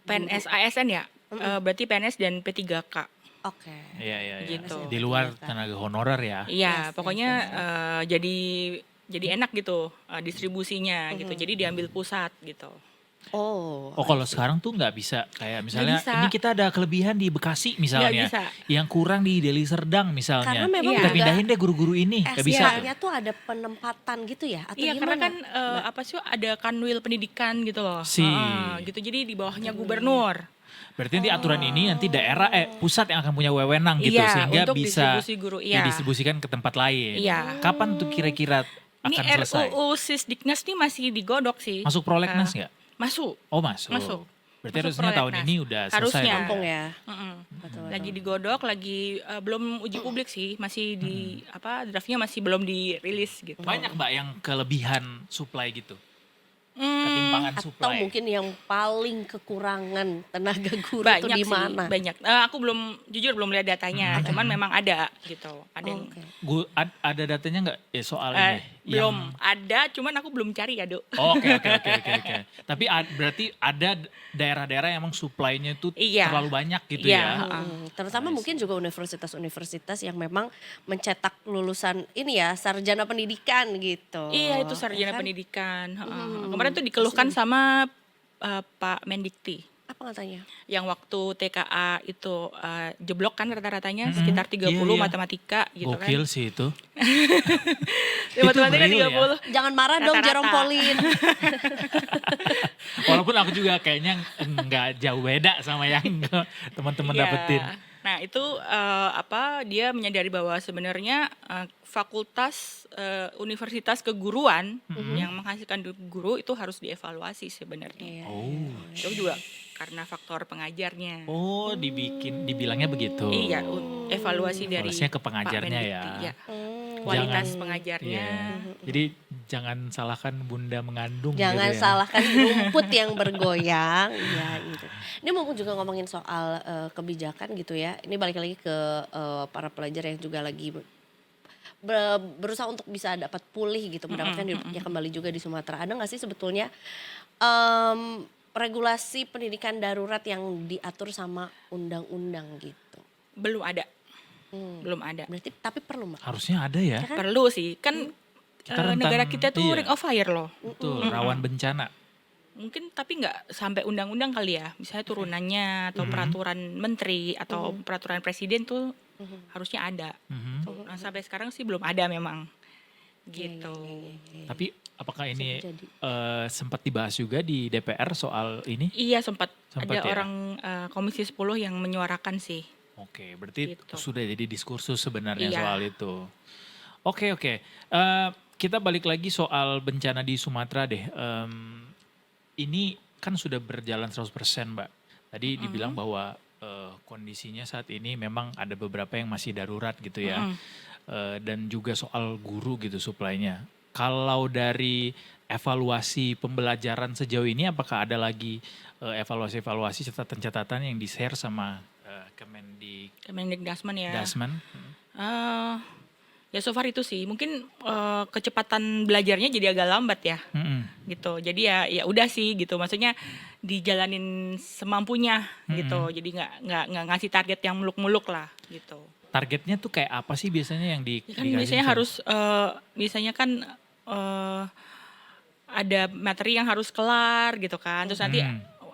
PNS ASN ya. Berarti PNS dan P3K. Oke. Iya. Gitu. Di luar tenaga honorer ya. Iya, Yes, pokoknya jadi enak gitu distribusinya gitu. Jadi diambil pusat gitu. Oh. Oh, kalau sekarang tuh nggak bisa kayak misalnya bisa. ini kita ada kelebihan di Bekasi misalnya, bisa. yang kurang di Deli Serdang misalnya. Karena memang kita juga pindahin deh guru-guru ini, nggak bisa. tuh. SK-nya tuh ada penempatan gitu ya atau Iya, gimana? karena kan ada kanwil pendidikan gitu loh. Si. Gitu. Jadi di bawahnya gubernur. Berarti nanti aturan ini nanti daerah pusat yang akan punya wewenang gitu Iya, sehingga untuk bisa distribusi guru, iya. didistribusikan ke tempat lain. Iya. Kapan tuh kira-kira Ini akan selesai? RUU Sisdiknas nih masih digodok sih. Masuk prolegnas nggak? Masuk. Oh masuk. Masuk. Berarti Masuk harusnya tahun prolegnas. ini udah selesai. Harusnya. dong Rampung ya. Mm-mm. Betul. Lagi digodok, lagi belum uji publik sih, masih di draftnya masih belum dirilis gitu. Banyak Mbak yang kelebihan supply gitu. Ketimpangan Atau supply. mungkin yang paling kekurangan tenaga guru itu Banyak di sih, mana? banyak. Aku jujur belum lihat datanya, cuman memang ada gitu. Ada yang Oke. Ada datanya nggak soal ini? belum ada, cuman aku belum cari ya, Dok. Oh, Oke. Tapi berarti ada daerah-daerah yang emang supply-nya itu Iya. terlalu banyak gitu Iya. ya. Terutama mungkin juga universitas-universitas yang memang mencetak lulusan ini ya sarjana pendidikan gitu. Iya, itu sarjana pendidikan. Kemarin tuh dikeluhkan sama Pak Mendikti. Apa katanya? Yang waktu TKA itu jeblok kan rata-ratanya sekitar 30 Iya. matematika gitu Gokil kan. sih itu. Matematika real ya? 30. Jangan marah dong Rata-rata. Jerome Pauline. Walaupun aku juga kayaknya nggak jauh beda sama yang teman-teman Iya. dapetin. Nah, itu dia menyadari bahwa sebenarnya fakultas universitas keguruan yang menghasilkan guru itu harus dievaluasi sebenarnya. Iya. Oh. Itu juga karena faktor pengajarnya. Dibilangnya begitu. Iya, evaluasi dari Evaluasinya ke Pak pengajarnya Mendikti, ya. ya. kualitas Jangan- pengajarnya. Iya. Jadi jangan salahkan bunda mengandung. Jangan gitu ya. salahkan rumput yang bergoyang. Ya gitu. Ini mau juga ngomongin soal kebijakan gitu ya. Ini balik lagi ke para pelajar yang juga lagi berusaha untuk bisa dapat pulih gitu, mendapatkan hidupnya kembali juga di Sumatera. Ada nggak sih sebetulnya regulasi pendidikan darurat yang diatur sama undang-undang gitu? Belum ada. Belum ada. Berarti tapi perlu Mbak. Harusnya ada ya. kan? Perlu sih. Kan Kita rentan- negara kita tuh iya. ring of fire loh. Betul, rawan bencana. Mungkin tapi nggak sampai undang-undang kali ya. Misalnya turunannya atau peraturan menteri atau peraturan presiden tuh harusnya ada. Mhm. Nah, sampai sekarang sih belum ada memang. Gitu. Tapi apakah ini Bisa jadi. sempat dibahas juga di DPR soal ini? Iya sempat Sempat ada ya? orang Komisi 10 yang menyuarakan sih. Oke, berarti Gitu. sudah jadi diskursus sebenarnya Iya. soal itu. Oke. Kita balik lagi soal bencana di Sumatera deh. Ini kan sudah berjalan 100% Mbak. Tadi dibilang bahwa kondisinya saat ini memang ada beberapa yang masih darurat gitu ya. Dan juga soal guru gitu suplainya. Kalau dari evaluasi pembelajaran sejauh ini apakah ada lagi evaluasi-evaluasi catatan-catatan yang di-share sama Kemendikbudrismen ya. Dasman? Ya so far itu sih. Mungkin kecepatan belajarnya jadi agak lambat ya. Gitu. Jadi ya udah sih gitu. Maksudnya dijalanin semampunya gitu. Jadi nggak ngasih target yang muluk-muluk lah gitu. Targetnya tuh kayak apa sih biasanya yang Ya kan dikasih biasanya sama- harus biasanya kan ada materi yang harus kelar gitu kan. Terus nanti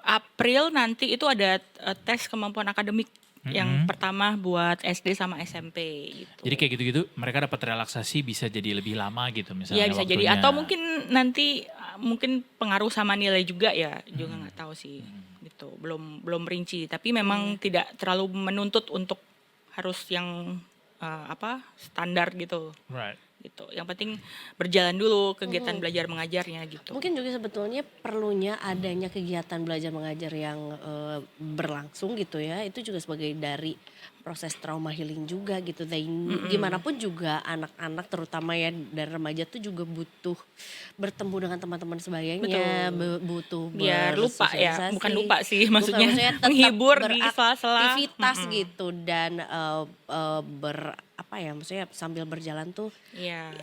April nanti itu ada tes kemampuan akademik yang pertama buat SD sama SMP gitu. Jadi kayak gitu-gitu mereka dapat relaksasi bisa jadi lebih lama gitu misalnya Iya bisa jadi waktunya. atau mungkin nanti mungkin pengaruh sama nilai juga ya juga nggak tahu sih gitu belum rinci tapi memang tidak terlalu menuntut untuk harus yang standar gitu Right. gitu yang penting berjalan dulu kegiatan belajar mengajarnya gitu. Mungkin juga sebetulnya perlunya adanya kegiatan belajar mengajar yang berlangsung gitu ya. Itu juga sebagai dari proses trauma healing juga gitu. Dan gimana pun juga anak-anak terutama ya dari remaja tuh juga butuh bertemu dengan teman-teman sebayanya, butuh Biar lupa ya, bersosialisasi. bukan lupa sih maksudnya, tetap menghibur di sela-sela. beraktivitas gitu dan maksudnya sambil berjalan tuh Iya.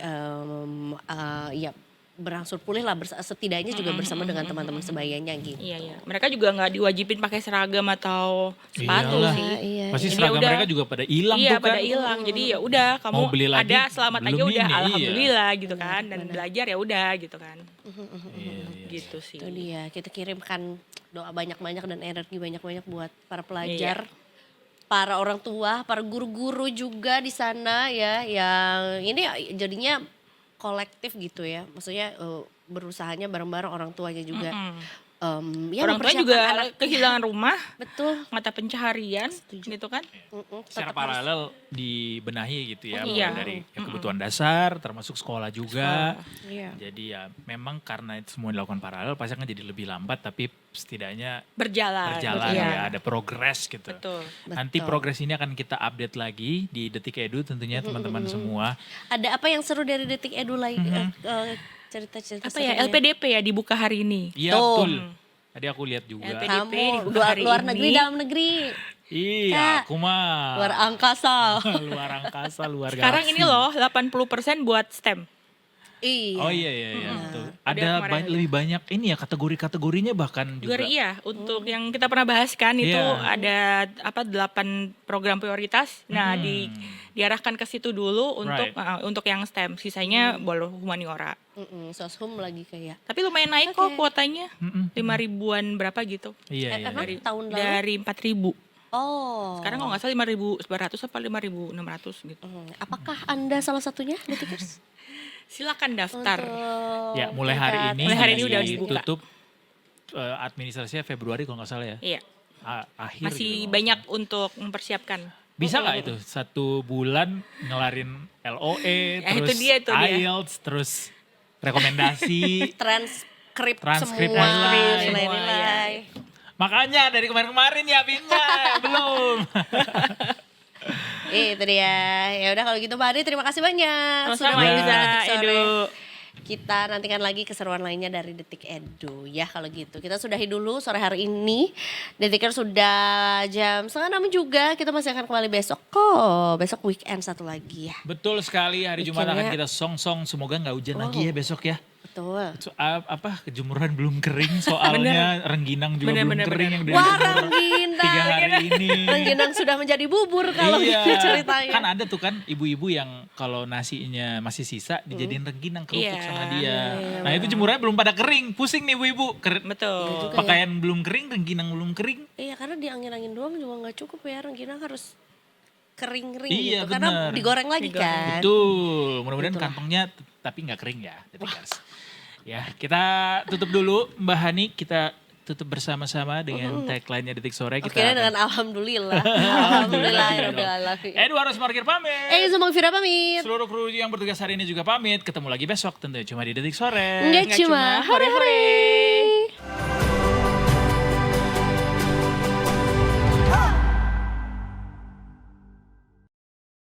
ya berangsur pulih lah setidaknya juga bersama dengan teman-teman sebayanya gitu. Iya. Mereka juga nggak diwajibin pakai seragam atau sepatu Iyalah. sih. Iya. Pasti Jadi seragam udah- mereka juga pada hilang Iya tuh kan. pada hilang. Jadi ya udah kamu Mau beli lagi, ada selamat aja belum udah ini, iya. alhamdulillah gitu kan dan belajar ya udah gitu kan. Iya. Gitu sih. Itu dia, kita kirimkan doa banyak-banyak dan energi banyak-banyak buat para pelajar, para orang tua, para guru-guru juga di sana ya, yang ini jadinya kolektif gitu ya, maksudnya berusahanya bareng-bareng orang tuanya juga. Ya Orang tua mempersiapkan juga anak. kehilangan rumah, Betul. mata pencaharian gitu kan. Secara Tetap harus- paralel dibenahi gitu ya, Iya. mulai dari ya, kebutuhan dasar termasuk sekolah juga. Iya. Jadi ya memang karena itu semua dilakukan paralel pasti akan jadi lebih lambat tapi setidaknya Berjalan. berjalan Iya. ya, ada progres gitu. Betul. Nanti progres ini akan kita update lagi di Detik Edu tentunya teman-teman semua. Ada apa yang seru dari Detik Edu lagi? Cerita-cerita Apa ya serunya. LPDP ya dibuka hari ini. Iya Tuh. betul. Tadi aku lihat juga. LPDP. Kamu dibuka hari luar ini. negeri dalam negeri, Iya, aku mah luar angkasa. luar angkasa, luar Sekarang galaksi. ini loh 80% buat STEM. Iya. Oh iya betul. Ada kemarin lebih banyak ini ya kategori-kategorinya bahkan juga. Juga iya untuk yang kita pernah bahas kan itu Iya. ada 8 program prioritas. Nah, diarahkan ke situ dulu untuk Right. Untuk yang STEM. Sisanya boleh humaniora. Soshum lagi kayak. Tapi lumayan naik kok Oke. kuotanya. 5 ribuan berapa gitu. Iya. Emang tahun lalu? Dari 4.000. Oh. Sekarang kalau nggak salah 5.900 apa 5.600 gitu. Apakah Anda salah satunya, Detikers? Silakan daftar. Ya, mulai hari ini. Mulai hari ini udah dibuka. ditutup administrasinya Februari kalau nggak salah ya. Iya. Akhir Masih gitu. banyak untuk mempersiapkan. Bisa nggak itu 1 bulan ngelarin LOE, terus itu dia. IELTS, terus rekomendasi. semua Transkrip nilai. nilai-nilai. Makanya dari kemarin-kemarin ya pinnya belum. Itu dia. Ya udah kalau gitu Mbak Ari terima kasih banyak sudah Sama-sama main di Iza, Detik Sore. Edu. Kita nantikan lagi keseruan lainnya dari Detik Edu ya kalau gitu. Kita sudahi dulu sore hari ini. Detiker sudah jam 5:30 juga. Kita masih akan kembali besok kok. Besok weekend satu lagi ya. Betul sekali, hari Jumat akan Weekendnya- kita song-song. Semoga nggak hujan lagi ya besok ya. Betul. Kejemuran belum kering soalnya, rengginang juga belum Bener, kering bener. yang udah Wah dijemur 3 Rengginang. hari ini. Rengginang sudah menjadi bubur kalau Iya, gitu ceritanya. kan ada tuh kan ibu-ibu yang kalau nasinya masih sisa dijadiin rengginang kerupuk Iya. sama dia. Nah itu jemurannya belum pada kering, pusing nih ibu-ibu. Betul. juga Pakaian belum kering, rengginang belum kering. Iya karena di angin-angin doang juga nggak cukup ya. Rengginang harus kering-kering Iya, gitu. Karena bener. digoreng lagi kan. Betul, mudah-mudahan Itulah. kantongnya tapi nggak kering ya. Detikers. Ya, kita tutup dulu Mbak Hani, kita tutup bersama-sama dengan tagline-nya Detik Sore. Oke Kita dengan akan- alhamdulillah. Alhamdulillah. Edu harus parkir pamit. Zumang Fira pamit. Seluruh kru yang bertugas hari ini juga pamit. Ketemu lagi besok tentunya cuma di Detik Sore. Enggak Nggak cuma cuma hore-hore. hore-hore.